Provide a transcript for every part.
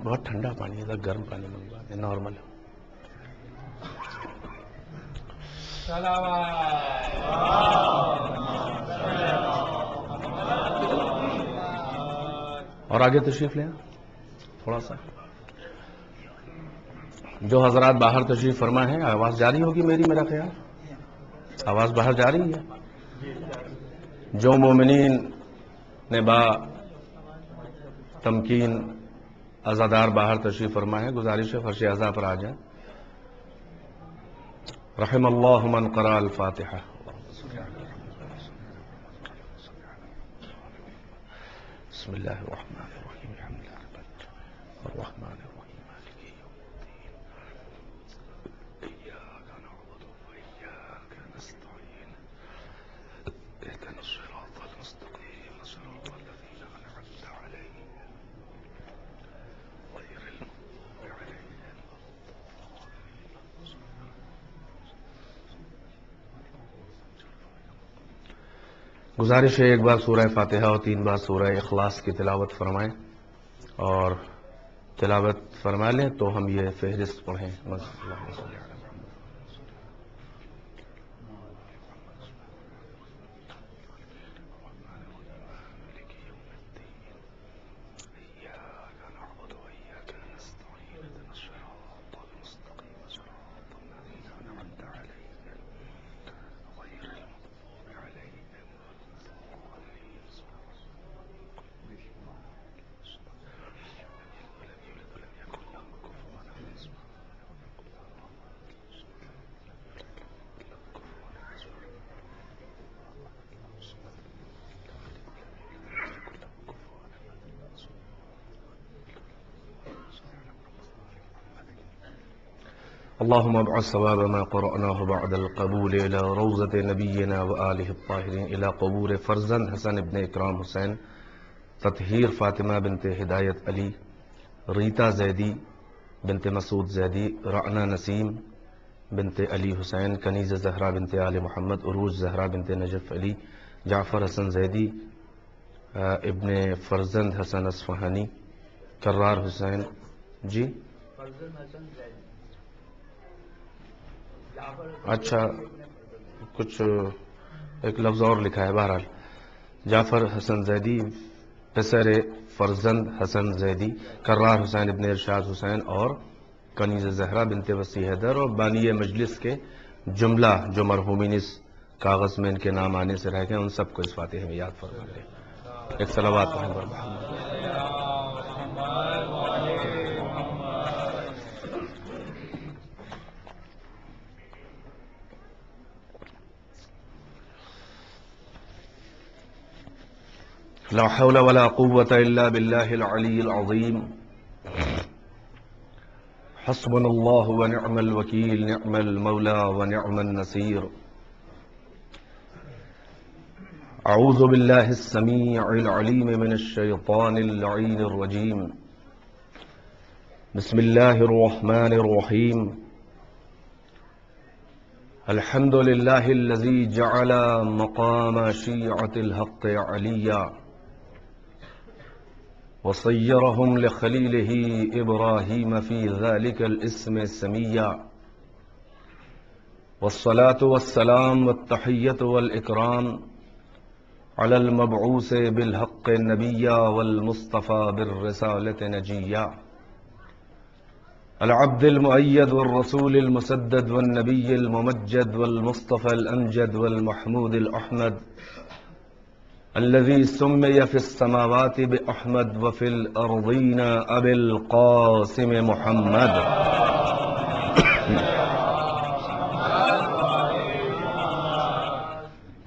بہت ٹھنڈا پانی ہے، گرم پانی منگوا دیں، نارمل. اور آگے تشریف لیں تھوڑا سا. جو حضرات باہر تشریف فرما ہیں، آواز جاری ہوگی میری، میرا خیال آواز باہر جا رہی ہے. جو مومنین نے با تمکین عزادار باہر تشریف فرما ہے، گزارش ہے فرش اعضاء پر آ جائیں. رحم اللہ من قرأ الفاتحہ. بسم اللہ الرحمن الرحیم الحمد للہ رب العالمین الرحمن الرحیم مالک یوم الدین ایاک نعبد وایاک نستعین اهدنا الصراط المستقیم صراط الذین انعمت علیہم غیر المغضوب علیہم. گزارش ہے ایک بار سورہ فاتحہ اور 3 بار سورہ اخلاص کی تلاوت فرمائیں، اور تلاوت فرما لیں تو ہم یہ فہرست پڑھیں. اللهم ابعث ثواب ما قرأناه بعد القبول إلى روضة نبينا وآله الطاهرين، إلى قبور فرزند حسن ابن اکرام حسین، تطہیر فاطمہ بنت ہدایت علی، ریتا زیدی بنت مسعود زیدی، رعنا نسیم بنت علی حسین، کنیز زہرا بنت آل محمد، عروج زہرا بنت نجف علی، جعفر حسن زیدی ابن فرزند حسن اصفہانی، کرار حسین. جی اچھا، کچھ ایک لفظ اور لکھا ہے. بہرحال جعفر حسن زیدی پسر فرزند حسن زیدی، کرار حسین ابن ارشاد حسین، اور کنیز زہرا بنت وسیع حیدر، اور بانی مجلس کے جملہ جو مرحومین اس کاغذ میں ان کے نام آنے سے رہ گئے، ان سب کو اس فاتحے میں یاد فرما لیں. ایک صلوات پڑھیں پر محمد. لا حول ولا قوة إلا بالله العلي العظيم. حسبنا الله ونعم الوكيل، نعم المولى ونعم النصير. أعوذ بالله السميع العليم من الشيطان اللعين الرجيم. بسم الله الرحمن الرحيم. الحمد لله الذي جعل مقام شيعة الحق عليا وصيرهم لخليله إبراهيم في ذلك الاسم سميا، والصلاة والسلام والتحية والإكرام على المبعوث بالحق نبيا والمصطفى بالرسالة نجيا، العبد المؤيد والرسول المسدد والنبي الممجد والمصطفى الأمجد والمحمود الأحمد، الذي سمي في السماوات بأحمد وفي الأرضين أبي القاسم محمد.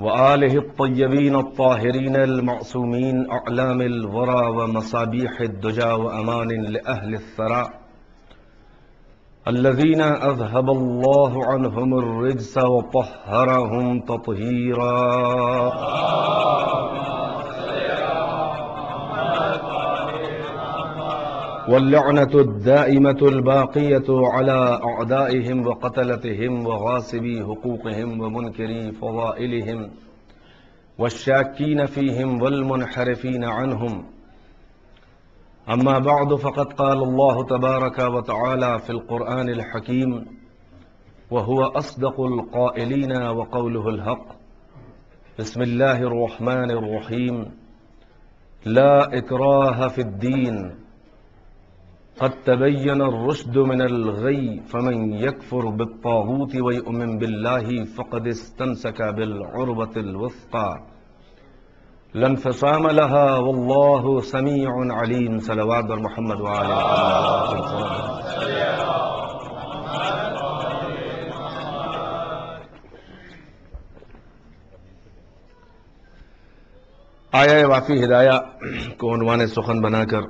وآله الطيبين الطاهرين المعصومين، أعلام الورى ومصابيح الدجى وأمان لأهل الثراء، الذين أذهب الله عنهم الرجس وطهرهم تطهيرا. واللعنة الدائمة الباقية على أعدائهم وقتلتهم وغاصبي حقوقهم ومنكري فضائلهم والشاكين فيهم والمنحرفين عنهم. أما بعد، فقد قال الله تبارك وتعالى في القرآن الحكيم وهو أصدق القائلين وقوله الحق. بسم الله الرحمن الرحيم. لا إكراه في الدين قد تبين الرشد من الغي فمن يكفر بالطاغوت ويؤمن بالله فقد استمسك بالعروة الوثقى لا انفصام لها والله سميع عليم. صلوات بر محمد وآل محمد. آیا وافی ہدایہ کو عنوان سخن بنا کر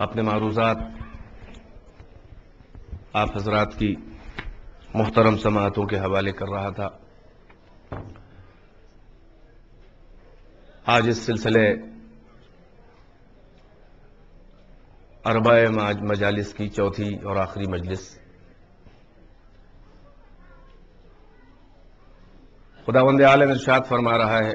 اپنے معروضات آپ حضرات کی محترم سماعتوں کے حوالے کر رہا تھا. آج اس سلسلے اربع مجالس کی چوتھی اور آخری مجلس. خداوند عالم ارشاد فرما رہا ہے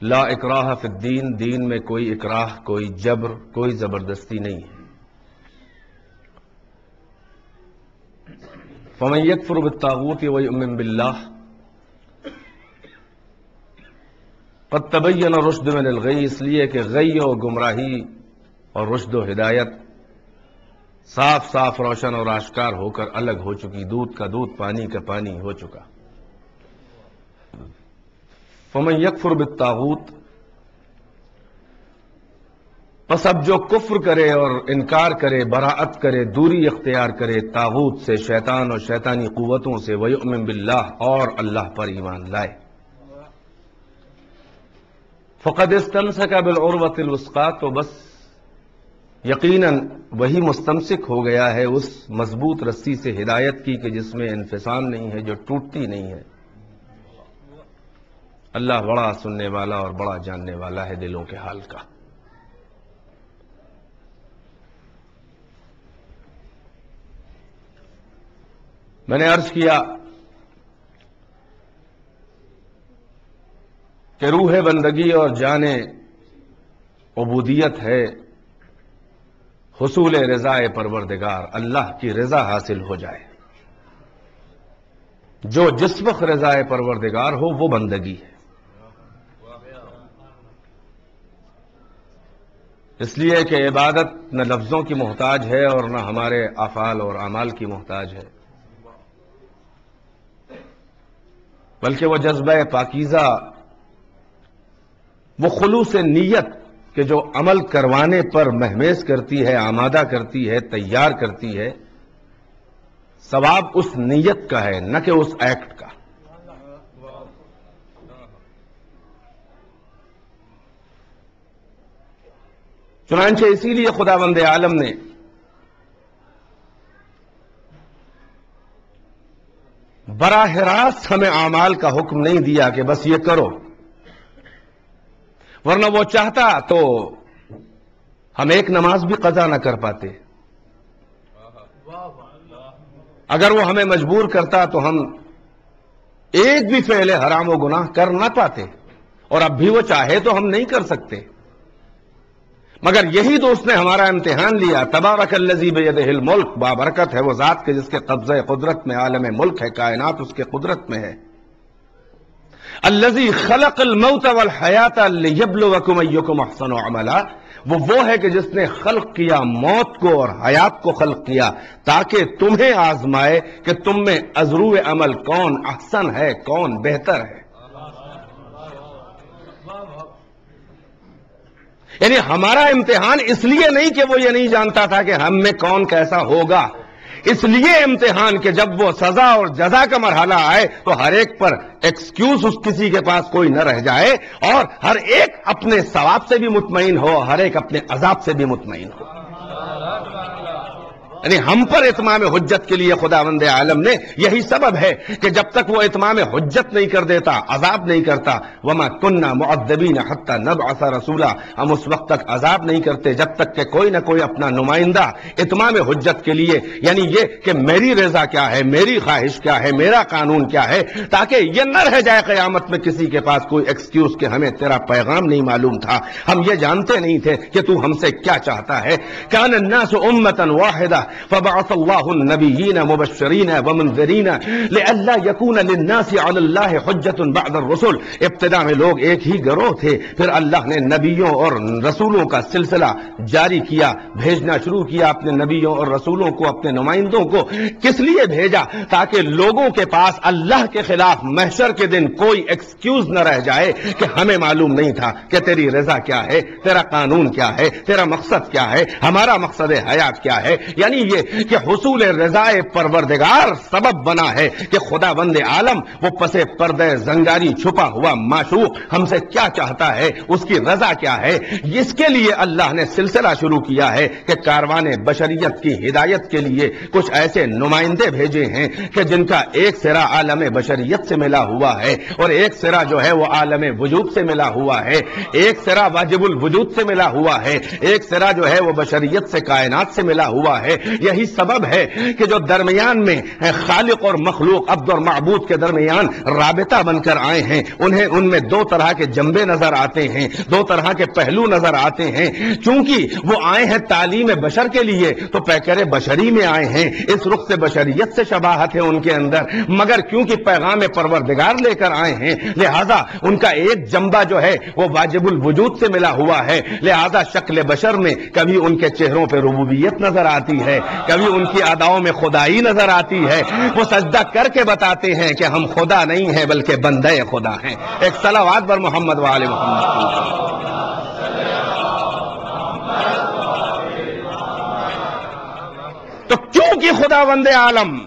لا اکراہ فی الدین، دین میں کوئی اکراہ، کوئی جبر، کوئی زبردستی نہیں ہے. فمن یکفر بالطاغوت ویؤمن باللہ قد تبین الرشد من الغی، اس لیے کہ غی و گمراہی اور رشد و ہدایت صاف صاف روشن اور آشکار ہو کر الگ ہو چکی، دودھ کا دودھ پانی کا پانی ہو چکا. فمن یکفر بالطاغوت، پس اب جو کفر کرے اور انکار کرے، براءت کرے، دوری اختیار کرے طاغوت سے، شیطان اور شیطانی قوتوں سے، ویؤمن باللہ، اور اللہ پر ایمان لائے، فقد استمسک بالعروۃ الوثقی، تو بس یقیناً وہی مستمسک ہو گیا ہے اس مضبوط رسی سے ہدایت کی کہ جس میں انفصام نہیں ہے، جو ٹوٹتی نہیں ہے. اللہ بڑا سننے والا اور بڑا جاننے والا ہے دلوں کے حال کا. میں نے عرض کیا کہ روح بندگی اور جان عبودیت ہے حصول رضا پروردگار، اللہ کی رضا حاصل ہو جائے. جو جس وقت رضا پروردگار ہو وہ بندگی ہے. اس لیے کہ عبادت نہ لفظوں کی محتاج ہے اور نہ ہمارے افعال اور اعمال کی محتاج ہے، بلکہ وہ جذبہ پاکیزہ، وہ خلوص نیت کہ جو عمل کروانے پر مہمیز کرتی ہے، آمادہ کرتی ہے، تیار کرتی ہے، ثواب اس نیت کا ہے نہ کہ اس ایکٹ کا. چنانچہ اسی لیے خداوند عالم نے براہ راست ہمیں اعمال کا حکم نہیں دیا کہ بس یہ کرو، ورنہ وہ چاہتا تو ہم ایک نماز بھی قضا نہ کر پاتے. اگر وہ ہمیں مجبور کرتا تو ہم ایک بھی فعل حرام و گناہ کر نہ پاتے، اور اب بھی وہ چاہے تو ہم نہیں کر سکتے. مگر یہی تو اس نے ہمارا امتحان لیا. تبارک الذی بیدہ الملک، بابرکت ہے وہ ذات کے جس کے قبضہ قدرت میں عالم ملک ہے، کائنات اس کے قدرت میں ہے. الذی خلق الموت والحیات لیبلوکم ایکم احسن عملا، وہ ہے کہ جس نے خلق کیا موت کو اور حیات کو خلق کیا تاکہ تمہیں آزمائے کہ تم میں ازرو عمل کون احسن ہے، کون بہتر ہے. یعنی ہمارا امتحان اس لیے نہیں کہ وہ یہ نہیں جانتا تھا کہ ہم میں کون کیسا ہوگا، اس لیے امتحان کہ جب وہ سزا اور جزا کا مرحلہ آئے تو ہر ایک پر ایکسکیوز اس کسی کے پاس کوئی نہ رہ جائے، اور ہر ایک اپنے ثواب سے بھی مطمئن ہو، ہر ایک اپنے عذاب سے بھی مطمئن ہو. یعنی ہم پر اتمام حجت کے لیے خداوند عالم نے یہی سبب ہے کہ جب تک وہ اتمام حجت نہیں کر دیتا، عذاب نہیں کرتا، وما کننا معذبین حتی نبعث رسولا، ہم اس وقت تک عذاب نہیں کرتے جب تک کہ کوئی نہ کوئی اپنا نمائندہ اتمام حجت کے لیے، یعنی یہ کہ میری رضا کیا ہے، میری خواہش کیا ہے، میرا قانون کیا ہے، تاکہ یہ نہ رہ جائے قیامت میں کسی کے پاس کوئی ایکسکیوز کہ ہمیں تیرا پیغام نہیں معلوم تھا، ہم یہ جانتے نہیں تھے کہ تو ہم سے کیا چاہتا ہے۔ کان الناس امۃ واحدہ فبعث اللہ النبیین مبشرین ومنذرین لئلا یکون للناس علی اللہ حجۃ بعد الرسل۔ ابتدا میں لوگ ایک ہی گروہ تھے، پھر اللہ نے نبیوں اور رسولوں کا سلسلہ جاری کیا، بھیجنا شروع کیا اپنے نبیوں اور رسولوں کو، اپنے نمائندوں کو۔ کس لیے بھیجا؟ تاکہ لوگوں کے پاس اللہ کے خلاف محشر کے دن کوئی ایکسکیوز نہ رہ جائے کہ ہمیں معلوم نہیں تھا کہ تیری رضا کیا ہے، تیرا قانون کیا ہے، تیرا مقصد کیا ہے، ہمارا مقصد حیات کیا ہے۔ یعنی یہ کہ حصول رضا پروردگار سبب بنا ہے کہ خدا بند عالم وہ پسے پردے زنگاری چھپا ہوا معشوق ہم سے کیا چاہتا ہے، اس کی رضا کیا ہے۔ اس کے لیے اللہ نے سلسلہ شروع کیا ہے کہ کاروان بشریت کی ہدایت کے لیے کچھ ایسے نمائندے بھیجے ہیں کہ جن کا ایک سرا عالم بشریت سے ملا ہوا ہے اور ایک سرا جو ہے وہ عالم وجود سے ملا ہوا ہے، ایک سرا واجب الوجود سے ملا ہوا ہے، ایک سرا جو ہے وہ بشریت سے کائنات سے ملا ہوا ہے۔ یہی سبب ہے کہ جو درمیان میں خالق اور مخلوق، عبد اور معبود کے درمیان رابطہ بن کر آئے ہیں، انہیں ان میں دو طرح کے جنبے نظر آتے ہیں، دو طرح کے پہلو نظر آتے ہیں۔ چونکہ وہ آئے ہیں تعلیم بشر کے لیے تو پیکر بشری میں آئے ہیں، اس رخ سے بشریت سے شباہت ہے ان کے اندر، مگر کیونکہ پیغام پروردگار لے کر آئے ہیں لہذا ان کا ایک جنبہ جو ہے وہ واجب الوجود سے ملا ہوا ہے، لہذا شکل بشر میں کبھی ان کے چہروں پہ ربوبیت نظر آتی ہے، کبھی ان کی اداؤں میں خدائی نظر آتی ہے۔ وہ سجدہ کر کے بتاتے ہیں کہ ہم خدا نہیں ہیں بلکہ بندے خدا ہیں۔ ایک صلوات بر محمد وآل محمد۔ تو کیونکہ خدا بند عالم،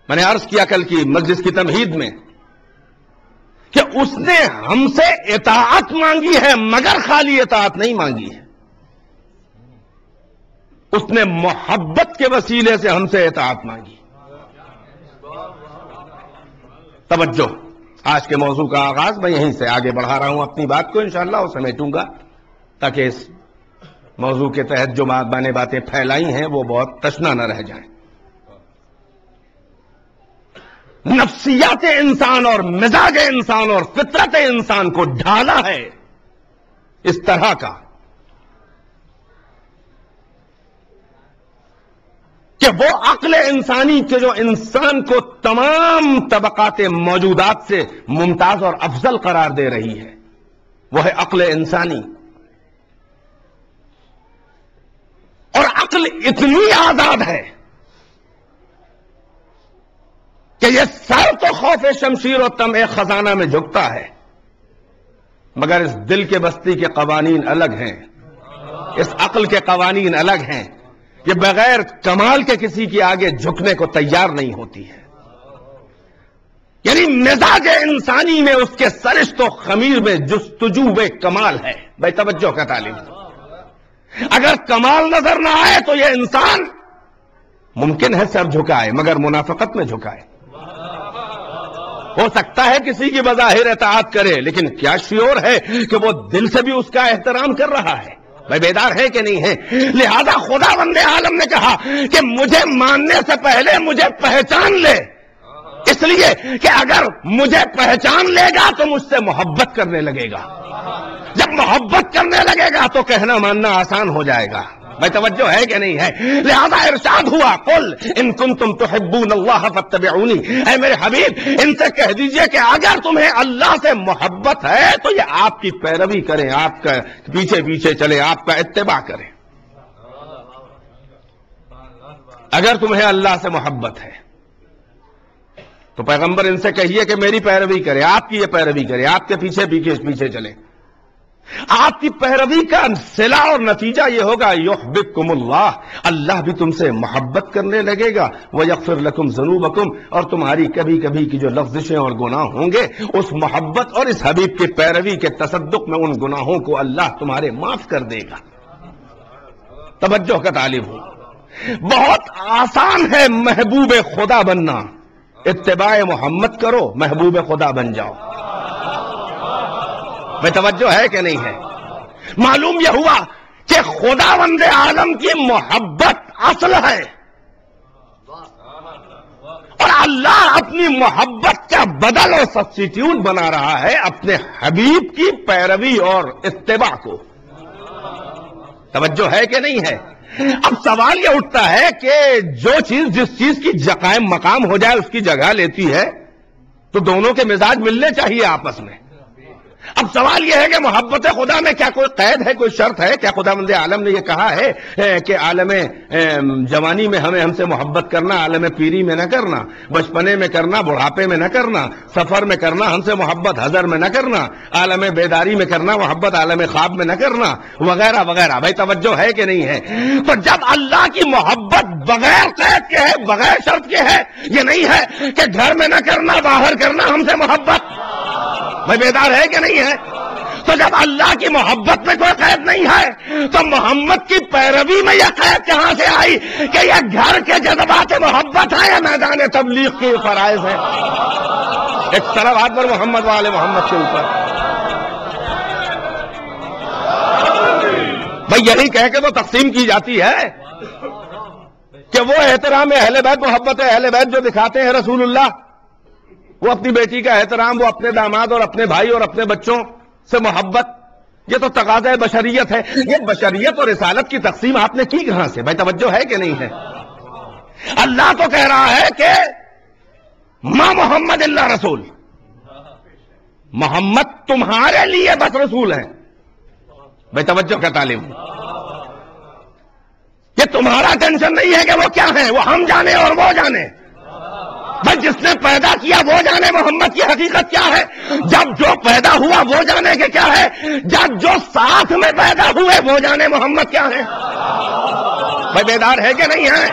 میں نے عرض کیا کل کی مجلس کی تمہید میں کہ اس نے ہم سے اطاعت مانگی ہے مگر خالی اطاعت نہیں مانگی ہے، اس نے محبت کے وسیلے سے ہم سے اطاعت مانگی۔ توجہ، آج کے موضوع کا آغاز میں یہیں سے آگے بڑھا رہا ہوں اپنی بات کو انشاءاللہ اور سمیٹوں گا تاکہ اس موضوع کے تحت جو میں نے باتیں پھیلائی ہیں وہ بہت تشنا نہ رہ جائیں۔ نفسیات انسان اور مزاج انسان اور فطرت انسان کو ڈھالا ہے اس طرح کا کہ وہ عقل انسانی کے جو انسان کو تمام طبقات موجودات سے ممتاز اور افضل قرار دے رہی ہے، وہ ہے عقل انسانی۔ اور عقل اتنی آزاد ہے کہ یہ سر تو خوف شمشیر و طمع خزانہ میں جھکتا ہے، مگر اس دل کے بستی کے قوانین الگ ہیں، اس عقل کے قوانین الگ ہیں، یہ بغیر کمال کے کسی کی آگے جھکنے کو تیار نہیں ہوتی ہے۔ یعنی مزاج انسانی میں اس کے سرشت و خمیر میں جستجو کمال ہے۔ بھائی توجہ کا تعلیم، اگر کمال نظر نہ آئے تو یہ انسان ممکن ہے سر جھکائے مگر منافقت میں جھکائے۔ ہو سکتا ہے کسی کی بظاہر اطاعت کرے لیکن کیا شیور ہے کہ وہ دل سے بھی اس کا احترام کر رہا ہے؟ بھائی بیدار ہے کہ نہیں ہے؟ لہذا خدا بند عالم نے کہا کہ مجھے ماننے سے پہلے مجھے پہچان لے، اس لیے کہ اگر مجھے پہچان لے گا تو مجھ سے محبت کرنے لگے گا، جب محبت کرنے لگے گا تو کہنا ماننا آسان ہو جائے گا۔ بھائی توجہ ہے کہ نہیں ہے؟ لہذا ارشاد ہوا قل ان کنتم تحبون اللہ فاتبعونی، اے میرے حبیب ان سے کہہ دیجئے کہ اگر تمہیں اللہ سے محبت ہے تو یہ آپ کی پیروی کریں، آپ کا پیچھے پیچھے چلے، آپ کا اتباع کریں۔ اگر تمہیں اللہ سے محبت ہے تو پیغمبر ان سے کہیے کہ میری پیروی کرے، آپ کی یہ پیروی کرے، آپ کے پیچھے پیچھے چلے۔ آپ کی پیروی کا صلہ اور نتیجہ یہ ہوگا یحببکم اللہ، اللہ بھی تم سے محبت کرنے لگے گا، ویغفر لکم ذنوبکم، اور تمہاری کبھی کبھی کی جو لغزشیں اور گناہ ہوں گے اس محبت اور اس حبیب کی پیروی کے تصدق میں ان گناہوں کو اللہ تمہارے معاف کر دے گا۔ توجہ کا طالب ہوں۔ بہت آسان ہے محبوب خدا بننا، اتباع محمد کرو محبوب خدا بن جاؤ۔ بے توجہ ہے کہ نہیں ہے؟ معلوم یہ ہوا کہ خداوند عالم کی محبت اصل ہے، اور اللہ اپنی محبت کا بدل اور سبسٹیٹیوٹ بنا رہا ہے اپنے حبیب کی پیروی اور اتباع کو۔ توجہ ہے کہ نہیں ہے؟ اب سوال یہ اٹھتا ہے کہ جو چیز جس چیز کی قائم مقام ہو جائے اس کی جگہ لیتی ہے، تو دونوں کے مزاج ملنے چاہیے آپس میں۔ اب سوال یہ ہے کہ محبت خدا میں کیا کوئی قید ہے، کوئی شرط ہے؟ کیا خداوند عالم نے یہ کہا ہے کہ عالم جوانی میں ہم سے محبت کرنا، عالم پیری میں نہ کرنا، بچپنے میں کرنا، بڑھاپے میں نہ کرنا، سفر میں کرنا ہم سے محبت، حضر میں نہ کرنا، عالم بیداری میں کرنا محبت، عالم خواب میں نہ کرنا، وغیرہ وغیرہ؟ بھائی توجہ ہے کہ نہیں ہے؟ تو جب اللہ کی محبت بغیر قید کے ہے، بغیر شرط کے ہے، یہ نہیں ہے کہ گھر میں نہ کرنا، باہر کرنا ہم سے محبت۔ بھائی بیدار ہے کہ نہیں ہے؟ تو جب اللہ کی محبت میں کوئی قید نہیں ہے تو محمد کی پیروی میں یہ قید کہاں سے آئی کہ یہ گھر کے جذبات محبت ہے یا میدان تبلیغ کے فرائض ہیں؟ ایک صلوات پر محمد والے محمد کے اوپر۔ بھائی یہی کہہ کے تو تقسیم کی جاتی ہے کہ وہ احترام اہل بیت، محبت اہل بیت جو دکھاتے ہیں رسول اللہ، وہ اپنی بیٹی کا احترام، وہ اپنے داماد اور اپنے بھائی اور اپنے بچوں سے محبت، یہ تو تقاضۂ بشریت ہے۔ یہ بشریت اور رسالت کی تقسیم آپ نے کی کہاں سے؟ بھائی توجہ ہے کہ نہیں ہے؟ اللہ تو کہہ رہا ہے کہ ما محمد اللہ رسول، محمد تمہارے لیے بس رسول ہیں۔ بھائی توجہ کا تعلیم، یہ تمہارا ٹینشن نہیں ہے کہ وہ کیا ہیں، وہ ہم جانے اور وہ جانے۔ بھائی جس نے پیدا کیا وہ جانے محمد کی حقیقت کیا ہے، جب جو پیدا ہوا وہ جانے کہ کیا ہے، جب جو ساتھ میں پیدا ہوئے وہ جانے محمد کیا ہے۔ بھائی بیدار ہے کہ نہیں ہے؟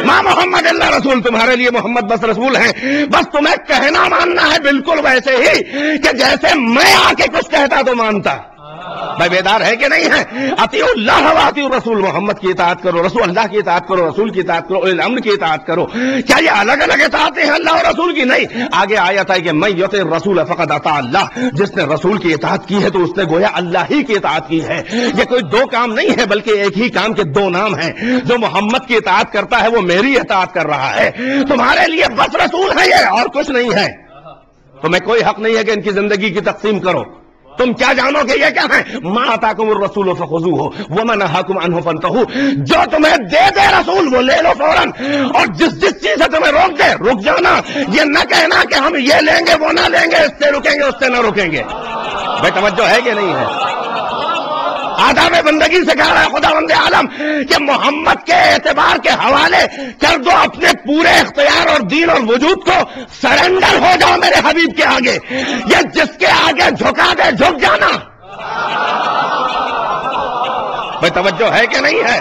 ماں محمد اللہ رسول، تمہارے لیے محمد بس رسول ہیں۔ بس تمہیں کہنا ماننا ہے بالکل ویسے ہی کہ جیسے میں آ کے کچھ کہتا تو مانتا۔ بھائی بیدار ہے کہ نہیں ہے؟ اطیعوا اللہ و اطیعوا الرسول، محمد کی اطاعت کرو، رسول اللہ کی اطاعت کرو، رسول کی اطاعت کرو، اولي الامر کی اطاعت کرو۔ کیا یہ الگ الگ اطاعتیں ہیں اللہ اور رسول کی؟ نہیں۔ آگے آیت ہے کہ من یطع الرسول فقد اطاع اللہ، جس نے رسول کی اطاعت کی ہے تو اس نے گویا اللہ ہی کی اطاعت کی ہے۔ یہ کوئی دو کام نہیں ہے بلکہ ایک ہی کام کے دو نام ہیں۔ جو محمد کی اطاعت کرتا ہے وہ میری اطاعت کر رہا ہے۔ تمہارے لیے بس رسول ہے یہ، اور کچھ نہیں ہے۔ تمہیں کوئی حق نہیں ہے کہ ان کی زندگی کی تقسیم کرو۔ تم کیا جانو کہ یہ کیا ہے؟ ما آتاکم الرسول فخذوہ وما نہاکم عنہ فانتہوا، جو تمہیں دے دے رسول وہ لے لو فوراً، اور جس چیز سے تمہیں روک دے رک جانا۔ یہ نہ کہنا کہ ہم یہ لیں گے وہ نہ لیں گے، اس سے رکیں گے اس سے نہ رکیں گے۔ بھائی توجہ ہے کہ نہیں ہے؟ آداب بندگی سے کہہ رہا ہے خداوند عالم کہ محمد کے اعتبار کے حوالے کر دو اپنے پورے اختیار اور دین اور وجود کو، سرنڈر ہو جاؤ میرے حبیب کے آگے۔ یہ جس کے آگے جھکا دے جھک جانا۔ بھائی توجہ ہے کہ نہیں ہے؟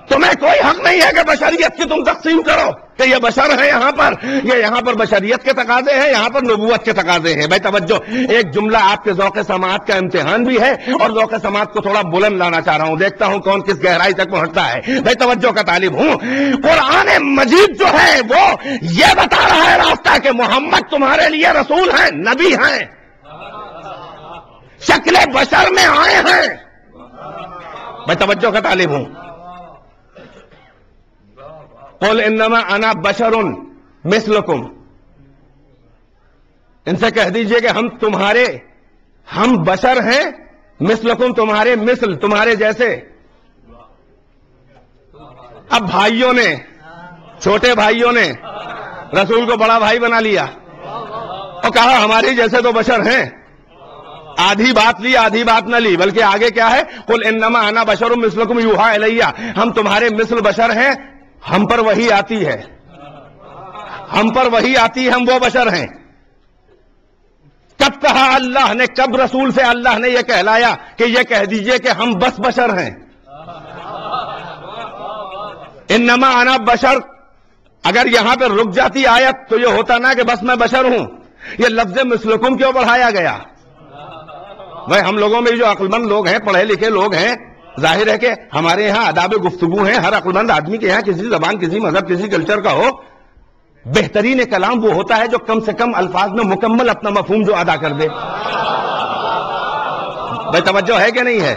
تمہیں کوئی حق نہیں ہے کہ بشریت کی تم تقسیم کرو کہ یہ بشر ہے یہاں پر، یہ یہاں پر بشریت کے تقاضے ہیں، یہاں پر نبوت کے تقاضے ہیں۔ بھائی توجہ، ایک جملہ آپ کے ذوق سماعت کا امتحان بھی ہے اور ذوق سماعت کو تھوڑا بلند لانا چاہ رہا ہوں، دیکھتا ہوں کون کس گہرائی تک پہنچتا ہے۔ بھائی توجہ کا طالب ہوں۔ قرآن مجید جو ہے وہ یہ بتا رہا ہے راستہ کہ محمد تمہارے لیے رسول ہیں، نبی ہیں، شکل بشر میں آئے ہیں۔ بھائی توجہ کا طالب ہوں۔ قل انما انا بشر مثلکم، ان سے کہہ دیجئے کہ ہم بشر ہیں، مثلکم تمہارے مثل، تمہارے جیسے۔ اب بھائیوں نے، چھوٹے بھائیوں نے رسول کو بڑا بھائی بنا لیا اور کہا ہماری جیسے تو بشر ہیں۔ آدھی بات لی آدھی بات نہ لی، بلکہ آگے کیا ہے؟ قل انما انا بشر مثلکم یوحی الی، ہم تمہارے مثل بشر ہیں، ہم پر وحی آتی ہے، ہم پر وحی آتی ہے، ہم وہ بشر ہیں۔ کب کہا اللہ نے، کب رسول سے اللہ نے یہ کہلایا کہ یہ کہہ دیجئے کہ ہم بس بشر ہیں؟ انما انا بشر، اگر یہاں پہ رک جاتی آیت تو یہ ہوتا نا کہ بس میں بشر ہوں، یہ لفظ مثلکم کیوں بڑھایا گیا؟ بھائی ہم لوگوں میں جو عقل مند لوگ ہیں، پڑھے لکھے لوگ ہیں، ظاہر ہے کہ ہمارے یہاں آداب گفتگو ہیں، ہر عقل مند آدمی کے یہاں کسی زبان، کسی مذہب، کسی کلچر کا ہو، بہترین کلام وہ ہوتا ہے جو کم سے کم الفاظ میں مکمل اپنا مفہوم جو ادا کر دے. بھائی توجہ ہے کہ نہیں ہے؟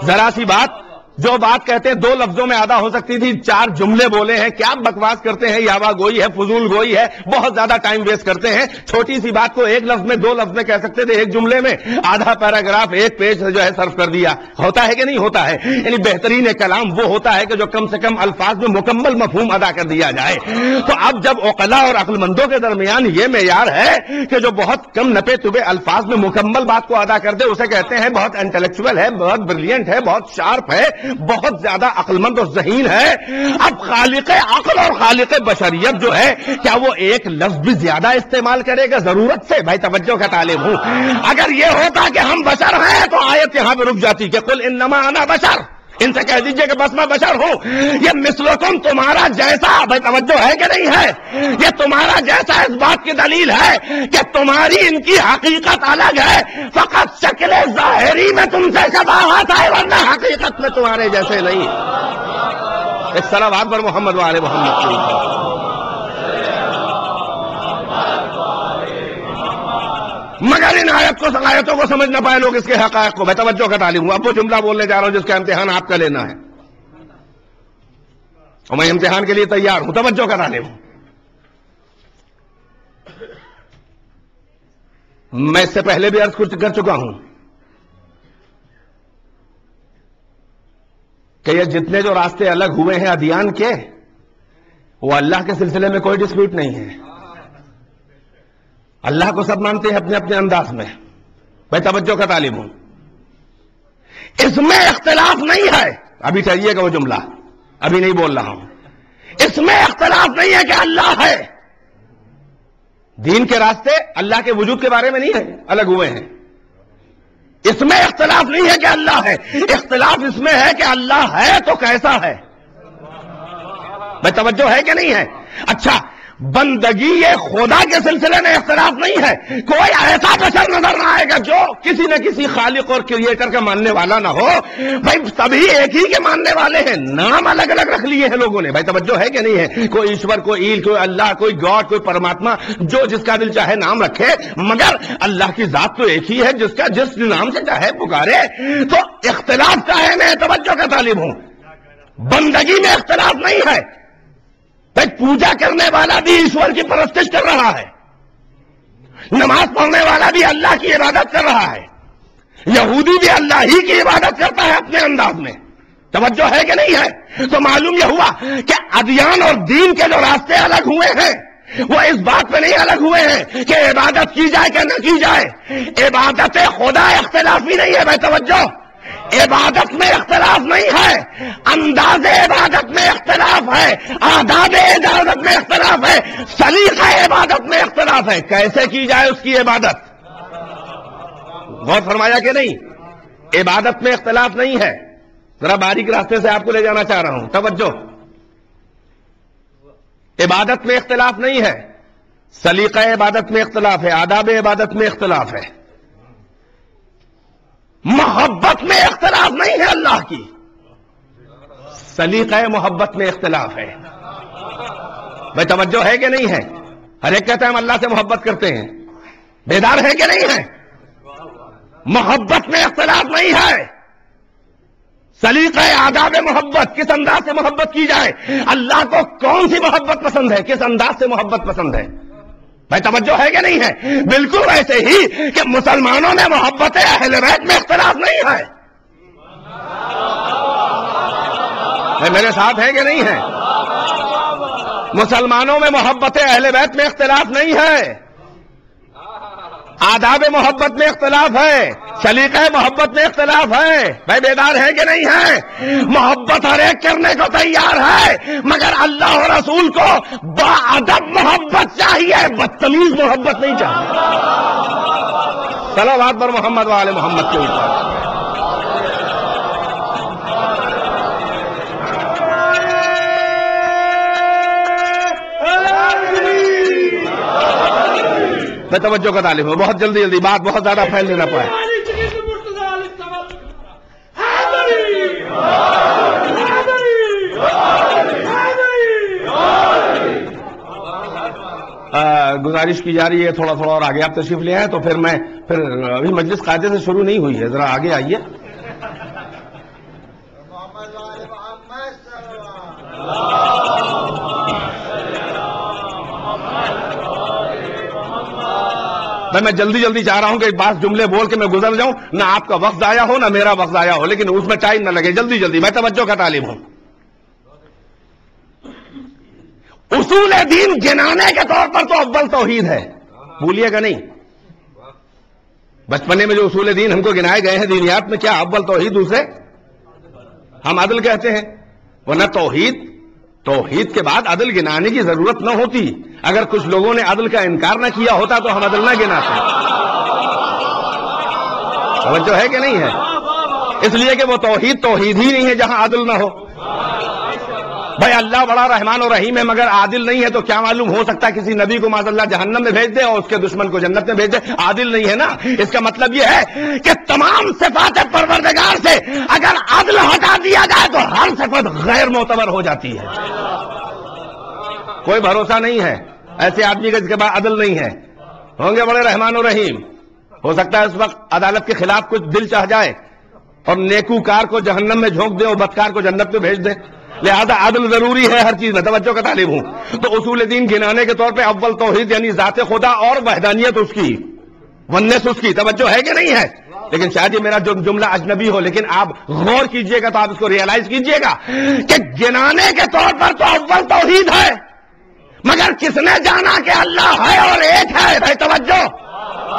ذرا سی بات، جو بات کہتے ہیں 2 لفظوں میں ادا ہو سکتی تھی، 4 جملے بولے ہیں. کیا بکواس کرتے ہیں، یاوا گوئی ہے، فضول گوئی ہے، بہت زیادہ ٹائم ویسٹ کرتے ہیں. چھوٹی سی بات کو 1 لفظ میں 2 لفظ میں کہہ سکتے تھے، 1 جملے میں آدھا پیراگراف 1 پیج جو ہے صرف کر دیا. ہوتا ہے کہ نہیں ہوتا ہے؟ یعنی بہترین کلام وہ ہوتا ہے کہ جو کم سے کم الفاظ میں مکمل مفہوم ادا کر دیا جائے. تو اب جب عقلاء اور عقل مندوں کے درمیان یہ معیار ہے کہ جو بہت کم نپے تبے الفاظ میں مکمل بات کو ادا کر دے، اسے کہتے ہیں بہت انٹلیکچوئل ہے، بہت بریلینٹ ہے، بہت شارپ ہے، بہت زیادہ عقل مند اور ذہین ہے. اب خالق عقل اور خالق بشریت جو ہے، کیا وہ ایک لفظ بھی زیادہ استعمال کرے گا ضرورت سے؟ بھائی توجہ کا طالب ہوں. اگر یہ ہوتا کہ ہم بشر ہیں تو آیت یہاں پہ رک جاتی کہ قل انما انا بشر، ان سے کہہ دیجئے کہ بس میں بشر ہوں. یہ مثلکم تمہارا جیسا، بھائی توجہ ہے کہ نہیں ہے؟ یہ تمہارا جیسا اس بات کی دلیل ہے کہ تمہاری ان کی حقیقت الگ ہے، فقط شکل ظاہری میں تم سے شباہت ہے، ورنہ حقیقت میں تمہارے جیسے نہیں. ایک صلوات پر محمد وآل محمد کی. مگر ان آیتوں کو سمجھ نہ پائے لوگ اس کے حقائق کو. بے توجہ کا تعلیم ہوں. اب وہ جملہ بولنے جا رہا ہوں جس کا امتحان آپ کا لینا ہے، اور میں امتحان کے لیے تیار ہوں. توجہ کا تعلیم ہوں. میں اس سے پہلے بھی عرض کر چکا ہوں کہ یہ جتنے جو راستے الگ ہوئے ہیں ادیان کے، وہ اللہ کے سلسلے میں کوئی ڈسپیوٹ نہیں ہے. اللہ کو سب مانتے ہیں اپنے اپنے انداز میں. بھائی توجہ کا طالب ہوں. اس میں اختلاف نہیں ہے، ابھی چاہیے گا وہ جملہ، ابھی نہیں بول رہا ہوں. اس میں اختلاف نہیں ہے کہ اللہ ہے. دین کے راستے اللہ کے وجود کے بارے میں نہیں ہے، الگ ہوئے ہیں. اس میں اختلاف نہیں ہے کہ اللہ ہے. اختلاف اس میں ہے کہ اللہ ہے تو کیسا ہے. بھائی توجہ ہے کہ نہیں ہے؟ اچھا، بندگی خدا کے سلسلے میں اختلاف نہیں ہے. کوئی ایسا بشر نظر نہ آئے گا جو کسی نہ کسی خالق اور کریٹر کا ماننے والا نہ ہو. بھائی سبھی ایک ہی کے ماننے والے ہیں، نام الگ الگ رکھ لیے ہیں لوگوں نے. بھائی توجہ ہے کہ نہیں ہے؟ کوئی ایشور، کوئی ایل، کوئی اللہ، کوئی گاڈ، کوئی پرماتما، جو جس کا دل چاہے نام رکھے، مگر اللہ کی ذات تو ایک ہی ہے جس کا جس نام سے چاہے پکارے. تو اختلاف کا ہے، میں توجہ کا طالب ہوں. بندگی میں اختلاف نہیں ہے. بھائی پوجا کرنے والا بھی ایشور کی پرستش کر رہا ہے، نماز پڑھنے والا بھی اللہ کی عبادت کر رہا ہے، یہودی بھی اللہ ہی کی عبادت کرتا ہے اپنے انداز میں. توجہ ہے کہ نہیں ہے؟ تو معلوم یہ ہوا کہ ادیان اور دین کے جو راستے الگ ہوئے ہیں، وہ اس بات پہ نہیں الگ ہوئے ہیں کہ عبادت کی جائے کہ نہ کی جائے. عبادت خدا اختلافی نہیں ہے. بھائی توجہ، عبادت میں اختلاف نہیں ہے، انداز عبادت میں اختلاف ہے، آداب عبادت میں اختلاف ہے، سلیقہ عبادت میں اختلاف ہے. کیسے کی جائے اس کی عبادت، غور فرمایا کہ نہیں؟ عبادت میں اختلاف نہیں ہے. ذرا باریک راستے سے آپ کو لے جانا چاہ رہا ہوں. توجہ، عبادت میں اختلاف نہیں ہے، سلیقہ عبادت میں اختلاف ہے، آداب عبادت میں اختلاف ہے. محبت میں اختلاف نہیں ہے اللہ کی، سلیقہ محبت میں اختلاف ہے. بھائی توجہ ہے کہ نہیں ہے؟ ہر ایک کہتا ہے ہم اللہ سے محبت کرتے ہیں. بیدار ہے کہ نہیں ہے؟ محبت میں اختلاف نہیں ہے. سلیقہ آداب محبت، کس انداز سے محبت کی جائے، اللہ کو کون سی محبت پسند ہے، کس انداز سے محبت پسند ہے. بھائی توجہ ہے کہ نہیں ہے؟ بالکل ایسے ہی کہ مسلمانوں میں محبت اہل بیت میں اختلاف نہیں ہے. میرے ساتھ ہے کہ نہیں ہے؟ مسلمانوں میں محبت اہل بیت میں اختلاف نہیں ہے، آداب محبت میں اختلاف ہے، سلیقہ محبت میں اختلاف ہے. بھائی بیدار ہے کہ نہیں ہے؟ محبت ہر ایک کرنے کو تیار ہے، مگر اللہ اور رسول کو باادب محبت چاہیے، بدتمیز محبت نہیں چاہیے. صلوات پر محمد وآل محمد کے اوپر. میں توجہ کا طالب ہوں. بہت جلدی بات بہت زیادہ پھیلنے نہ پائے. گزارش کی جا رہی ہے تھوڑا تھوڑا اور آگے آپ تشریف لے آئیں تو پھر ابھی مجلس قاعدے سے شروع نہیں ہوئی ہے، ذرا آگے آئیے. میں جلدی جلدی چاہ رہا ہوں کہ ایک بات جملے بول کے میں گزر جاؤں، نہ آپ کا وقت ضائع ہو نہ میرا وقت ضائع ہو، لیکن اس میں ٹائم نہ لگے، جلدی جلدی. میں توجہ کا طالب ہوں. اصول دین گنانے کے طور پر تو اول توحید ہے، بھولیے گا نہیں. بچپنے میں جو اصول دین ہم کو گنائے گئے ہیں دینیات میں، کیا اول توحید، دوسرے ہم عدل کہتے ہیں. ورنہ توحید کے بعد عدل گنانے کی ضرورت نہ ہوتی. اگر کچھ لوگوں نے عدل کا انکار نہ کیا ہوتا تو ہم عدل نہ گناتے. توجہ ہے کہ نہیں ہے؟ اس لیے کہ وہ توحید ہی نہیں ہے جہاں عدل نہ ہو. بھائی اللہ بڑا رحمان و رحیم ہے مگر عادل نہیں ہے تو کیا معلوم ہو سکتا ہے کسی نبی کو معاذ اللہ جہنم میں بھیج دے اور اس کے دشمن کو جنت میں بھیج دے. عادل نہیں ہے نا. اس کا مطلب یہ ہے کہ تمام صفات پروردگار سے اگر عدل ہٹا دیا جائے تو ہر صفت غیر معتبر ہو جاتی ہے. کوئی بھروسہ نہیں ہے ایسے آدمی کا جس کے بعد عدل نہیں ہے. ہوں گے بڑے رحمان و رحیم، ہو سکتا ہے اس وقت عدالت کے خلاف کچھ دل چاہ جائے اور نیکوکار کو جہنم میں جھونک دے اور بدکار کو جنت میں بھیج دے. لہذا عدل ضروری ہے ہر چیز میں. توجہ کا طالب ہوں. تو اصول دین گنانے کے طور پہ اول توحید یعنی ذات خدا اور وحدانیت اس کی، ونس اس کی. توجہ ہے کہ نہیں ہے؟ لیکن شاید یہ میرا جملہ اجنبی ہو، لیکن آپ غور کیجئے گا تو آپ اس کو ریئلائز کیجئے گا کہ گنانے کے طور پر تو اول توحید ہے، مگر کس نے جانا کہ اللہ ہے اور ایک ہے؟ بھائی توجہ،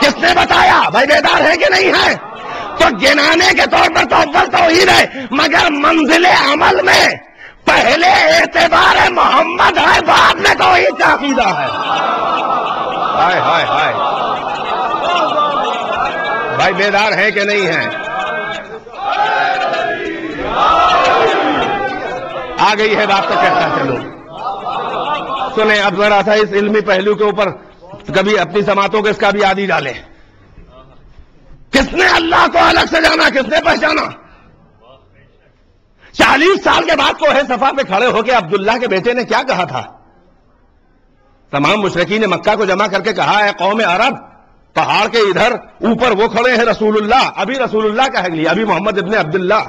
کس نے بتایا؟ بھائی بیدار ہے کہ نہیں ہے؟ تو گنانے کے طور پر تو اول توحید ہے، مگر منزل عمل میں پہلے اعتبار محمد ہے، بعد میں توحید کا عقیدہ ہے. ہائے ہائے ہائے، بھائی بیدار ہے کہ نہیں ہے؟ آ گئی ہے بات تو کہتا چلو. سنیں اب ذرا سا اس علمی پہلو کے اوپر کبھی اپنی سماعتوں کے اس کا بھی عادی ڈالیں. کس نے اللہ کو الگ سے جانا، کس نے پہچانا؟ 40 سال کے بعد کوہ صفا پہ کھڑے ہو کے عبداللہ کے بیٹے نے کیا کہا تھا؟ تمام مشرکین مکہ کو جمع کر کے کہا ہے قوم عرب، پہاڑ کے ادھر اوپر وہ کھڑے ہیں رسول اللہ. ابھی رسول اللہ کہہ لیے، ابھی محمد ابن عبداللہ،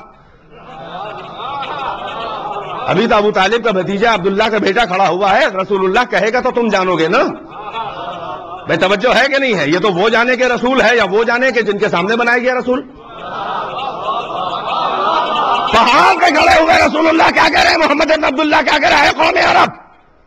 ابھی تو ابو طالب کا بھتیجا عبداللہ کا بیٹا کھڑا ہوا ہے. رسول اللہ کہے گا تو تم جانو گے نا. بھائی توجہ ہے کہ نہیں ہے؟ یہ تو وہ جانے کے رسول ہے یا وہ جانے کے جن کے سامنے بنایا گیا رسول؟ پہاڑ پہ کھڑے ہوئے رسول اللہ کیا کہہ رہے ہیں؟ محمد بن عبداللہ کیا کہہ رہا ہے؟ قوم عرب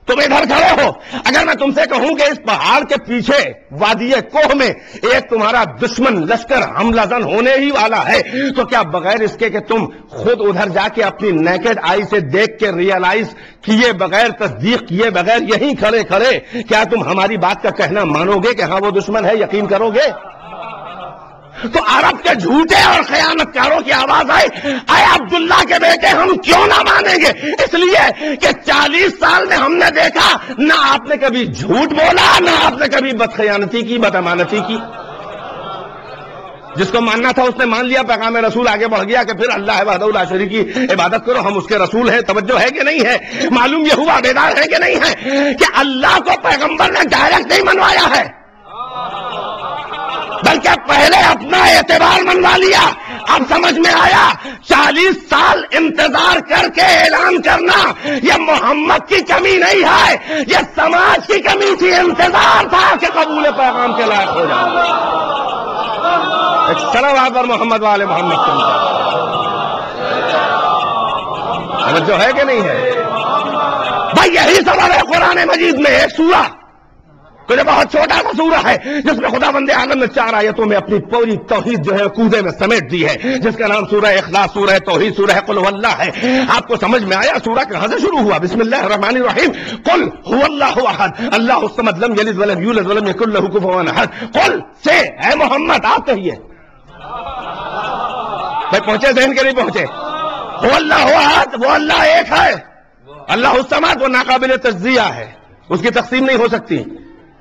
تم ادھر کھڑے ہو. اگر میں تم سے کہوں کہ اس پہاڑ کے پیچھے وادی کوہ میں ایک تمہارا دشمن لشکر حملہ زن ہونے ہی والا ہے، تو کیا بغیر اس کے کہ تم خود ادھر جا کے اپنی نیکڈ آئی سے دیکھ کے ریئلائز کیے بغیر، تصدیق کیے بغیر یہیں کھڑے کھڑے کیا تم ہماری بات کا کہنا مانو گے کہ ہاں وہ دشمن ہے؟ یقین کرو گے؟ تو عرب کے جھوٹے اور خیانت کاروں کی آواز آئی، اے عبداللہ کے بیٹے ہم کیوں نہ مانیں گے؟ اس لیے کہ 40 سال میں ہم نے دیکھا نہ آپ نے کبھی جھوٹ بولا، نہ آپ نے کبھی بدخیانتی کی، بدامانتی کی. جس کو ماننا تھا اس نے مان لیا، پیغام رسول آگے بڑھ گیا کہ پھر اللہ وحدہ لا شریک کی عبادت کرو، ہم اس کے رسول ہیں. توجہ ہے کہ نہیں ہے؟ معلوم یہ ہوا، بیدار ہے کہ نہیں ہے، کہ اللہ کو پیغمبر نے ڈائریکٹ نہیں منوایا ہے، بلکہ پہلے اپنا اعتبار منوا لیا. اب سمجھ میں آیا 40 سال انتظار کر کے اعلان کرنا یہ محمد کی کمی نہیں ہے، یہ سماج کی کمی تھی. انتظار تھا کہ قبول پیغام کے لائق ہو جائے. ایک صلوات پر محمد والے محمد جو ہے کہ نہیں ہے؟ بھائی یہی سبب ہے قرآن مجید میں ایک سورہ تو بہت چھوٹا سا سورہ ہے جس میں خدا بند عالم نے 4 آیتوں میں اپنی پوری توحید جو ہے کوزے میں سمیٹ دی ہے، جس کا نام سورہ اخلاص، سورہ توحید، سورہ قل هو اللہ ہے. آپ کو سمجھ میں آیا سورہ کہاں سے شروع ہوا؟ بسم اللہ الرحمن الرحیم. قل هو اللہ احد اللہ الصمد لم یلد ولم یولد ولم یکن له کفوا احد. قل سے اے محمد آپ کہیے. بھائی پہنچے ذہن کے نہیں پہنچے؟ هو اللہ احد، وہ اللہ ایک ہے. اللہ الصمد وہ ناقابل تجزیہ ہے، اس کی تقسیم نہیں ہو سکتی.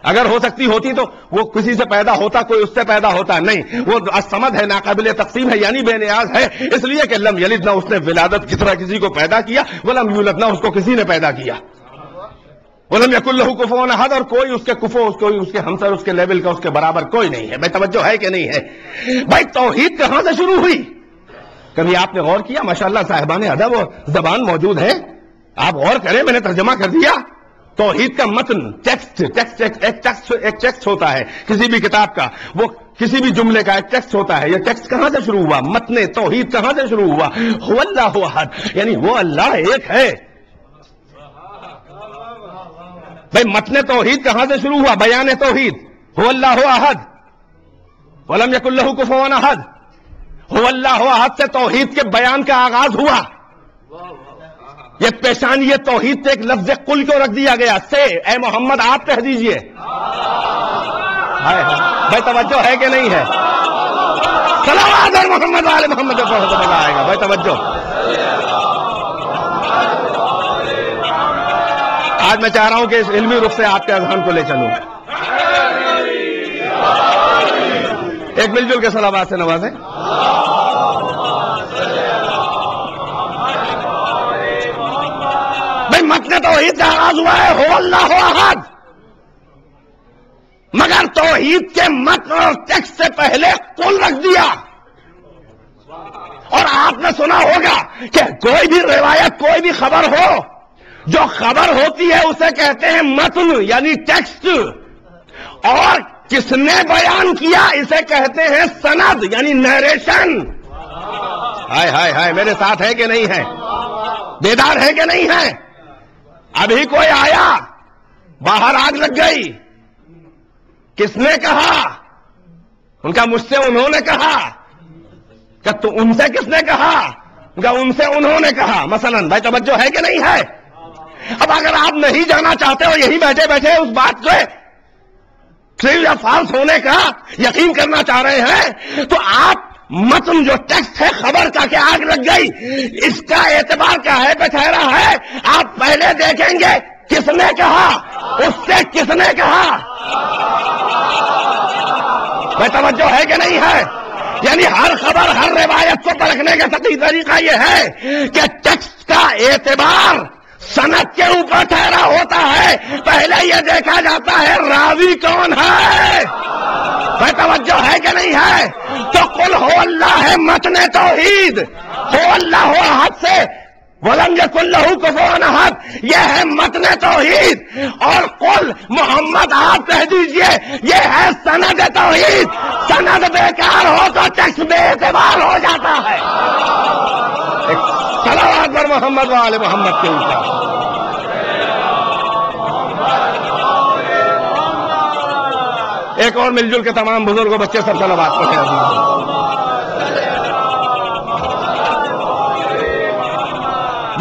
اگر ہو سکتی ہوتی تو وہ کسی سے پیدا ہوتا، کوئی اس سے پیدا ہوتا نہیں. وہ الصمد ہے، ناقابل تقسیم ہے، یعنی بے نیاز ہے. اس لیے کہ لم یلد، نہ اس نے ولادت کی طرح کسی کو پیدا کیا، ولم یولد، نہ اس کو کسی نے پیدا کیا. وَلَمْ يَكُنْ لَهُ كُفُوًا أَحَدٌ، اور کوئی اس کے کفو، کوئی اس کے ہمسر، اس کے لیول کا، اس کے برابر کوئی نہیں ہے. بھائی توجہ ہے کہ نہیں ہے؟ بھائی توحید کہاں سے شروع ہوئی؟ کبھی آپ نے غور کیا؟ ماشاءاللہ صاحبان ادب و زبان موجود ہیں، آپ غور کریں، میں نے ترجمہ کر دیا. توحید کا متن، ایک ٹیکسٹ ہوتا ہے کسی بھی کتاب کا، وہ کسی بھی جملے کا ایک ٹیکسٹ ہوتا ہے. یہ ٹیکسٹ کہاں سے شروع ہوا؟ متن توحید کہاں سے شروع ہوا؟ هو اللہ احد، یعنی وہ اللہ ایک ہے. بھئی متن توحید کہاں سے شروع ہوا؟ بیان توحید. هو اللہ احد ولم یکن لہ کفوا احد. هو اللہ احد سے توحید کے بیان کا آغاز ہوا. یہ پیشانی یہ توحید پہ ایک لفظ قل کو رکھ دیا گیا، سے اے محمد آپ کہہ دیجئے. بھائی توجہ ہے کہ نہیں ہے؟ صلوات اور محمد والے محمد پر مزہ آئے گا. بھائی توجہ. آج میں چاہ رہا ہوں کہ اس علمی رخ سے آپ کے اذہان کو لے چلوں. ایک مل جل کے صلوات سے نوازیں. بھائی متن توحید کا آغاز ہوا ہے هو اللہ احد، مگر توحید کے متن اور ٹیکسٹ سے پہلے قل رکھ دیا. اور آپ نے سنا ہوگا کہ کوئی بھی روایت، کوئی بھی خبر ہو، جو خبر ہوتی ہے اسے کہتے ہیں متن یعنی ٹیکسٹ، اور کس نے بیان کیا اسے کہتے ہیں سند یعنی نیریشن. ہائے ہائے ہائے، میرے ساتھ ہے کہ نہیں ہے؟ بیدار ہے کہ نہیں ہے؟ ابھی کوئی آیا، باہر آگ لگ گئی، کس نے کہا؟ ان کا مجھ سے انہوں نے کہا. کہ تو ان سے کس نے کہا؟ ان کا ان سے انہوں نے کہا. مثلا بھائی توجہ ہے کہ نہیں ہے؟ اب اگر آپ نہیں جانا چاہتے ہو، یہی بیٹھے بیٹھے اس بات سے ٹرو یا فالس ہونے کا یقین کرنا چاہ رہے ہیں، تو آپ متن جو ٹیکسٹ ہے خبر کا کہ آگ لگ گئی، اس کا اعتبار کیا ہے؟ بٹھہرا ہے. آپ پہلے دیکھیں گے کس نے کہا، اس سے کس نے کہا. بھائی توجہ ہے کہ نہیں ہے؟ یعنی ہر خبر، ہر روایت کو پرکھنے کا صحیح طریقہ یہ ہے کہ ٹیکسٹ کا اعتبار سند کے اوپر ٹھہرا ہوتا ہے. پہلے یہ دیکھا جاتا ہے راوی کون ہے. بھائی توجہ ہے کہ نہیں ہے؟ تو قل ہو اللہ ہے متن توحید، ہو اللہ ہو احد سے ولم یکن لہ کفوا احد، یہ ہے متن توحید. اور قل محمد آپ کہہ دیجئے، یہ ہے سند توحید. سند بیکار ہو تو ٹیکسٹ بے اعتبار ہو جاتا ہے. صلوات پر محمد والے محمد کے اوپر. ایک اور مل جل کے تمام بزرگوں بچے سب صلوات پڑھیں.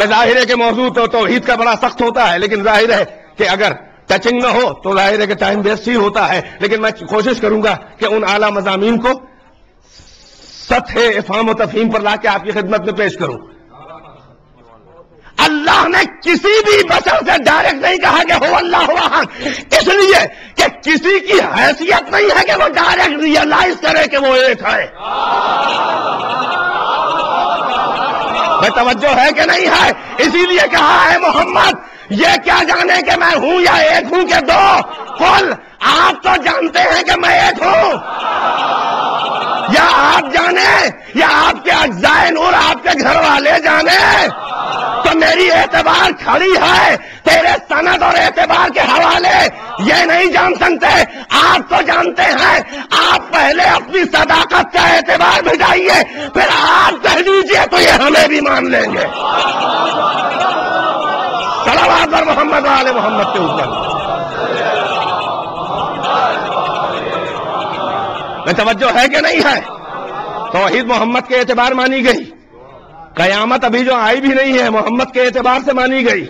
ظاہر ہے کہ موضوع تو توحید کا بڑا سخت ہوتا ہے، لیکن ظاہر ہے کہ اگر ٹچنگ نہ ہو تو ظاہر ہے کہ ٹائم ویسٹ ہی ہوتا ہے. لیکن میں کوشش کروں گا کہ ان اعلیٰ مضامین کو سطح افہام و تفہیم پر لا کے آپ کی خدمت میں پیش کروں. اللہ نے کسی بھی بشر سے ڈائریکٹ نہیں کہا کہ ہو اللہ احد، اس لیے کہ کسی کی حیثیت نہیں ہے کہ وہ ڈائریکٹ ریئلائز کرے کہ وہ ایک ہے. بھائی توجہ ہے کہ نہیں ہے؟ اسی لیے کہا ہے محمد یہ کیا جانے کہ میں ہوں یا ایک ہوں کہ دو. قل آپ تو جانتے ہیں کہ میں ایک ہوں، یا آپ جانے یا آپ کے اجزائے نور آپ کے گھر والے جانے، تو میری اعتبار کھڑی ہے. تیرے سند اور اعتبار کے حوالے یہ نہیں جان سکتے. آپ تو جانتے ہیں. آپ پہلے اپنی صداقت کا اعتبار بھجائیے، پھر آپ کہہ دیجیے تو یہ ہمیں بھی مان لیں گے. صلوات پر محمد والے محمد کے اوپر. میں توجہ ہے کہ نہیں ہے؟ توحید محمد کے اعتبار مانی گئی. قیامت ابھی جو آئی بھی نہیں ہے، محمد کے اعتبار سے مانی گئی.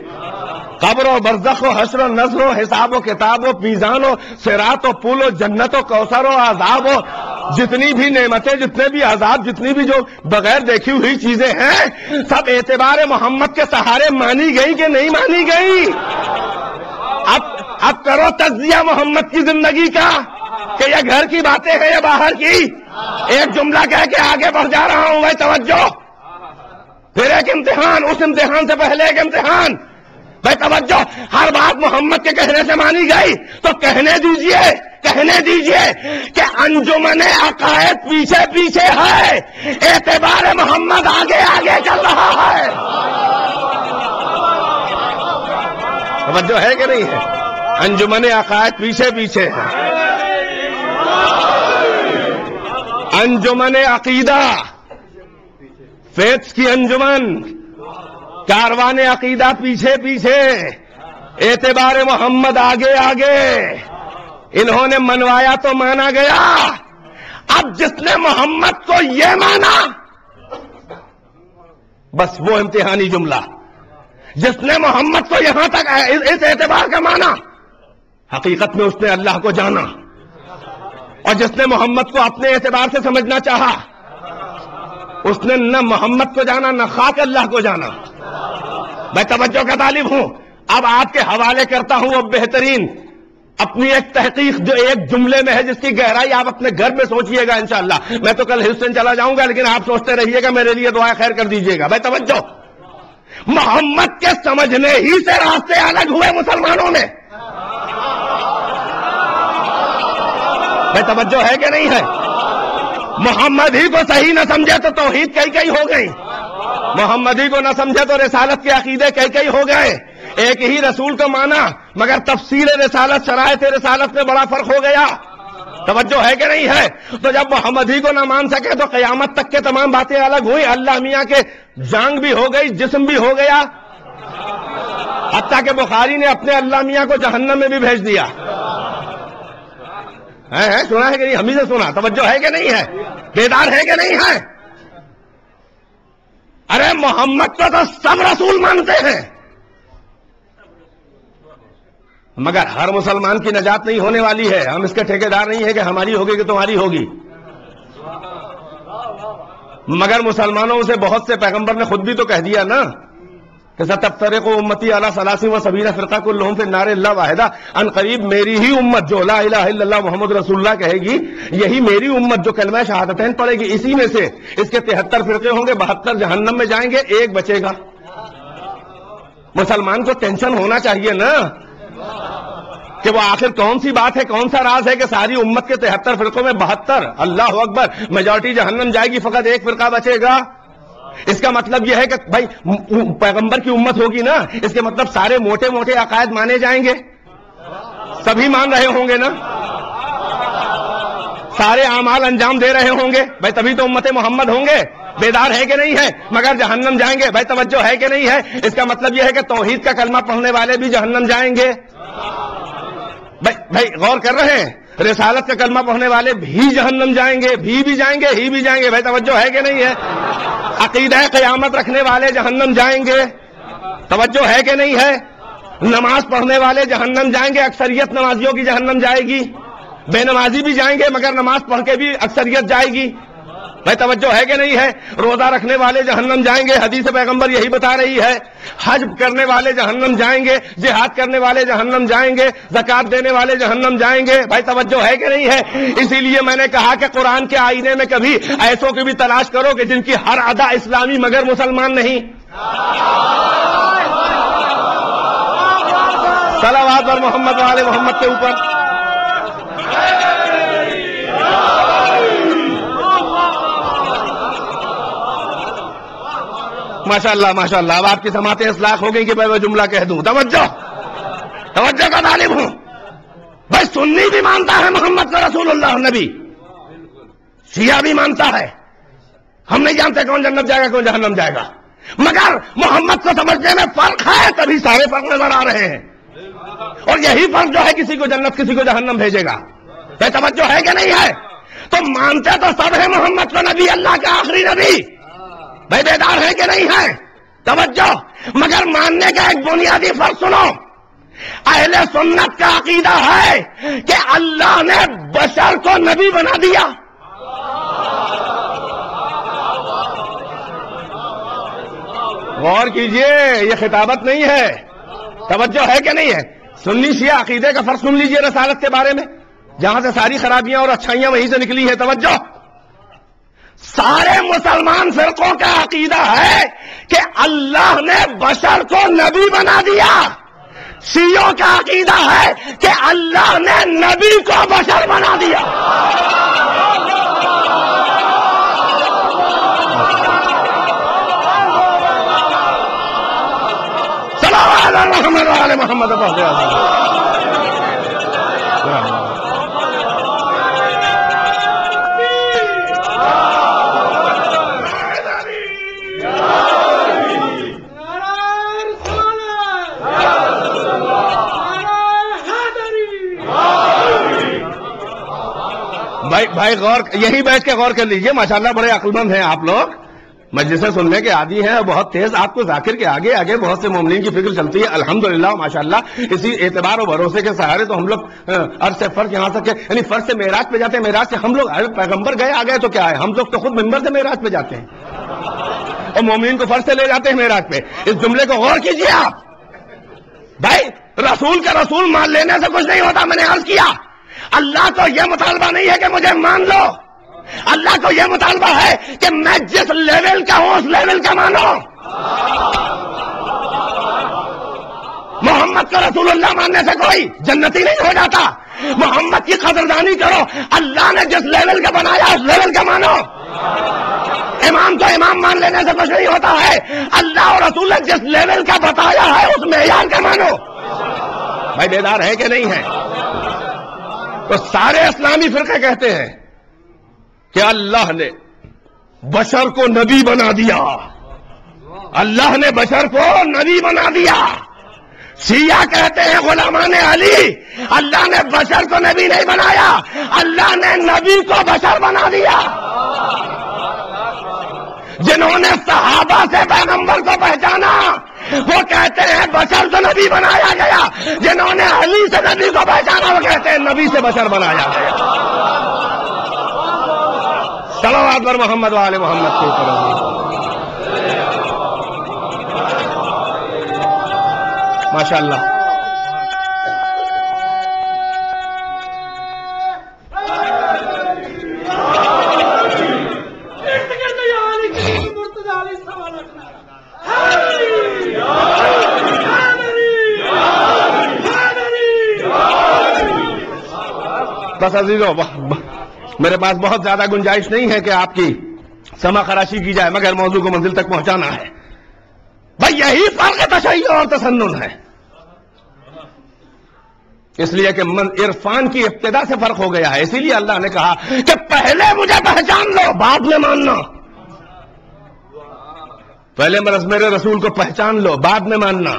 قبر و برزخ و حشر و نظر و حساب و کتاب و میزان و صراط و پول و جنت و کوثر و عذاب و جتنی بھی نعمتیں، جتنے بھی عذاب، جتنی بھی جو بغیر دیکھی ہوئی چیزیں ہیں، سب اعتبار محمد کے سہارے مانی گئی کہ نہیں مانی گئی؟ اب کرو تجزیہ محمد کی زندگی کا کہ یہ گھر کی باتیں ہیں یا باہر کی. ایک جملہ کہہ کے آگے بڑھ جا رہا ہوں. بھائی توجہ. پھر ایک امتحان، اس امتحان سے پہلے ایک امتحان. بھائی توجہ، ہر بات محمد کے کہنے سے مانی گئی تو کہنے دیجئے کہ انجمن عقائد پیچھے پیچھے ہے، اعتبار محمد آگے آگے چل رہا ہے. توجہ ہے کہ نہیں ہے؟ انجمن عقائد پیچھے پیچھے ہے. انجمن عقیدہ، فیتس کی انجمن، کاروان عقیدہ پیچھے پیچھے، اعتبار محمد آگے آگے. انہوں نے منوایا تو مانا گیا. اب جس نے محمد کو یہ مانا، بس وہ امتحانی جملہ، جس نے محمد کو یہاں تک اس اعتبار کا مانا، حقیقت میں اس نے اللہ کو جانا. اور جس نے محمد کو اپنے اعتبار سے سمجھنا چاہا، اس نے نہ محمد کو جانا نہ خاک اللہ کو جانا. میں توجہ کا طالب ہوں. اب آپ کے حوالے کرتا ہوں وہ بہترین اپنی ایک تحقیق جو ایک جملے میں ہے، جس کی گہرائی آپ اپنے گھر میں سوچئے گا انشاءاللہ. میں تو کل ہیوسٹن چلا جاؤں گا، لیکن آپ سوچتے رہیے گا، میرے لیے دعا خیر کر دیجئے گا. بھائی توجہ، محمد کے سمجھنے ہی سے راستے الگ ہوئے مسلمانوں میں. بھائی توجہ ہے کہ نہیں ہے؟ محمد ہی کو صحیح نہ سمجھے تو توحید کئی ہو گئی، محمد ہی کو نہ سمجھے تو رسالت کے عقیدے کئی ہو گئے. ایک ہی رسول کو مانا مگر تفصیل رسالت، شرائط رسالت میں بڑا فرق ہو گیا. توجہ ہے کہ نہیں ہے؟ تو جب محمد ہی کو نہ مان سکے تو قیامت تک کے تمام باتیں الگ ہوئی. اللہ میاں کے جانگ بھی ہو گئی، جسم بھی ہو گیا، حتیٰ کہ بخاری نے اپنے اللہ میاں کو جہنم میں بھی بھیج دیا. سنا ہے کہ نہیں؟ ہم ہی سے سنا. توجہ ہے کہ نہیں ہے؟ بیدار ہے کہ نہیں ہے؟ ارے محمد کو تو سب رسول مانتے ہیں، مگر ہر مسلمان کی نجات نہیں ہونے والی ہے. ہم اس کے ٹھیکیدار نہیں ہے کہ ہماری ہوگی کہ تمہاری ہوگی. مگر مسلمانوں سے بہت سے پیغمبر نے خود بھی تو کہہ دیا نا کہ ستفترق امتی علی 73 فرقہ کلہم فی النار الا واحدہ. ان قریب میری ہی امت جو لا الہ الا اللہ محمد رسول اللہ کہے گی، یہی میری امت جو کلمہ شہادتین پڑھے گی، اسی میں سے اس کے 73 فرقے ہوں گے، 72 جہنم میں جائیں گے، ایک بچے گا. مسلمان کو ٹینشن ہونا چاہیے نا کہ وہ آخر کون سی بات ہے، کون سا راز ہے کہ ساری امت کے 73 فرقوں میں 72، اللہ اکبر، میجورٹی جہنم جائے گی، فقط ایک فرقہ بچے گا. اس کا مطلب یہ ہے کہ بھائی پیغمبر کی امت ہوگی نا، اس کے مطلب سارے موٹے موٹے عقائد مانے جائیں گے، سبھی مان رہے ہوں گے نا، سارے اعمال انجام دے رہے ہوں گے. بھائی تبھی تو امت محمد ہوں گے. بیدار ہے کہ نہیں ہے؟ مگر جہنم جائیں گے. بھائی توجہ ہے کہ نہیں ہے؟ اس کا مطلب یہ ہے کہ توحید کا کلمہ پڑھنے والے بھی جہنم جائیں گے. بھائی غور کر رہے ہیں؟ رسالت کا کلمہ پڑھنے والے بھی جہنم جائیں گے، بھی جائیں گے، ہی بھی جائیں گے. بھائی توجہ ہے کہ نہیں ہے؟ عقیدہ قیامت رکھنے والے جہنم جائیں گے. توجہ ہے کہ نہیں ہے؟ نماز پڑھنے والے جہنم جائیں گے، اکثریت نمازیوں کی جہنم جائے گی. بے نمازی بھی جائیں گے مگر نماز پڑھ کے بھی اکثریت جائے گی. بھائی توجہ ہے کہ نہیں ہے؟ روزہ رکھنے والے جہنم جائیں گے، حدیث پیغمبر یہی بتا رہی ہے. حج کرنے والے جہنم جائیں گے، جہاد کرنے والے جہنم جائیں گے، زکات دینے والے جہنم جائیں گے. بھائی توجہ ہے کہ نہیں ہے؟ اسی لیے میں نے کہا کہ قرآن کے آئینے میں کبھی ایسوں کی بھی تلاش کرو کہ جن کی ہر ادا اسلامی مگر مسلمان نہیں. صلوات اور محمد والے محمد کے اوپر. ماشاءاللہ ماشاءاللہ. اب آپ کی سماعتیں اصلاح ہو گئی کہ میں وہ جملہ کہہ دوں. توجہ کا طالب ہوں. بھائی سنی بھی مانتا ہے محمد کا رسول اللہ نبی، شیعہ بھی مانتا ہے. ہم نہیں جانتے کون جنت جائے گا کون جہنم جائے گا، مگر محمد کو سمجھنے میں فرق ہے، تبھی سارے فرق نظر آ رہے ہیں. اور یہی فرق جو ہے کسی کو جنت کسی کو جہنم بھیجے گا. بھائی توجہ ہے کہ نہیں ہے؟ تو مانتے تو سب ہے محمد کو نبی، اللہ کا آخری نبی. بھائی بیدار ہے کہ نہیں ہے؟ توجہ. مگر ماننے کا ایک بنیادی فرق سنو. اہل سنت کا عقیدہ ہے کہ اللہ نے بشر کو نبی بنا دیا. غور کیجئے، یہ خطابت نہیں ہے. توجہ ہے کہ نہیں ہے؟ سنی شیعہ عقیدے کا فرق سن لیجئے رسالت کے بارے میں، جہاں سے ساری خرابیاں اور اچھائیاں وہیں سے نکلی ہیں. توجہ. سارے مسلمان فرقوں کا عقیدہ ہے کہ اللہ نے بشر کو نبی بنا دیا. شیعوں کا عقیدہ ہے کہ اللہ نے نبی کو بشر بنا دیا. محمد والے محمد بھائی غور یہی بیٹھ کے غور کر لیجئے. ماشاءاللہ بڑے عقل مند ہیں آپ لوگ, مجلسیں سننے کے عادی ہیں, بہت تیز آپ کو ذاکر کے آگے آگے بہت سے مومنین کی فکر چلتی ہے. الحمدللہ ماشاءاللہ اسی اعتبار و بھروسے کے سہارے تو ہم لوگ عرض سے فرض یہاں تک یعنی فرض سے معراج پہ جاتے ہیں, معراج سے ہم لوگ پیغمبر گئے آ گئے تو کیا ہے, ہم لوگ تو خود منبر سے معراج پہ جاتے ہیں اور مومنین کو فرض سے لے جاتے ہیں معراج پہ. اس جملے کو غور کیجئے آپ. بھائی رسول کا رسول مان لینے سے کچھ نہیں ہوتا. میں نے عرض کیا اللہ کو یہ مطالبہ نہیں ہے کہ مجھے مان لو, اللہ کو یہ مطالبہ ہے کہ میں جس لیول کا ہوں اس لیول کا مانو. محمد کو رسول اللہ ماننے سے کوئی جنتی نہیں ہو جاتا. محمد کی قدردانی کرو, اللہ نے جس لیول کا بنایا اس لیول کا مانو. امام کو امام مان لینے سے کچھ نہیں ہوتا ہے, اللہ اور رسول نے جس لیول کا بتایا ہے اس معیار کا مانو. بھائی بیدار ہے کہ نہیں ہے؟ تو سارے اسلامی فرقے کہتے ہیں کہ اللہ نے بشر کو نبی بنا دیا, اللہ نے بشر کو نبی بنا دیا. شیعہ کہتے ہیں غلامان علی اللہ نے بشر کو نبی نہیں بنایا, اللہ نے نبی کو بشر بنا دیا. جنہوں نے صحابہ سے پیغمبر کو پہچانا وہ کہتے ہیں بشر سے نبی بنایا گیا, جنہوں نے علی سے نبی کو پہچانا وہ کہتے ہیں نبی سے بشر بنایا گیا. صلوات بر محمد والے محمد کے اوپر. ماشاءاللہ بس عزیزو, میرے پاس بہت زیادہ گنجائش نہیں ہے کہ آپ کی سما خراشی کی جائے, مگر موضوع کو منزل تک پہنچانا ہے. بھائی یہی فرق تشیع اور تسنن ہے, اس لیے کہ عرفان کی ابتدا سے فرق ہو گیا ہے. اسی لیے اللہ نے کہا کہ پہلے مجھے پہچان لو بعد میں ماننا. پہلے میرے رسول کو پہچان لو بعد میں ماننا,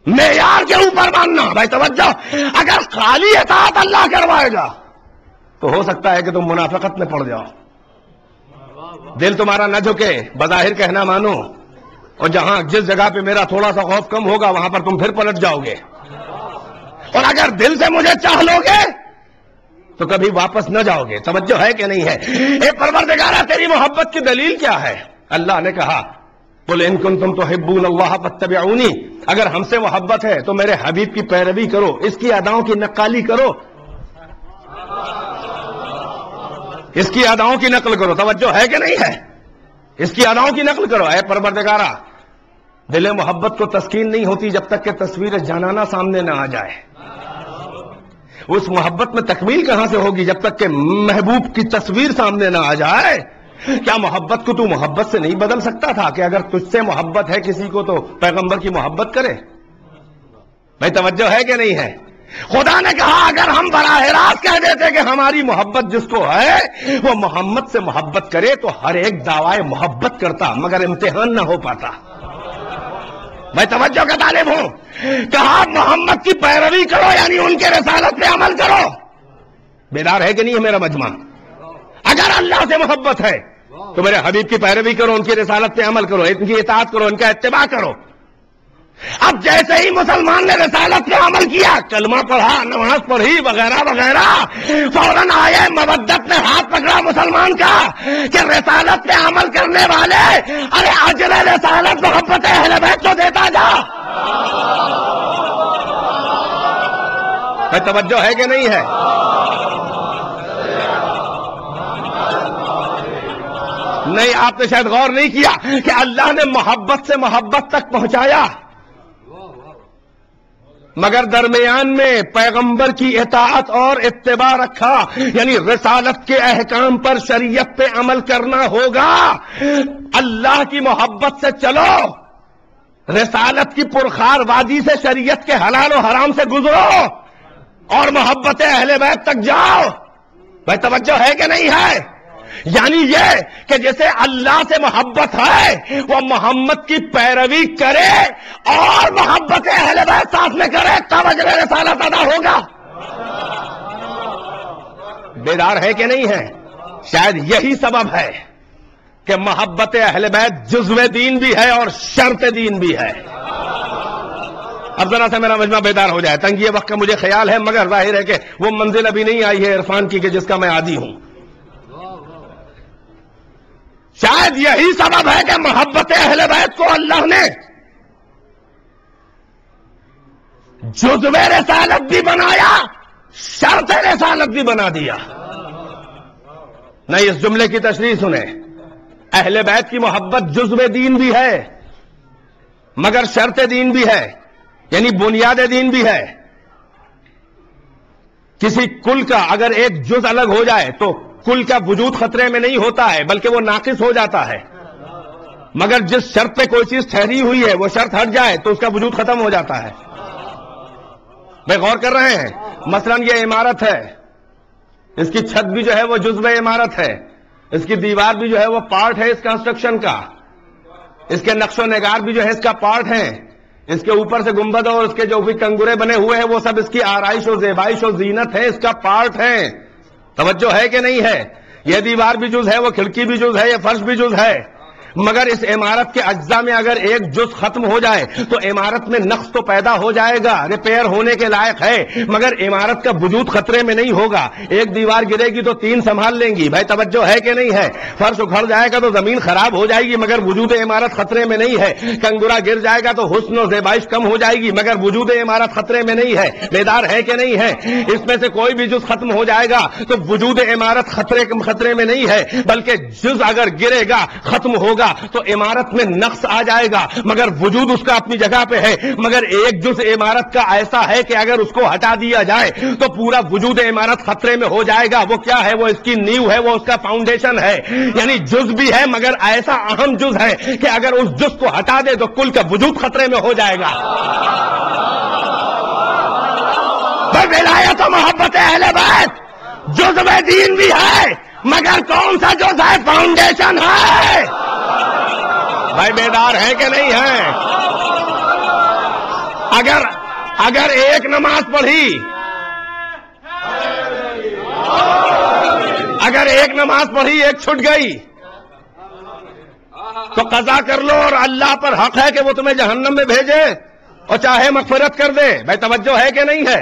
معیار کے اوپر ماننا. بھائی توجہ, اگر خالی اطاعت اللہ کروائے گا تو ہو سکتا ہے کہ تم منافقت میں پڑ جاؤ, دل تمہارا نہ جھکے, بظاہر کہنا مانو, اور جس جگہ پہ میرا تھوڑا سا خوف کم ہوگا وہاں پر تم پھر پلٹ جاؤ گے. اور اگر دل سے مجھے چاہ لو گے تو کبھی واپس نہ جاؤ گے. توجہ ہے کہ نہیں ہے؟ اے پروردگارا تیری محبت کی دلیل کیا ہے؟ اللہ نے کہا قل ان کنتم تحبون اللہ فاتبعونی, اگر ہم سے محبت ہے تو میرے حبیب کی پیروی کرو, اس کی اداؤں کی نقالی کرو, اس کی اداؤں کی نقل کرو. توجہ ہے کہ نہیں ہے؟ اس کی اداؤں کی نقل کرو. اے پروردگارا دل محبت کو تسکین نہیں ہوتی جب تک کہ تصویر جانانہ سامنے نہ آ جائے. اس محبت میں تکمیل کہاں سے ہوگی جب تک کہ محبوب کی تصویر سامنے نہ آ جائے. کیا محبت کو تو محبت سے نہیں بدل سکتا تھا کہ اگر تجھ سے محبت ہے کسی کو تو پیغمبر کی محبت کرے؟ بھائی توجہ ہے کہ نہیں ہے؟ خدا نے کہا اگر ہم براہ راست کہہ دیتے کہ ہماری محبت جس کو ہے وہ محمد سے محبت کرے تو ہر ایک دعوی محبت کرتا مگر امتحان نہ ہو پاتا. میں توجہ کا طالب ہوں. کہا محمد کی پیروی کرو یعنی ان کے رسالت پہ عمل کرو. بیدار ہے کہ نہیں ہے میرا مجمع؟ اگر اللہ سے محبت ہے تو میرے حبیب کی پیروی کرو, ان کی رسالت پہ عمل کرو, ان کی اطاعت کرو, ان کا اتباع کرو. اب جیسے ہی مسلمان نے رسالت پہ عمل کیا, کلمہ پڑھا, نماز پڑھی وغیرہ وغیرہ, فوراً آئے مودت نے ہاتھ پکڑا مسلمان کا کہ رسالت پہ عمل کرنے والے, ارے اجر رسالت محبت اہل بیت کو دیتا جا. توجہ ہے کہ نہیں ہے؟ نہیں، آپ نے شاید غور نہیں کیا کہ اللہ نے محبت سے محبت تک پہنچایا، مگر درمیان میں پیغمبر کی اطاعت اور اتباع رکھا، یعنی رسالت کے احکام پر، شریعت پہ عمل کرنا ہوگا۔ اللہ کی محبت سے چلو، رسالت کی پرخار وادی سے شریعت کے حلال و حرام سے گزرو، اور محبت اہل بیت تک جاؤ۔ بھائی توجہ ہے کہ نہیں ہے؟ یعنی یہ کہ جیسے اللہ سے محبت ہے وہ محمد کی پیروی کرے اور محبت اہل بیت ساتھ میں کرے، تب اجر رسالت ادا ہوگا۔ بیدار ہے کہ نہیں ہے؟ شاید یہی سبب ہے کہ محبت اہل بیت جزو دین بھی ہے اور شرط دین بھی ہے۔ اب ذرا سے میرا مجمع بیدار ہو جائے، تنگی وقت کا مجھے خیال ہے، مگر ظاہر ہے کہ وہ منزل ابھی نہیں آئی ہے عرفان کی کہ جس کا میں عادی ہوں۔ شاید یہی سبب ہے کہ محبت اہل بیت کو اللہ نے جزو رسالت بھی بنایا، شرط رسالت بھی بنا دیا۔ نہیں، اس جملے کی تشریح سنیں، اہل بیت کی محبت جزو دین بھی ہے مگر شرط دین بھی ہے، یعنی بنیاد دین بھی ہے۔ کسی کل کا اگر ایک جز الگ ہو جائے تو کل کا وجود خطرے میں نہیں ہوتا ہے بلکہ وہ ناقص ہو جاتا ہے، مگر جس شرط پہ کوئی چیز ٹھہری ہوئی ہے وہ شرط ہٹ جائے تو اس کا وجود ختم ہو جاتا ہے۔ بھائی غور کر رہے ہیں؟ مثلا یہ عمارت ہے، اس کی چھت بھی جو ہے وہ جزو عمارت ہے، اس کی دیوار بھی جو ہے وہ پارٹ ہے اس کنسٹرکشن کا، اس کے نقش و نگار بھی جو ہے اس کا پارٹ ہے، اس کے اوپر سے گنبد اور اس کے جو بھی کنگورے بنے ہوئے ہیں وہ سب اس کی آرائش و زیبائش و زینت ہے، اس کا پارٹ ہے۔ توجہ ہے کہ نہیں ہے؟ یہ دیوار بھی جز ہے، وہ کھڑکی بھی جز ہے، یہ فرش بھی جز ہے، مگر اس عمارت کے اجزاء میں اگر ایک جز ختم ہو جائے تو عمارت میں نقص تو پیدا ہو جائے گا، ریپیئر ہونے کے لائق ہے، مگر عمارت کا وجود خطرے میں نہیں ہوگا۔ ایک دیوار گرے گی تو تین سنبھال لیں گی، بھائی توجہ ہے کہ نہیں ہے؟ فرش اکھڑ جائے گا تو زمین خراب ہو جائے گی مگر وجود عمارت خطرے میں نہیں ہے، کنگورا گر جائے گا تو حسن و زیبائش کم ہو جائے گی مگر وجود عمارت خطرے میں نہیں ہے۔ بیدار ہے کہ نہیں ہے؟ اس میں سے کوئی بھی جز ختم ہو جائے گا تو وجود عمارت خطرے میں نہیں ہے، بلکہ جز اگر گرے گا ختم ہوگا تو عمارت میں نقص آ جائے گا مگر وجود اس کا اپنی جگہ پہ ہے۔ مگر ایک جز عمارت کا ایسا ہے کہ اگر اس کو ہٹا دیا جائے تو پورا وجود عمارت خطرے میں ہو جائے گا۔ وہ کیا ہے؟ وہ اس کی نیو ہے، وہ اس کا فاؤنڈیشن ہے، یعنی جز بھی ہے مگر ایسا اہم جز ہے کہ اگر اس جز کو ہٹا دے تو کل کا وجود خطرے میں ہو جائے گا۔ ولایت و محبت اہل بیت جزو دین بھی ہے مگر کون سا جز ہے؟ فاؤنڈیشن ہے۔ بھائی بیدار ہے کہ نہیں ہے؟ اگر ایک نماز پڑھی، ایک چھٹ گئی تو قضا کر لو، اور اللہ پر حق ہے کہ وہ تمہیں جہنم میں بھیجے اور چاہے مغفرت کر دے۔ بھائی توجہ ہے کہ نہیں ہے؟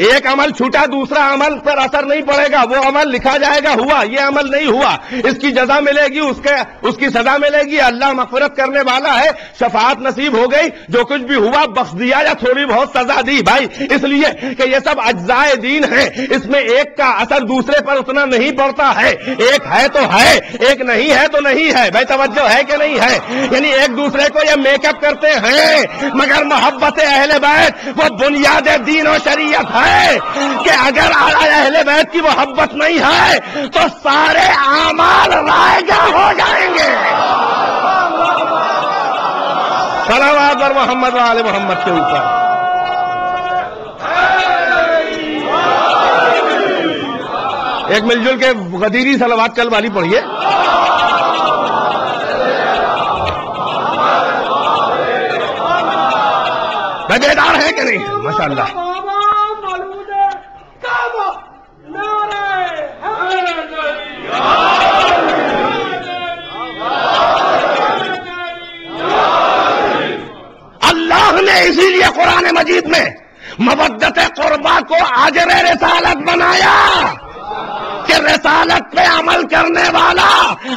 ایک عمل چھوٹا دوسرا عمل پر اثر نہیں پڑے گا، وہ عمل لکھا جائے گا ہوا، یہ عمل نہیں ہوا، اس کی جزا ملے گی، اس کی سزا ملے گی۔ اللہ مغفرت کرنے والا ہے، شفاعت نصیب ہو گئی، جو کچھ بھی ہوا بخش دیا یا تھوڑی بہت سزا دی۔ بھائی اس لیے کہ یہ سب اجزاء دین ہیں، اس میں ایک کا اثر دوسرے پر اتنا نہیں پڑتا ہے، ایک ہے تو ہے، ایک نہیں ہے تو نہیں ہے۔ بھائی توجہ ہے کہ نہیں ہے؟ یعنی ایک دوسرے کو یہ میک اپ کرتے ہیں مگر محبت اہل بیت وہ بنیاد دین و شریعت ہے کہ اگر اہل بیت کی محبت نہیں ہے تو سارے اعمال رائگاں ہو جائیں گے۔ صلوات اور محمد و آل محمد کے اوپر۔ ایک مل جل کے غدیری صلوات کل والی پڑھیے۔ بیدار ہے کہ نہیں؟ ماشاءاللہ۔ اللہ نے اسی لیے قرآن مجید میں مودت قربا کو اجر رسالت بنایا کہ رسالت پہ عمل کرنے والا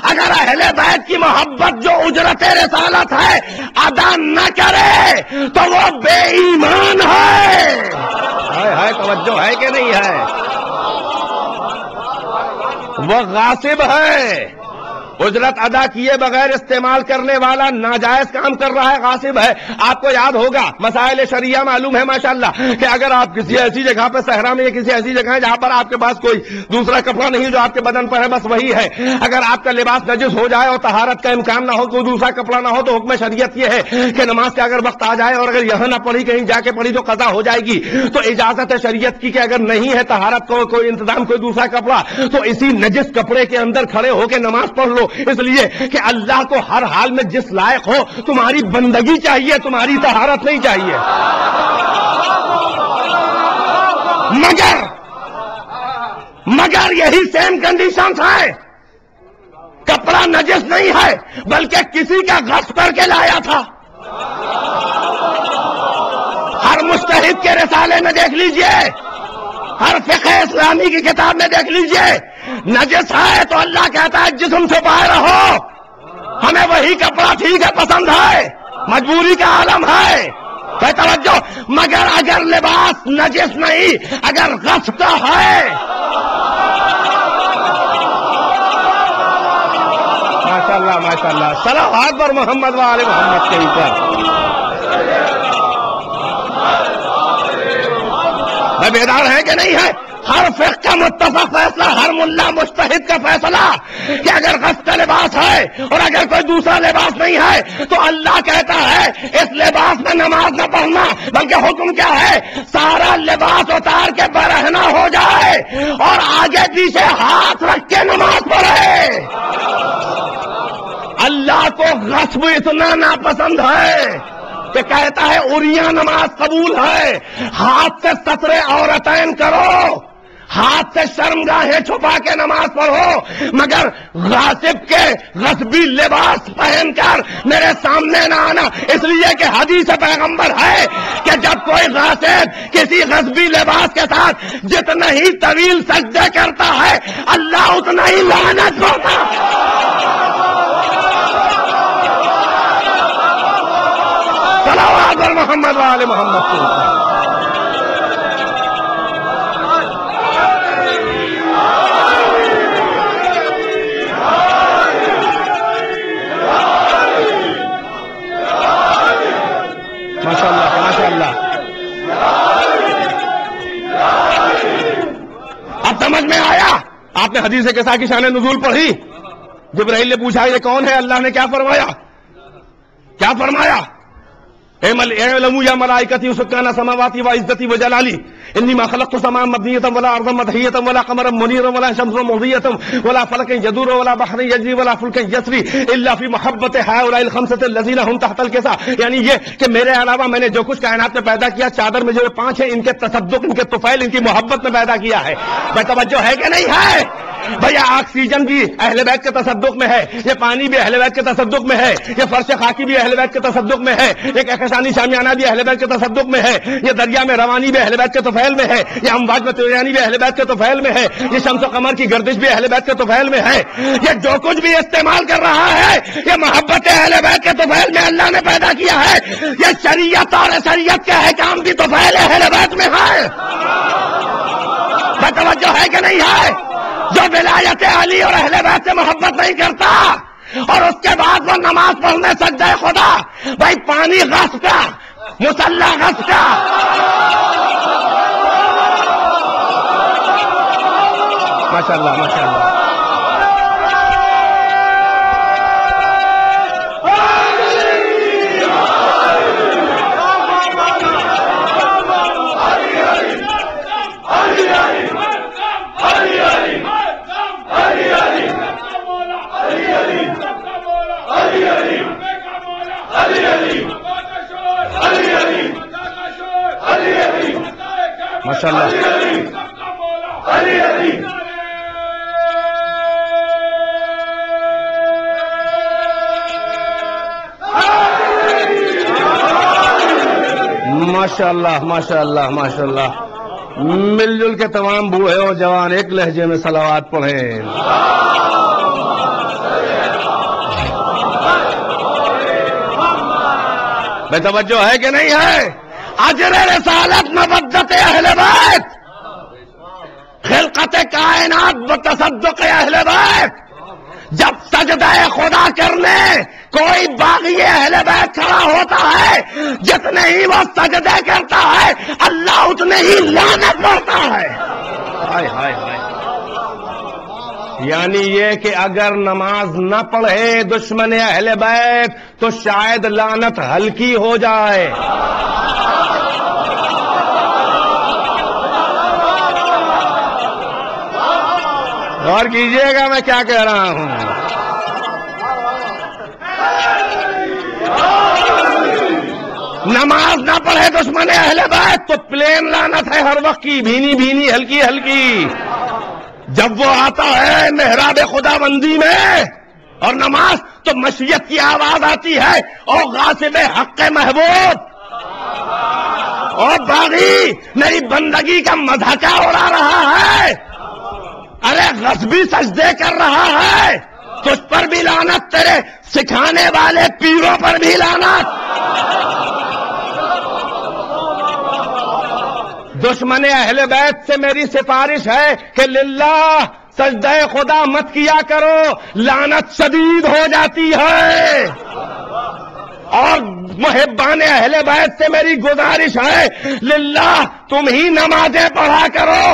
اگر اہل بیت کی محبت جو اجرت رسالت ہے ادا نہ کرے تو وہ بے ایمان ہے۔ توجہ ہے کہ نہیں ہے؟ وہ غاصب ہے۔ اجرت ادا کیے بغیر استعمال کرنے والا ناجائز کام کر رہا ہے، غاصب ہے۔ آپ کو یاد ہوگا مسائل شریعہ معلوم ہے ماشاءاللہ کہ اگر آپ کسی ایسی جگہ پہ صحرا میں یا کسی ایسی جگہ ہے جہاں پر آپ کے پاس کوئی دوسرا کپڑا نہیں جو آپ کے بدن پر ہے بس وہی ہے، اگر آپ کا لباس نجس ہو جائے اور طہارت کا امکان نہ ہو، کوئی دوسرا کپڑا نہ ہو، تو حکم شریعت یہ ہے کہ نماز کا اگر وقت آ جائے اور اگر یہاں نہ پڑھی کہیں جا کے پڑھی تو قضا ہو جائے گی۔ تو اجازت ہے شریعت کی کہ اگر نہیں ہے طہارت کو کوئی انتظام کوئی دوسرا کپڑا تو اسی نجس کپڑے کے اندر کھڑے ہو کے نماز پڑھ لو، اس لیے کہ اللہ کو ہر حال میں جس لائق ہو تمہاری بندگی چاہیے، تمہاری طہارت نہیں چاہیے۔ مگر یہی سیم کنڈیشنز ہے، کپڑا نجس نہیں ہے بلکہ کسی کا غصب کر کے لایا تھا۔ ہر مجتہد کے رسالے میں دیکھ لیجئے، ہر فقہ اسلامی کی کتاب میں دیکھ لیجئے، نجس ہے تو اللہ کہتا ہے جسم سے باہر رہو، ہمیں وہی کپڑا ٹھیک ہے پسند ہے، مجبوری کا عالم ہے۔ توجہ، مگر اگر لباس نجس نہیں، اگر غصب کا ہے، ماشاءاللہ ماشاءاللہ، صلوات پر محمد وآل محمد کے اوپر۔ میں بیدار ہے کہ نہیں ہے؟ ہر فقہ کا متفق فیصلہ، ہر ملا مجتہد کا فیصلہ کہ اگر غصب کا لباس ہے اور اگر کوئی دوسرا لباس نہیں ہے تو اللہ کہتا ہے اس لباس میں نماز نہ پڑھنا، بلکہ حکم کیا ہے؟ سارا لباس اتار کے برہنہ ہو جائے اور آگے پیچھے ہاتھ رکھ کے نماز پڑھے۔ اللہ کو غصب اتنا ناپسند ہے کہ کہتا ہے اریاں نماز قبول ہے، ہاتھ سے ستر عورتین کرو، ہاتھ سے شرمگاہیں چھپا کے نماز پڑھو، مگر غاصب کے غصبی لباس پہن کر میرے سامنے نہ آنا، اس لیے کہ حدیث پیغمبر ہے کہ جب کوئی غاصب کسی غصبی لباس کے ساتھ جتنا ہی طویل سجدے کرتا ہے اللہ اتنا ہی لعنت کرتا ہے۔ صلوات پر محمد وآل محمد کے اوپر۔ ماشاءاللہ ماشاءاللہ۔ اب سمجھ میں آیا؟ آپ نے حدیث کسا کی شان نزول پڑھی؟ جبرائیل نے پوچھا یہ کون ہے؟ اللہ نے کیا فرمایا؟ کیا فرمایا؟ اعلموا یا ملائکتی سکان سماواتی و عزتی و جلالی انی ما خلقت سماء مبنیۃ ولا ارضا مدحیۃ ولا قمرا منیرا ولا شمسا مضیۃ ولا فلکا یدور ولا بحر یجری ولا فلکا یسری الا فی محبت هؤلاء الخمسۃ الذین هم تحت الکسا، یعنی یہ کہ میرے علاوہ میں نے جو کچھ کائنات میں پیدا کیا چادر میں جو پانچ ہیں ان کے تصدق، ان کے طفیل، ان کی محبت میں پیدا کیا ہے۔ میں توجہ ہے کہ نہیں ہے؟ بھیا آکسیجن بھی اہل بیت کے تصدق میں ہے، یہ پانی بھی اہل بیت کے تصدق میں ہے، یہ فرش خاکی بھی اہل بیت کے تصدق میں ہے، یہ کہکشانی شامیانہ بھی اہل بیت کے تصدق میں ہے، یہ دریا میں روانی بھی اہل بیت کے طفیل میں ہے، یہ امواج میں طغیانی بھی اہل بیت کے طفیل میں ہے، یہ شمس و قمر کی گردش بھی اہل بیت کے طفیل میں ہے۔ یہ جو کچھ بھی استعمال کر رہا ہے یہ محبت اہل بیت کے طفیل میں اللہ نے پیدا کیا ہے، یہ شریعت اور شریعت کے احکام بھی طفیل اہل بیت میں ہے۔ توجہ ہے کہ نہیں ہے؟ جو ولایت علی اور اہل بیت سے محبت نہیں کرتا اور اس کے بعد وہ نماز پڑھنے سجدہ خدا، بھائی پانی غصب کا، مصلی غصب کا۔ ماشاءاللہ ماشاءاللہ۔ ماشاءاللہ ماشاءاللہ ماشاءاللہ ماشاءاللہ۔ مل جل کے تمام بوڑھے اور جوان ایک لہجے میں صلوات پڑھیں۔ بے توجہ ہے کہ نہیں ہے؟ اجر رسالت مودت اہل بیت، خلقت کائنات و تصدق اہل بیت، جب سجدہ خدا کرنے کوئی باغی اہل بیت کھڑا ہوتا ہے، جتنے ہی وہ سجدے کرتا ہے اللہ اتنے ہی لعنت پڑتا ہے۔ ہائے ہائے ہائے، یعنی یہ کہ اگر نماز نہ پڑھے دشمن اہل بیت تو شاید لعنت ہلکی ہو جائے۔ غور کیجئے گا میں کیا کہہ رہا ہوں۔ نماز نہ پڑھے دشمن اہل بیت تو پلین لعنت ہے ہر وقت کی، بھینی بھینی ہلکی ہلکی۔ جب وہ آتا ہے محراب خدا بندی میں اور نماز تو مشیت کی آواز آتی ہے، او غاصب حق محبوب، او باغی میری بندگی کا مذاقہ اڑا رہا ہے، ارے غصبی سجدے کر رہا ہے، تجھ پر بھی لعنت، تیرے سکھانے والے پیروں پر بھی لعنت۔ دشمن اہل بیت سے میری سفارش ہے کہ للہ سجدہ خدا مت کیا کرو، لعنت شدید ہو جاتی ہے۔ اور محبان اہل بیت سے میری گزارش ہے للہ تم ہی نمازیں پڑھا کرو،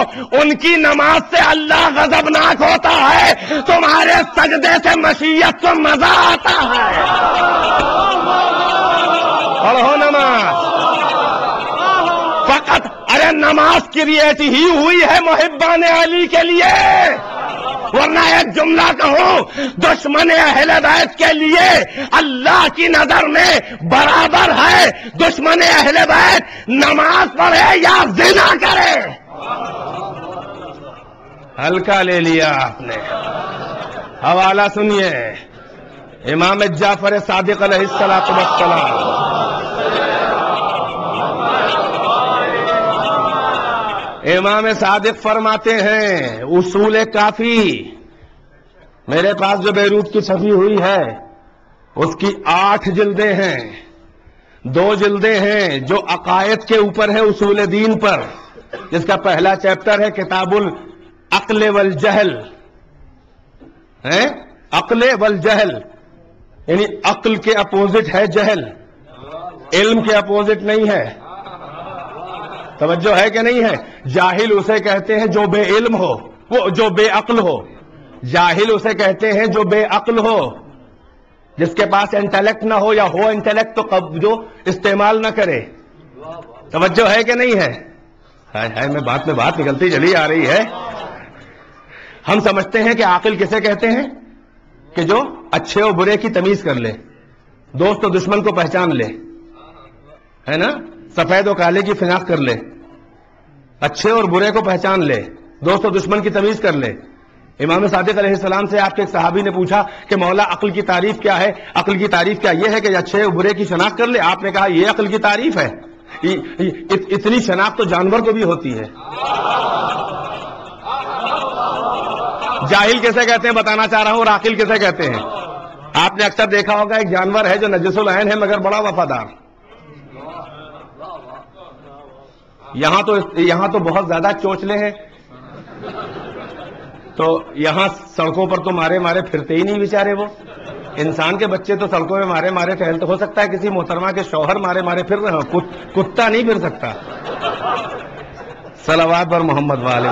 ان کی نماز سے اللہ غضبناک ہوتا ہے، تمہارے سجدے سے مشیت کو مزہ آتا ہے۔ پڑھو نماز، فقط ارے نماز کریٹ ہی ہوئی ہے محبان علی کے لیے، ورنہ ایک جملہ کہوں دشمن اہل بیت کے لیے اللہ کی نظر میں برابر ہے، دشمن اہل بیت نماز پڑھے یا زنا کرے۔ ہلکا لے لیا آپ نے۔ حوالہ سنیے، امام جعفر صادق علیہ السلام، امام صادق فرماتے ہیں اصول کافی میرے پاس جو بیروت کی چھپی ہوئی ہے اس کی 8 جلدیں ہیں، 2 جلدیں ہیں جو عقائد کے اوپر ہے، اصول دین پر، جس کا پہلا چیپٹر ہے کتاب العقل والجہل، عقل والجہل، یعنی عقل کے اپوزٹ ہے جہل، علم کے اپوزٹ نہیں ہے۔ توجہ ہے کہ نہیں ہے؟ جاہل اسے کہتے ہیں جو بے علم ہو، وہ جو بے عقل ہو، جاہل اسے کہتے ہیں جو بے عقل ہو، جس کے پاس انٹیلیکٹ نہ ہو یا ہو انٹیلیکٹ تو جو استعمال نہ کرے۔ توجہ ہے کہ نہیں ہے؟ میں بات نکلتی چلی آ رہی ہے۔ ہم سمجھتے ہیں کہ عاقل کسے کہتے ہیں کہ جو اچھے اور برے کی تمیز کر لے، دوست و دشمن کو پہچان لے، ہے نا، سفید و کالے کی شناخت کر لے، اچھے اور برے کو پہچان لے، دوست و دشمن کی تمیز کر لے۔ امام صادق علیہ السلام سے آپ کے ایک صحابی نے پوچھا کہ مولا عقل کی تعریف کیا ہے؟ عقل کی تعریف کیا یہ ہے کہ اچھے اور برے کی شناخت کر لے؟ آپ نے کہا یہ عقل کی تعریف ہے؟ اتنی شناخت تو جانور کو بھی ہوتی ہے۔ جاہل کیسے کہتے ہیں بتانا چاہ رہا ہوں، اور عاقل کیسے کہتے ہیں؟ آپ نے اکثر دیکھا ہوگا ایک جانور ہے جو نجس العین ہے مگر بڑا وفادار۔ یہاں تو بہت زیادہ چوچلے ہیں، تو یہاں سڑکوں پر تو مارے پھرتے ہی نہیں بیچارے، وہ انسان کے بچے تو سڑکوں میں مارے ٹہلتے، ہو سکتا ہے کسی محترمہ کے شوہر مارے پھر رہے ہوں، کتا نہیں پھر سکتا۔ صلوات پر محمد والے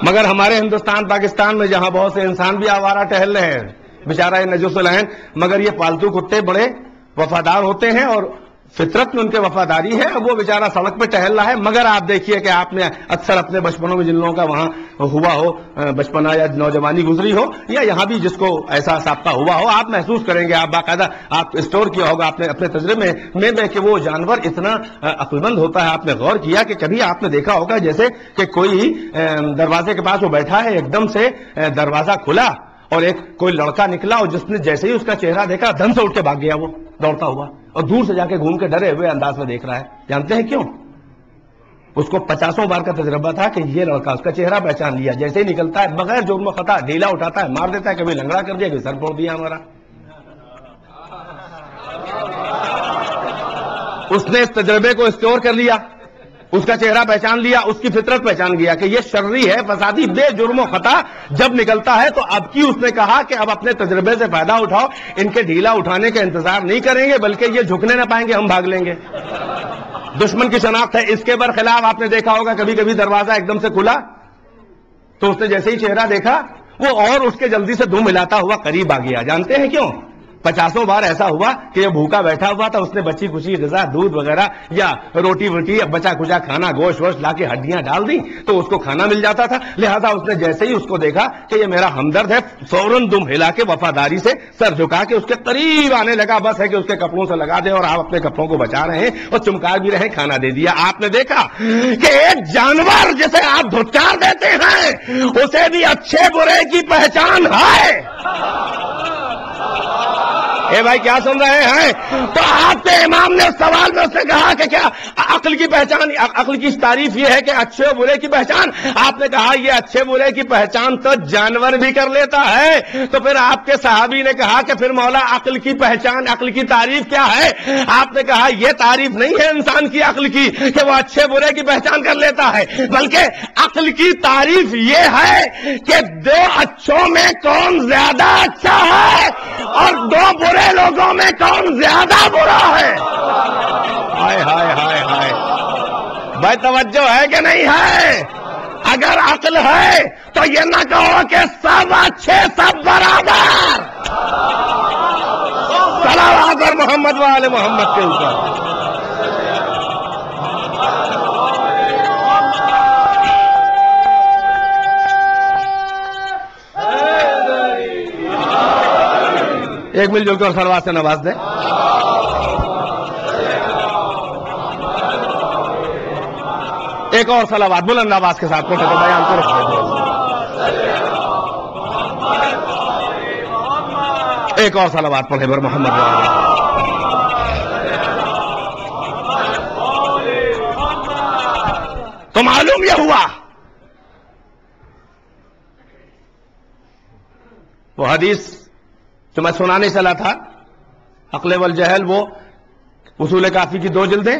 مگر ہمارے ہندوستان پاکستان میں جہاں بہت سے انسان بھی آوارہ ٹہل رہے ہیں، بیچارہ نجس العین، مگر یہ پالتو کتے بڑے وفادار ہوتے ہیں اور فطرت میں ان کے وفاداری ہے، اب وہ بیچارہ سڑک پہ ٹہل رہا ہے۔ مگر آپ دیکھیے کہ آپ نے اکثر اپنے بچپنوں میں جن لوگوں کا وہاں ہوا ہو، بچپنا یا نوجوانی گزری ہو، یا یہاں بھی جس کو ایسا سابقہ ہوا ہو، آپ محسوس کریں گے، آپ باقاعدہ آپ اسٹور کیا ہوگا آپ نے اپنے تجربے میں کہ وہ جانور اتنا عقل مند ہوتا ہے۔ آپ نے غور کیا کہ کبھی آپ نے دیکھا ہوگا جیسے کہ کوئی دروازے کے پاس وہ بیٹھا ہے، ایک دم سے دروازہ کھلا اور کوئی لڑکا نکلا اور جس نے جیسے ہی اس کا چہرہ دیکھا دھن سے اٹھ کے بھاگ گیا، وہ دوڑتا ہوا، اور دور سے جا کے گھوم کے ڈرے ہوئے انداز میں دیکھ رہا ہے۔ جانتے ہیں کیوں؟ اس کو 50 بار کا تجربہ تھا کہ یہ لڑکا، اس کا چہرہ پہچان لیا، جیسے ہی نکلتا ہے بغیر جرم و خطا ڈھیلا اٹھاتا ہے، مار دیتا ہے، کبھی لنگڑا کر دیا، کبھی سر پھوڑ دیا ہمارا۔ اس نے اس تجربے کو اسٹور کر لیا اس کا چہرہ پہچان لیا, اس کی فطرت پہچان گیا کہ یہ شرری ہے, فسادی, بے جرم و خطا جب نکلتا ہے تو اب کی اس نے کہا کہ اب اپنے تجربے سے فائدہ اٹھاؤ, ان کے ڈھیلا اٹھانے کا انتظار نہیں کریں گے بلکہ یہ جھکنے نہ پائیں گے, ہم بھاگ لیں گے. دشمن کی شناخت ہے. اس کے برخلاف آپ نے دیکھا ہوگا کبھی کبھی دروازہ ایک دم سے کھلا تو اس نے جیسے ہی چہرہ دیکھا وہ اور اس کے جلدی سے دم ہلاتا ہوا قریب آ گیا. جانتے ہیں کیوں؟ 50 بار ایسا ہوا کہ یہ بھوکا بیٹھا ہوا تھا, اس نے بچی کچی غذا, دودھ وغیرہ یا روٹی ووٹی, بچا کچا کھانا, گوشت ووشت لا کے ہڈیاں ڈال دی تو اس کو کھانا مل جاتا تھا. لہذا اس نے جیسے ہی اس کو دیکھا کہ یہ میرا ہمدرد ہے, فوراً دم ہلا کے وفاداری سے سر جھکا کے اس کے قریب آنے لگا. بس ہے کہ اس کے کپڑوں سے لگا دے اور آپ اپنے کپڑوں کو بچا رہے ہیں اور چمکا بھی رہے, کھانا دے دیا. آپ نے دیکھا کہ ایک جانور جسے آپ دھتکار دیتے ہیں اسے بھی اچھے برے کی پہچان ہے. اے بھائی کیا سن رہے ہیں؟ تو آپ کے امام نے سوال میں اس نے کہا کہ کیا عقل کی پہچان, عقل کی تعریف یہ ہے کہ اچھے اور برے کی پہچان. آپ نے کہا یہ اچھے برے کی پہچان تو جانور بھی کر لیتا ہے. تو پھر آپ کے صحابی نے کہا کہ پھر مولا عقل کی پہچان, عقل کی تعریف کیا ہے؟ آپ نے کہا یہ تعریف نہیں ہے انسان کی عقل کی کہ وہ اچھے برے کی پہچان کر لیتا ہے, بلکہ عقل کی تعریف یہ ہے کہ دو اچھوں میں کون زیادہ اچھا ہے اور دو برے لوگوں میں کون زیادہ برا ہے. ہائے ہائے ہائے ہائے بھائی توجہ ہے کہ نہیں ہے؟ اگر عقل ہے تو یہ نہ کہو کہ سب اچھے سب برابر. صلوات اور محمد وآل محمد کے اوپر. ایک مل جل کر صلوات سے نواز دیں. ایک اور صلوات بلند آواز کے ساتھ پڑھتے تو بیان کرو. ایک اور صلوات پڑھے بر محمد. تو معلوم یہ ہوا وہ حدیث جو میں سنانے چلا تھا, عقل والجہل, وہ اصول کافی کی 2 جلدیں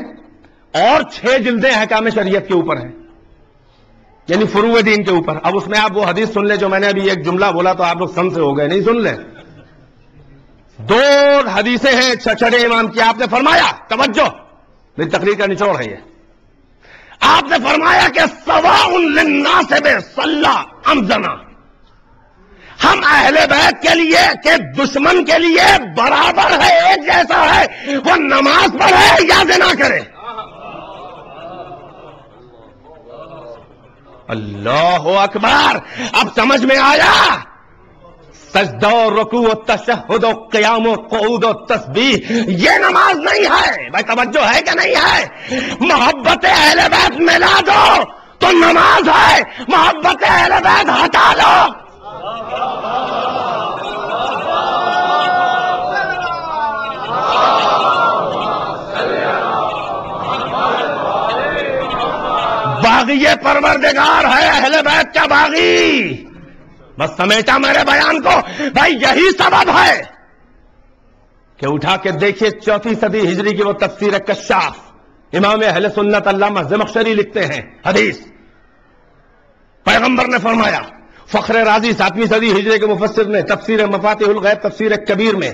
اور 6 جلدیں احکام شریعت کے اوپر ہیں, یعنی فروع دین کے اوپر. اب اس میں آپ وہ حدیث سن لیں جو میں نے ابھی ایک جملہ بولا تو آپ لوگ سن سے ہو گئے, نہیں سن لیں. 2 حدیثیں ہیں چھٹے امام کی. آپ نے فرمایا, توجہ میری تقریر کا نچوڑ ہے یہ, آپ نے فرمایا کہ سواء للناس صلی ام زنا, ہم اہل بیت کے لیے کہ دشمن کے لیے برابر ہے, ایک جیسا ہے, وہ نماز پڑھے یا زنا کرے. اللہ اکبر. اب سمجھ میں آیا. سجدہ و رکوع و تشہد و قیام و قعود و تسبیح یہ نماز نہیں ہے. بھائی توجہ ہے کہ نہیں ہے؟ محبت اہل بیت ملا دو تو نماز ہے, محبت اہل بیت ہٹا لو. باغی پروردگار ہے اہل بیت کا باغی. بس سمیٹا میرے بیان کو. بھائی یہی سبب ہے کہ اٹھا کے دیکھیے 4ویں صدی ہجری کی وہ تفسیر کشاف, امام اہل سنت علامہ زمخشری لکھتے ہیں حدیث. پیغمبر نے فرمایا, فخر رازی 7ویں صدی ہجری کے مفسر نے تفسیر مفاتیح الغیب تفسیر کبیر میں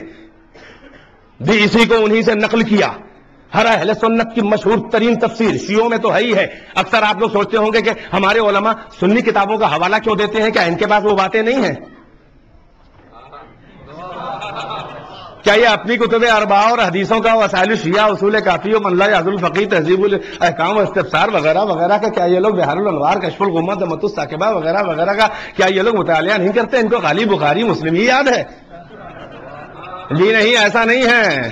بھی اسی کو انہی سے نقل کیا. ہر اہل سنت کی مشہور ترین تفسیر, شیعوں میں تو ہے ہی ہے. اکثر آپ لوگ سوچتے ہوں گے کہ ہمارے علماء سنی کتابوں کا حوالہ کیوں دیتے ہیں, کیا ان کے پاس وہ باتیں نہیں ہیں؟ کیا یہ اپنی کتب اربعہ اور حدیثوں کا وسائل شیعہ, اصول کافی و منلا یعز الفقی, تہذیب الاحکام و استفسار وغیرہ وغیرہ کا کیا یہ لوگ بحار الانوار, کشف الغمہ, دمۃ الثاقبہ وغیرہ وغیرہ کا کیا یہ لوگ مطالعہ نہیں کرتے؟ ان کو خالی بخاری مسلم ہی یاد ہے. جی نہیں, ایسا نہیں ہے.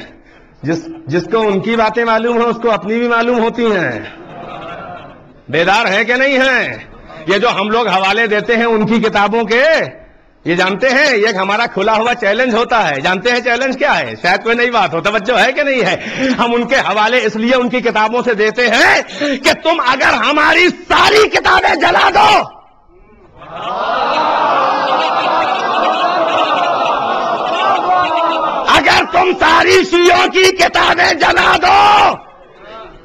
جس کو ان کی باتیں معلوم ہیں اس کو اپنی بھی معلوم ہوتی ہیں. بیدار ہیں کہ نہیں ہیں؟ یہ جو ہم لوگ حوالے دیتے ہیں ان کی کتابوں کے, یہ جانتے ہیں یہ ہمارا کھلا ہوا چیلنج ہوتا ہے. جانتے ہیں چیلنج کیا ہے؟ شاید کوئی نئی بات ہو. توجہ ہے کہ نہیں ہے؟ ہم ان کے حوالے اس لیے ان کی کتابوں سے دیتے ہیں کہ تم اگر ہماری ساری کتابیں جلا دو, اگر تم ساری شیعوں کی کتابیں جلا دو,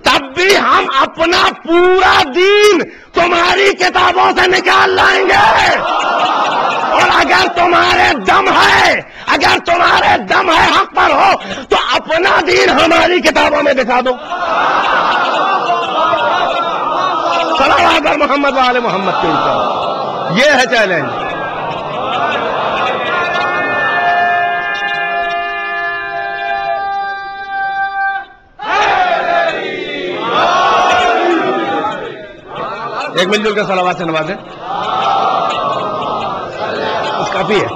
تب بھی ہم اپنا پورا دین تمہاری کتابوں سے نکال لائیں گے، اور اگر تمہارے دم ہے حق پر ہو تو اپنا دین ہماری کتابوں میں دکھا دو۔ صلوات بر محمد و آل محمد کے اوپر، یہ ہے چیلنج۔ ایک مل جل کے صلوات سے نوازیں، اس کافی ہے۔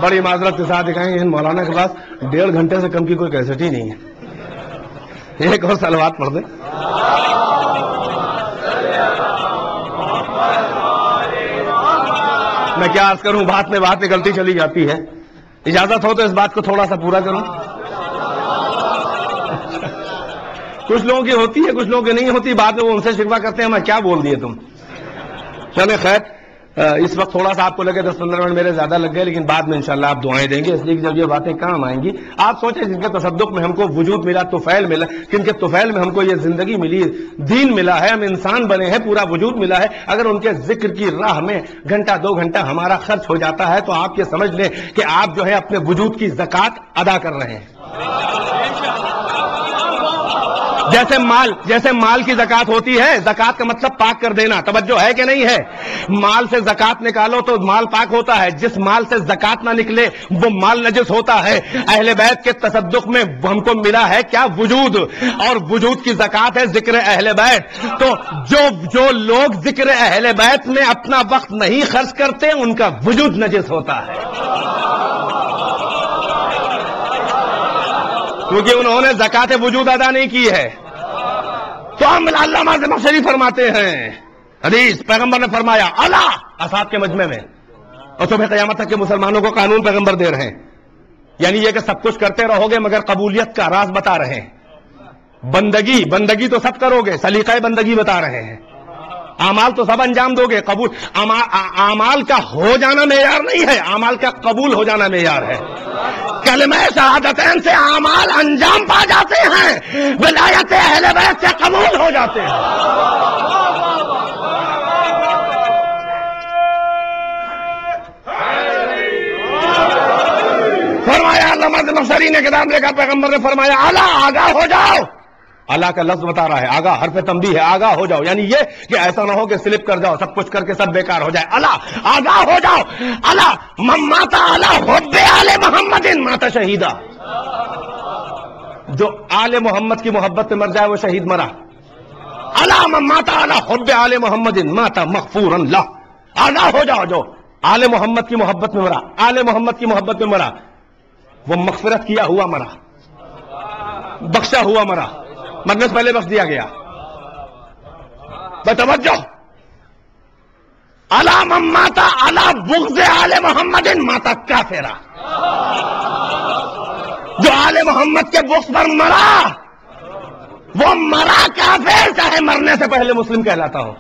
بڑی معذرت کے ساتھ دکھائیں گے، ان مولانا کے پاس 1.5 گھنٹے سے کم کی کوئی کیسٹ ہی نہیں ہے۔ ایک اور صلوات پڑھ دیں۔ میں کیا عرض کروں، بات میں غلطی چلی جاتی ہے، اجازت ہو تو اس بات کو تھوڑا سا پورا کروں۔ کچھ لوگوں کی ہوتی ہے، کچھ لوگوں کی نہیں ہوتی، بعد میں وہ ان سے شکوہ کرتے ہیں میں کیا بول دیے تم۔ چلیں خیر، اس وقت تھوڑا سا آپ کو لگے 10-15 منٹ میرے زیادہ لگ گئے، لیکن بعد میں انشاءاللہ آپ دعائیں دیں گے، اس لیے کہ جب یہ باتیں کام آئیں گی۔ آپ سوچیں جن کے تصدق میں ہم کو وجود ملا، طفیل ملا، جن کے طفیل میں ہم کو یہ زندگی ملی، دین ملا ہے، ہم انسان بنے ہیں، پورا وجود ملا ہے، اگر ان کے ذکر کی راہ میں 1-2 گھنٹہ ہمارا خرچ ہو جاتا ہے تو آپ یہ سمجھ لیں کہ آپ جو ہے اپنے وجود کی زکوٰۃ ادا کر رہے ہیں۔ جیسے مال کی زکوٰۃ ہوتی ہے، زکوٰۃ کا مطلب پاک کر دینا، توجہ ہے کہ نہیں ہے؟ مال سے زکوٰۃ نکالو تو مال پاک ہوتا ہے، جس مال سے زکوٰۃ نہ نکلے وہ مال نجس ہوتا ہے۔ اہل بیت کے تصدق میں ہم کو ملا ہے کیا؟ وجود، اور وجود کی زکوٰۃ ہے ذکر اہل بیت۔ تو جو لوگ ذکر اہل بیت میں اپنا وقت نہیں خرچ کرتے ان کا وجود نجس ہوتا ہے، کیونکہ انہوں نے زکوٰۃ وجود ادا نہیں کی ہے۔ تو ہم علامہ زمخشری فرماتے ہیں، حدیث پیغمبر نے فرمایا اللہ اصحاب کے مجمع میں، اور صبح قیامت تک کے مسلمانوں کو قانون پیغمبر دے رہے ہیں، یعنی یہ کہ سب کچھ کرتے رہو گے مگر قبولیت کا راز بتا رہے ہیں۔ بندگی تو سب کرو گے، سلیقہ بندگی بتا رہے ہیں، اعمال تو سب انجام دو گے، قبول اعمال کا ہو جانا معیار نہیں ہے، اعمال کا قبول ہو جانا معیار ہے۔ کلمہ شہادتین سے اعمال انجام پا جاتے ہیں، ولایت اہل بیت سے قبول ہو جاتے ہیں۔ فرمایا علامہ زمخشری نے کتاب لکھا، پیغمبر نے فرمایا الا آگاہ ہو جاؤ۔ اللہ کا لفظ بتا رہا ہے، آگاہ حرف تنبیہ ہے، آگاہ ہو جاؤ، یعنی یہ کہ ایسا نہ ہو کہ سلپ کر جاؤ، سب کچھ کر کے سب بیکار ہو جائے۔ اللہ آگاہ ہو جاؤ، اللہ من مات علی حب آل محمد مات شہیدا، جو آل محمد کی محبت میں مر جائے وہ شہید مرا۔ اللہ من مات علی حب آل محمد مات مغفورا لہ، آگاہ ہو جاؤ، جو آل محمد کی محبت میں مرا، آل محمد کی محبت میں مرا، وہ مغفرت کیا ہوا مرا، بخشا ہوا مرا، مرنے سے پہلے بخش دیا گیا۔ توجہ، الا من مات علی بغض آل محمد مات کافرا، جو آل محمد کے بغض پر مرا وہ مرا کافر، چاہے مرنے سے پہلے مسلم کہلاتا ہو۔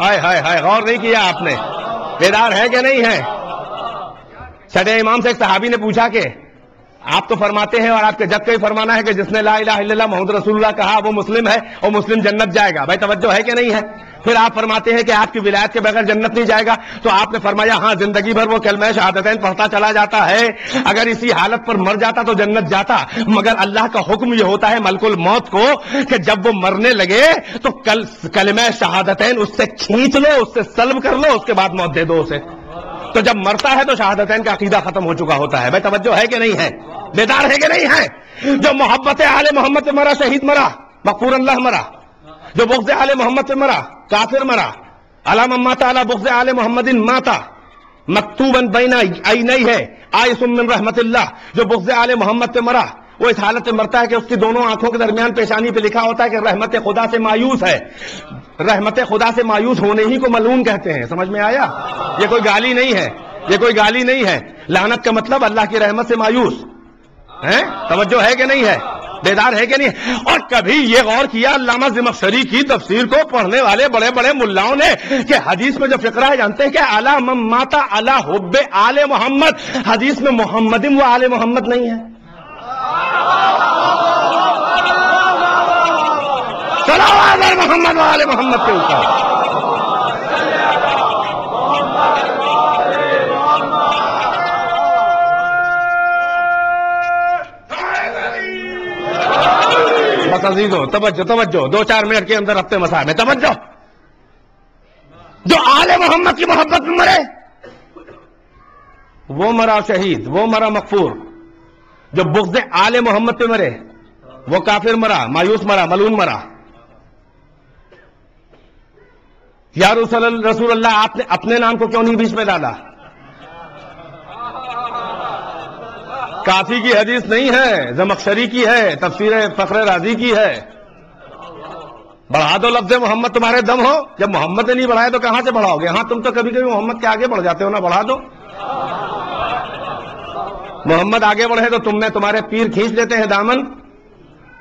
ہائے ہائے ہائے، غور نہیں کیا آپ نے؟ بیدار ہے کہ نہیں ہے؟ چھٹے امام سے ایک صحابی نے پوچھا کہ آپ تو فرماتے ہیں اور آپ کے جد کا ہی فرمانا ہے کہ جس نے لا الہ الا اللہ محمد رسول اللہ کہا وہ مسلم ہے اور مسلم جنت جائے گا، بھائی توجہ ہے کہ نہیں ہے؟ پھر آپ فرماتے ہیں کہ آپ کی ولایت کے بغیر جنت نہیں جائے گا، تو آپ نے فرمایا ہاں زندگی بھر وہ کلمہ شہادتین پڑھتا چلا جاتا ہے، اگر اسی حالت پر مر جاتا تو جنت جاتا، مگر اللہ کا حکم یہ ہوتا ہے ملک الموت کو کہ جب وہ مرنے لگے تو کلمہ شہادتین اس سے کھینچ لو، اس سے سلب کر لو، اس کے بعد موت دے دو اسے۔ تو جب مرتا ہے تو شہادتین کا عقیدہ ختم ہو چکا ہوتا ہے، بھائی توجہ ہے کہ نہیں ہے؟ بیدار ہے کہ نہیں ہے؟ جو محبت آل محمد پہ مرا شہید مرا، مغفور اللہ مرا، جو بغض آل محمد پہ مرا کافر مرا۔ الا من مات علی بغض آل محمد ماتا مکتوبا بین عینیہ آئس من رحمت اللہ، جو بغض آل محمد پہ مرا وہ اس حالت میں مرتا ہے کہ اس کی دونوں آنکھوں کے درمیان پیشانی پہ لکھا ہوتا ہے کہ رحمت خدا سے مایوس ہے۔ رحمت خدا سے مایوس ہونے ہی کو ملعون کہتے ہیں، سمجھ میں آیا؟ یہ کوئی گالی نہیں ہے، یہ کوئی گالی نہیں ہے، لعنت کا مطلب اللہ کی رحمت سے مایوس ہے۔ توجہ ہے کہ نہیں ہے؟ بیدار ہے کہ نہیں؟ اور کبھی یہ غور کیا علامہ زمخشری کی تفسیر کو پڑھنے والے بڑے بڑے ملاؤں نے کہ حدیث میں جو فقرہ ہے جانتے ہیں کہ الا من مات علی حب آل محمد، حدیث میں محمد و آل محمد نہیں ہے۔ صلوات محمد وآل محمد کے اوپر. بس عزیزو توجہ توجہ، 2-4 منٹ کے اندر ہفتے مسائل میں توجہ. جو آل محمد کی محبت میں مرے وہ مرا شہید، وہ مرا مغفور. جو بغض آل محمد پہ مرے وہ کافر مرا، مایوس مرا، ملعون مرا. یا رسول اللہ آپ نے اپنے نام کو کیوں نہیں بیچ میں ڈالا؟ کافی کی حدیث نہیں ہے، زمخشری کی ہے، تفسیر فخر رازی کی ہے. بڑھا دو لفظ محمد تمہارے دم ہو. جب محمد نے نہیں بڑھایا تو کہاں سے بڑھاؤ گے؟ ہاں تم تو کبھی کبھی محمد کے آگے بڑھ جاتے ہو نا، بڑھا دو. محمد آگے بڑھے تو تمہارے پیر کھینچ لیتے ہیں دامن.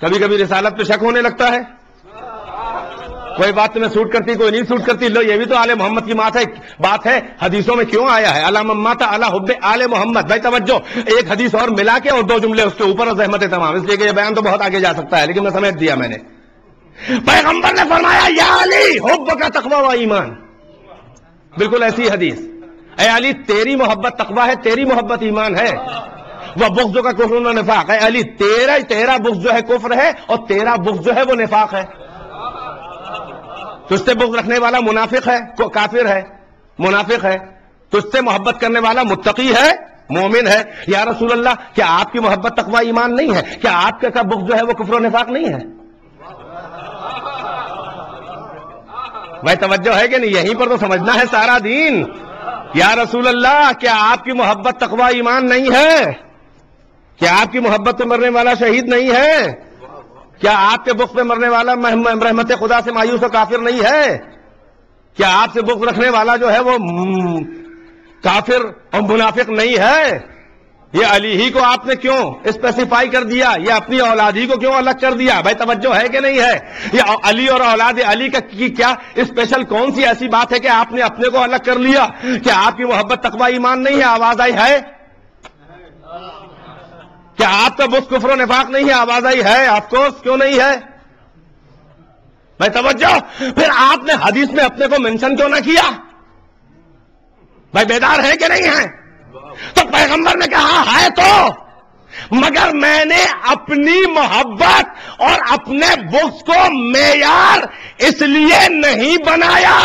کبھی کبھی رسالت پہ شک ہونے لگتا ہے. کوئی بات تمہیں سوٹ کرتی، کوئی نہیں سوٹ کرتی. لو یہ بھی تو آل محمد کی بات ہے. حدیثوں میں کیوں آیا ہے الا من مات علی حب آل محمد؟ بھائی توجہ، ایک حدیث اور ملا کے اور 2 جملے اس کے اوپر اور زحمت تمام. اس لیے کہ یہ بیان تو بہت آگے جا سکتا ہے لیکن میں سمیٹ دیا میں نے. پیغمبر نے فرمایا یا علی حب کا تقوی و ایمان. بالکل ایسی حدیث. اے علی تیری محبت تقوی ہے، تیری محبت ایمان ہے. وہ بغض کا کفر و نفاق. اے علی تیرا بغض جو ہے کفر ہے اور تیرا بغض جو ہے وہ نفاق ہے. تجھ سے بغض رکھنے والا منافق ہے، کافر ہے، منافق ہے. تجھ سے محبت کرنے والا متقی ہے، مومن ہے. یا رسول اللہ کیا آپ کی محبت تقوی ایمان نہیں ہے؟ کیا آپ کا بغض جو ہے وہ کفر و نفاق نہیں ہے؟ بھائی توجہ ہے کہ نہیں؟ یہیں پر تو سمجھنا ہے سارا دین. یا رسول اللہ کیا آپ کی محبت تقوی ایمان نہیں ہے؟ کیا آپ کی محبت پہ مرنے والا شہید نہیں ہے؟ کیا آپ کے بغض پہ مرنے والا رحمت خدا سے مایوس و کافر نہیں ہے؟ کیا آپ سے بغض رکھنے والا جو ہے وہ کافر اور منافق نہیں ہے؟ یہ علی ہی کو آپ نے کیوں اسپیسیفائی کر دیا؟ یہ اپنی اولاد ہی کو کیوں الگ کر دیا؟ بھائی توجہ ہے کہ نہیں ہے؟ یہ علی اور اولاد علی کی کیا اسپیشل کون سی ایسی بات ہے کہ آپ نے اپنے کو الگ کر لیا؟ کیا آپ کی محبت تقوی ایمان نہیں ہے؟ آواز آئی ہے. کیا آپ کا بغض کفر و نفاق نہیں ہے؟ آواز آئی ہے. آف کورس کیوں نہیں ہے؟ بھائی توجہ. پھر آپ نے حدیث میں اپنے کو مینشن کیوں نہ کیا؟ بھائی بیدار ہے کہ نہیں ہے؟ تو پیغمبر نے کہا ہے تو، مگر میں نے اپنی محبت اور اپنے بغض کو معیار اس لیے نہیں بنایا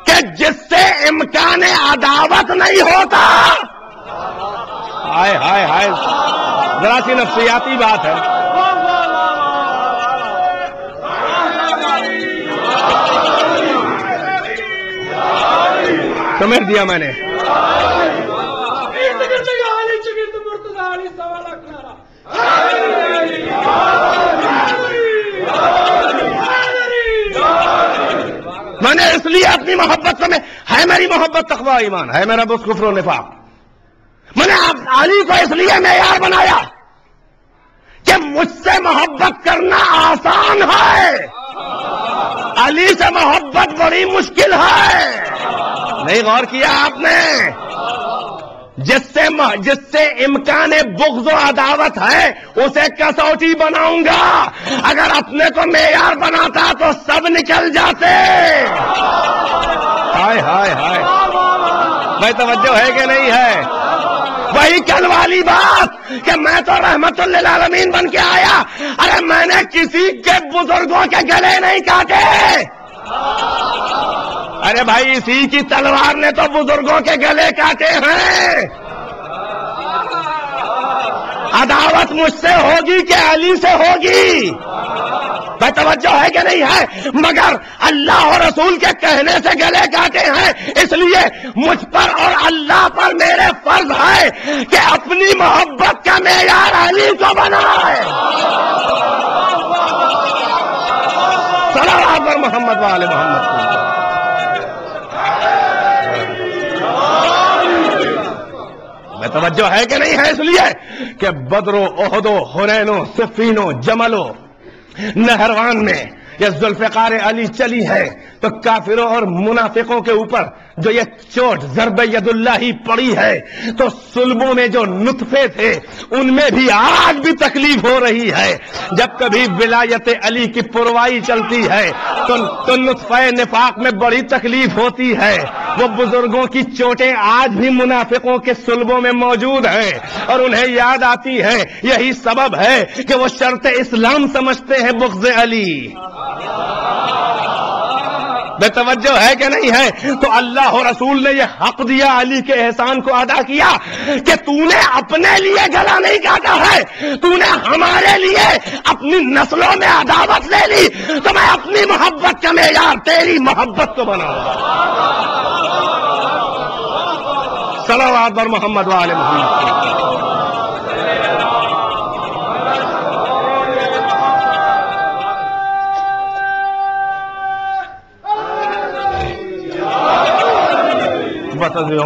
کہ جس سے امکان عداوت نہیں ہوتا. ہائے ہائے ہائے، ذرا سی نفسیاتی بات ہے. سمجھ دیا میں نے. میں نے اس لیے اپنی محبت سے ہے میری محبت تقوی ایمان ہے، میرا بغض کفر و نفاق. میں نے علی کو اس لیے معیار بنایا کہ مجھ سے محبت کرنا آسان ہے، علی سے محبت بڑی مشکل ہے. نہیں غور کیا آپ نے؟ جس سے امکان بغض و عداوت ہے اسے کسوٹی بناؤں گا. اگر اپنے کو معیار بناتا تو سب نکل جاتے. ہائے ہائے ہائے، بھائی توجہ ہے کہ نہیں ہے؟ وہی کل والی بات کہ میں تو رحمت للعالمین بن کے آیا. ارے میں نے کسی کے بزرگوں کے گلے نہیں کاٹے. ارے بھائی اسی کی تلوار نے تو بزرگوں کے گلے کاٹے ہیں. عداوت مجھ سے ہوگی کہ علی سے ہوگی؟ بھائی توجہ ہے کہ نہیں ہے؟ مگر اللہ اور رسول کے کہنے سے گلے کاٹے ہیں. اس لیے مجھ پر اور اللہ پر میرے فرض ہے کہ اپنی محبت کا معیار علی کو بنائے. صلوات پر محمد وآل محمد. میں توجہ ہے کہ نہیں ہے؟ اس لیے کہ بدر و احد و حنین و صفین و جمل و نہروان میں یہ ذوالفقار علی چلی ہے تو کافروں اور منافقوں کے اوپر جو یہ چوٹ ضرب ید اللہ ہی پڑی ہے تو صلبوں میں جو نطفے تھے ان میں بھی آج بھی تکلیف ہو رہی ہے. جب کبھی ولایت علی کی پروائی چلتی ہے تو نطفہ نفاق میں بڑی تکلیف ہوتی ہے. وہ بزرگوں کی چوٹیں آج بھی منافقوں کے صلبوں میں موجود ہیں اور انہیں یاد آتی ہیں. یہی سبب ہے کہ وہ شرط اسلام سمجھتے ہیں بغض علی. بے توجہ ہے کہ نہیں ہے؟ تو اللہ و رسول نے یہ حق دیا, علی کے احسان کو ادا کیا کہ تو نے اپنے لیے گلا نہیں کاٹا ہے, تو نے ہمارے لیے اپنی نسلوں میں عداوت لے لی, تو میں اپنی محبت کا معیار تیری محبت کو بناؤں گا. صلوات بر محمد و آل محمد.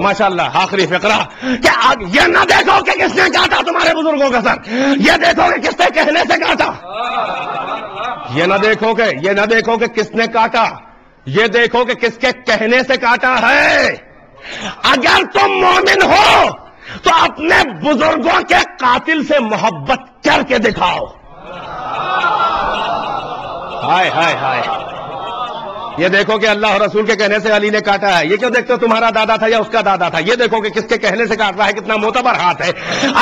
ماشاء اللہ. آخری فقرہ کہ یہ نہ دیکھو کہ کس نے کاٹا تمہارے بزرگوں کا سر, یہ دیکھو کہ کس نے کہنے سے کاٹا. یہ نہ دیکھو کہ کس نے کاٹا, یہ دیکھو کہ کس کے کہنے سے کاٹا ہے. اگر تم مومن ہو تو اپنے بزرگوں کے قاتل سے محبت کر کے دکھاؤ. ہائے ہائے ہائے. یہ دیکھو کہ اللہ اور رسول کے کہنے سے علی نے کاٹا ہے. یہ کیوں دیکھتے ہو تمہارا دادا تھا یا اس کا دادا تھا؟ یہ دیکھو کہ کس کے کہنے سے کاٹ رہا ہے, کتنا معتبر ہاتھ ہے.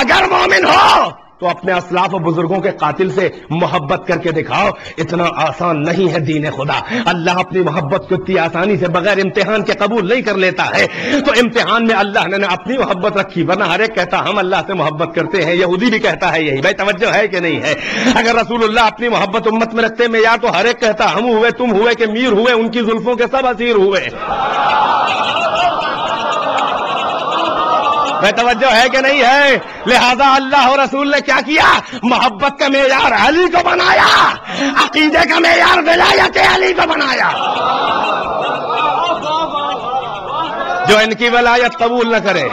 اگر مومن ہو تو اپنے اسلاف و بزرگوں کے قاتل سے محبت کر کے دکھاؤ. اتنا آسان نہیں ہے دین خدا. اللہ اپنی محبت کو اتنی آسانی سے بغیر امتحان کے قبول نہیں کر لیتا ہے. تو امتحان میں اللہ نے اپنی محبت رکھی, ورنہ ہر ایک کہتا ہم اللہ سے محبت کرتے ہیں. یہودی بھی کہتا ہے یہی. بھائی توجہ ہے کہ نہیں ہے؟ اگر رسول اللہ اپنی محبت امت میں رکھتے میں یا تو ہر ایک کہتا ہم ہوئے, تم ہوئے, کہ میر ہوئے, ان کی زلفوں کے سب اسیر ہوئے. میں توجہ ہے کہ نہیں ہے؟ لہذا اللہ اور رسول نے کیا کیا؟ محبت کا معیار علی کو بنایا, عقیدے کا معیار ولایت علی کو بنایا. جو ان کی ولایت قبول نہ کرے,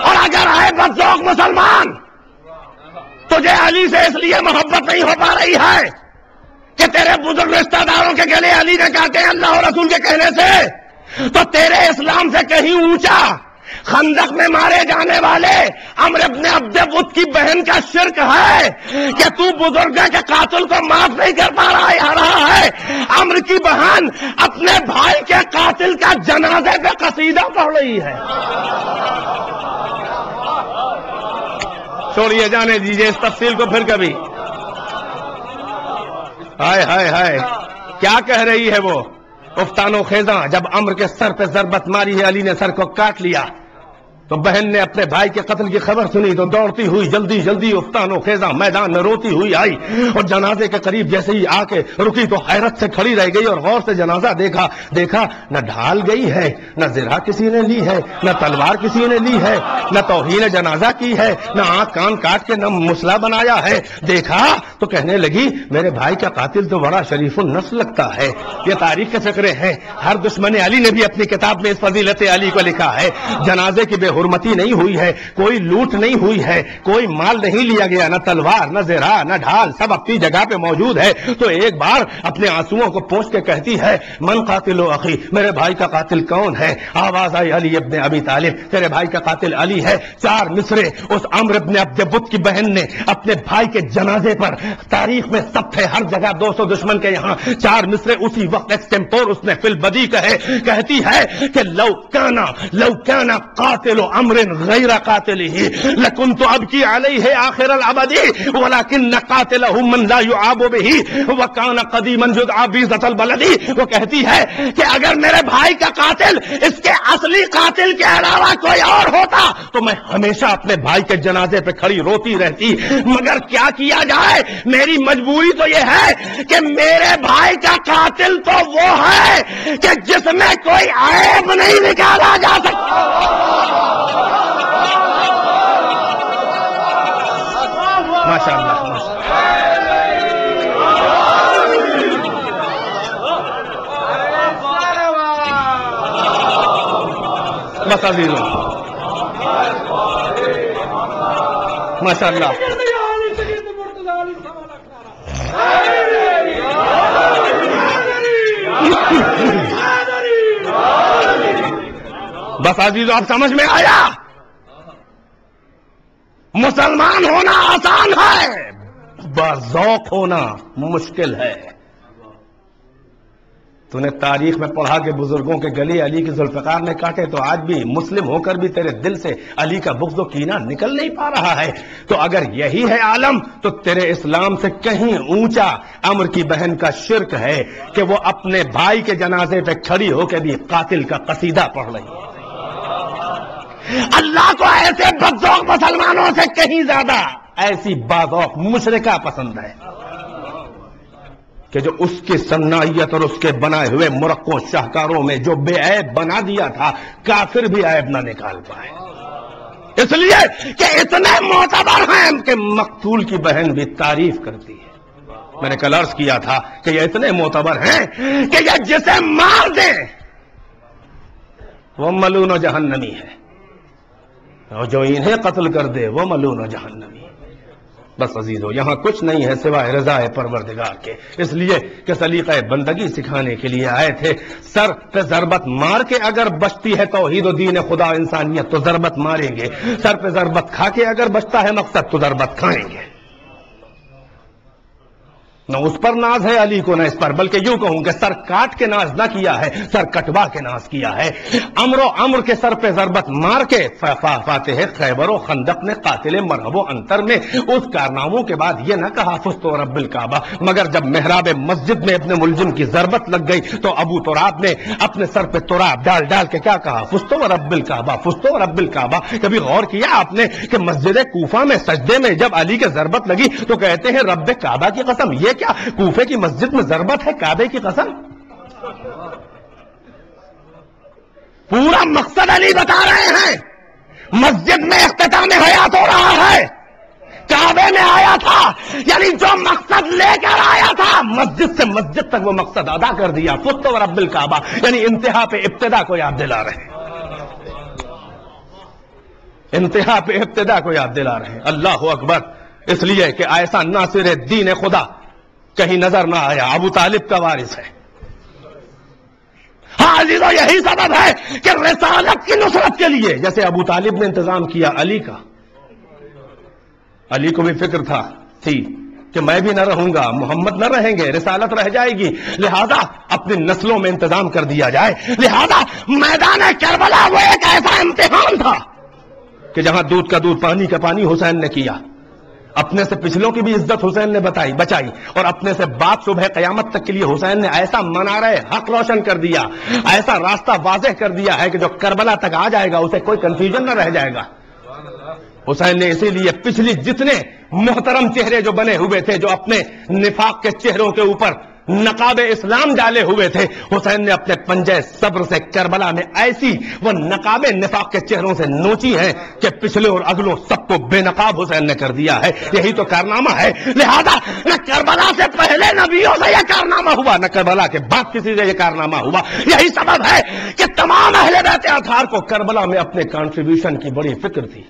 اور اگر ہے بدذوق مسلمان تجھے علی سے اس لیے محبت نہیں ہو پا رہی ہے کہ تیرے بزرگ رشتہ داروں کے گلے علی نے کاٹے اللہ اور رسول کے کہنے سے, تو تیرے اسلام سے کہیں اونچا خندق میں مارے جانے والے عمرو ابن عبد ود کی بہن کا شرک ہے کہ تو بزرگ کے قاتل کو معاف نہیں کر پا رہا ہے. عمرو کی بہن اپنے بھائی کے قاتل کا جنازے پہ قصیدہ پڑھ رہی ہے. چھوڑیے, جانے دیجیے اس تفصیل کو پھر کبھی. ہائے ہائے ہائے, کیا کہہ رہی ہے وہ افتان و خیزاں. جب عمرو کے سر پہ ضربت ماری ہے, علی نے سر کو کاٹ لیا, تو بہن نے اپنے بھائی کے قتل کی خبر سنی تو دوڑتی ہوئی جلدی جلدی افتان و خیزاں میدان میں روتی ہوئی آئی, اور جنازے کے قریب جیسے ہی آ کے رکی تو حیرت سے کھڑی رہ گئی اور غور سے جنازہ دیکھا. نہ ڈھال گئی ہے, نہ زرہ کسی نے لی ہے, نہ تلوار کسی نے لی ہے, نہ توہین جنازہ کی ہے, نہ آنکھ کان کاٹ کے نہ مسلح بنایا ہے. دیکھا تو کہنے لگی میرے بھائی کا قاتل تو بڑا شریف النسل لگتا ہے. یہ تاریخ کے فقرے ہیں. ہر دشمن علی نے بھی اپنی کتاب میں اس فضیلت علی کو لکھا ہے. جنازے کی بے حرمتی نہیں ہوئی ہے, کوئی لوٹ نہیں ہوئی ہے, کوئی مال نہیں لیا گیا, نہ تلوار, نہ زرہ, نہ ڈھال, سب اپنی جگہ پہ موجود ہے. تو ایک بار اپنے آنسوؤں کو پوچھ کے کہتی ہے من قاتل اخی, میرے بھائی کا قاتل کون ہے؟ آواز آئی علی ابن ابی طالب, تیرے بھائی کا قاتل علی ہے. 4 مصرے اس عمرو ابن عبد ود کی بہن نے اپنے بھائی کے جنازے پر, تاریخ میں سب ہے ہر جگہ 200 دشمن کے یہاں 4 مصرے اسی وقت ایکسٹمپور اس نے فی البدی کہتی ہے کہ لو کانا قاتل عمرو غیر قاتله لکنت ابکی علیہ آخر الابدی ولکن قاتلہ من لا یعاب به وکان قدیما یدعا بیزت البلدی. وہ کہتی ہے کہ اگر میرے بھائی کا قاتل اس کے اصلی قاتل کے علاوہ کوئی اور ہوتا تو میں ہمیشہ اپنے بھائی کے جنازے پہ کھڑی روتی رہتی, مگر کیا کیا جائے, میری مجبوری تو یہ ہے کہ میرے بھائی کا قاتل تو وہ ہے کہ جس میں کوئی عیب نہیں نکالا جا سکتا. ماشاء اللہ, بس عزیزوں, ماشاء اللہ. بس عزیزو اب سمجھ میں آیا؟ مسلمان ہونا آسان ہے، باذوق ہونا مشکل ہے۔ تو نے تاریخ میں پڑھا کہ بزرگوں کے گلے علی کی ذوالفقار نے کاٹے، تو آج بھی مسلم ہو کر بھی تیرے دل سے علی کا بغض و کینہ نکل نہیں پا رہا ہے۔ تو اگر یہی ہے عالم تو تیرے اسلام سے کہیں اونچا عمر کی بہن کا شرک ہے کہ وہ اپنے بھائی کے جنازے پہ کھڑی ہو کے بھی قاتل کا قصیدہ پڑھ رہی ہے۔ اللہ کو ایسے بدذوق مسلمانوں سے کہیں زیادہ ایسی باذوق مشرکہ پسند ہے کہ جو اس کی صنائیت اور اس کے بنائے ہوئے مرقوں شاہکاروں میں جو بے عیب بنا دیا تھا، کافر بھی عیب نہ نکال پائے، اس لیے کہ اتنے معتبر ہیں کہ مقتول کی بہن بھی تعریف کرتی ہے۔ میں نے کل عرض کیا تھا کہ یہ اتنے معتبر ہیں کہ یہ جسے مار دیں وہ ملعون و جہنمی ہے، اور جو انہیں قتل کر دے وہ ملعون و جہنمی۔ بس عزیزو یہاں کچھ نہیں ہے سوائے رضا پروردگار کے، اس لیے کہ سلیقہ بندگی سکھانے کے لیے آئے تھے۔ سر پہ ضربت مار کے اگر بچتی ہے توحید و دین خدا انسانیت تو ضربت ماریں گے، سر پہ ضربت کھا کے اگر بچتا ہے مقصد تو ضربت کھائیں گے۔ نہ اس پر ناز ہے علی کو نہ اس پر، بلکہ یوں کہوں کہ سر کاٹ کے ناز نہ کیا ہے، سر کٹوا کے ناز کیا ہے۔ عمر کے سر پہ ضربت مار کے فاتح خیبر و خندق نے قاتل مرحب و انتر میں اس کارناموں کے بعد یہ نہ کہا فزت رب الکعبہ، مگر جب محراب مسجد میں ابن ملجم کی ضربت لگ گئی تو ابو تراب نے اپنے سر پہ تراب ڈال ڈال کے کیا کہا؟ فزت رب الکعبہ، فزت رب الکعبہ۔ کبھی غور کیا آپ نے کہ مسجد کوفہ میں سجدے میں جب علی کے ضربت لگی تو کہتے ہیں رب کعبہ کی قسم؟ یہ کیا کوفے کی مسجد میں ضربت ہے کعبے کی قسم؟ پورا مقصد علی بتا رہے ہیں، مسجد میں اختتام حیات ہو رہا ہے، کعبے میں آیا تھا، یعنی جو مقصد لے کر آیا تھا مسجد سے مسجد تک وہ مقصد ادا کر دیا۔ فزت ورب الکعبہ، یعنی انتہا پہ ابتدا کو یاد دلا رہے ہیں، انتہا پہ ابتدا کو یاد دلا رہے ہیں۔ اللہ اکبر، اس لیے کہ ایسا ناصر دین خدا کہیں نظر نہ آیا، ابو طالب کا وارث ہے۔ ہاں عزیزو یہی سبب ہے کہ رسالت کی نصرت کے لیے جیسے ابو طالب نے انتظام کیا علی کا، علی کو بھی فکر تھی کہ میں بھی نہ رہوں گا، محمد نہ رہیں گے، رسالت رہ جائے گی، لہذا اپنی نسلوں میں انتظام کر دیا جائے۔ لہذا میدان کربلا وہ ایک ایسا امتحان تھا کہ جہاں دودھ کا دودھ پانی کا پانی حسین نے کیا، اپنے سے پچھلوں کی بھی عزت حسین نے بچائی، اور اپنے سے بعد صبح قیامت تک کے لیے حسین نے ایسا منارہ حق روشن کر دیا، ایسا راستہ واضح کر دیا ہے کہ جو کربلا تک آ جائے گا اسے کوئی کنفیوژن نہ رہ جائے گا۔ حسین نے اسی لیے پچھلی جتنے محترم چہرے جو بنے ہوئے تھے، جو اپنے نفاق کے چہروں کے اوپر نقاب اسلام ڈالے ہوئے تھے، حسین نے اپنے پنجے صبر سے کربلا میں ایسی وہ نقاب نفاق کے چہروں سے نوچی ہیں کہ پچھلے اور اگلوں سب کو بے نقاب حسین نے کر دیا ہے۔ یہی تو کارنامہ ہے۔ لہذا نہ کربلا سے پہلے نبیوں سے یہ کارنامہ ہوا، نہ کربلا کے بعد کسی سے یہ کارنامہ ہوا۔ یہی سبب ہے کہ تمام اہل بیت اطہار کو کربلا میں اپنے کنٹریبیوشن کی بڑی فکر تھی۔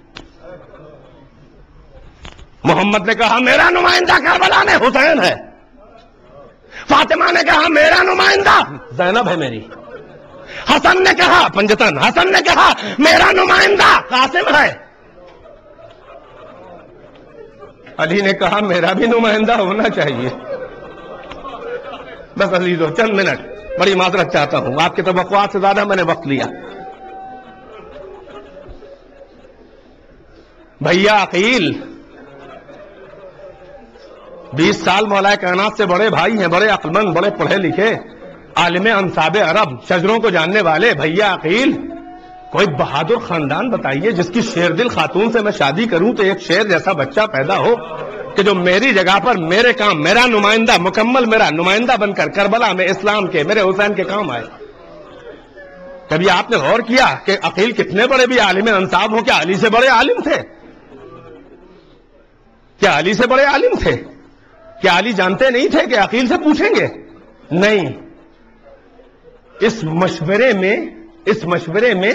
محمد نے کہا میرا نمائندہ کربلا میں حسین ہے، فاطمہ نے کہا میرا نمائندہ زینب ہے میری، حسن نے کہا پنجتن، حسن نے کہا میرا نمائندہ قاسم ہے، علی نے کہا میرا بھی نمائندہ ہونا چاہیے۔ بس عزیزو چند منٹ، بڑی معذرت چاہتا ہوں، آپ کی توقعات سے زیادہ میں نے وقت لیا۔ بھیا عقیل 20 سال مولا کائنات سے بڑے بھائی ہیں، بڑے عقل مند، بڑے پڑھے لکھے، عالم انصاب عرب، شجروں کو جاننے والے بھیا عقیل، کوئی بہادر خاندان بتائیے جس کی شیر دل خاتون سے میں شادی کروں تو ایک شیر جیسا بچہ پیدا ہو کہ جو میری جگہ پر میرے کام، میرا نمائندہ، مکمل میرا نمائندہ بن کر کربلا میں اسلام کے، میرے حسین کے کام آئے۔ کبھی آپ نے غور کیا کہ عقیل کتنے بڑے بھی عالم انصاب ہوں، کیا علی سے بڑے عالم تھے؟ کیا علی سے بڑے عالم تھے؟ کیا علی جانتے نہیں تھے کہ عقیل سے پوچھیں گے؟ نہیں، اس مشورے میں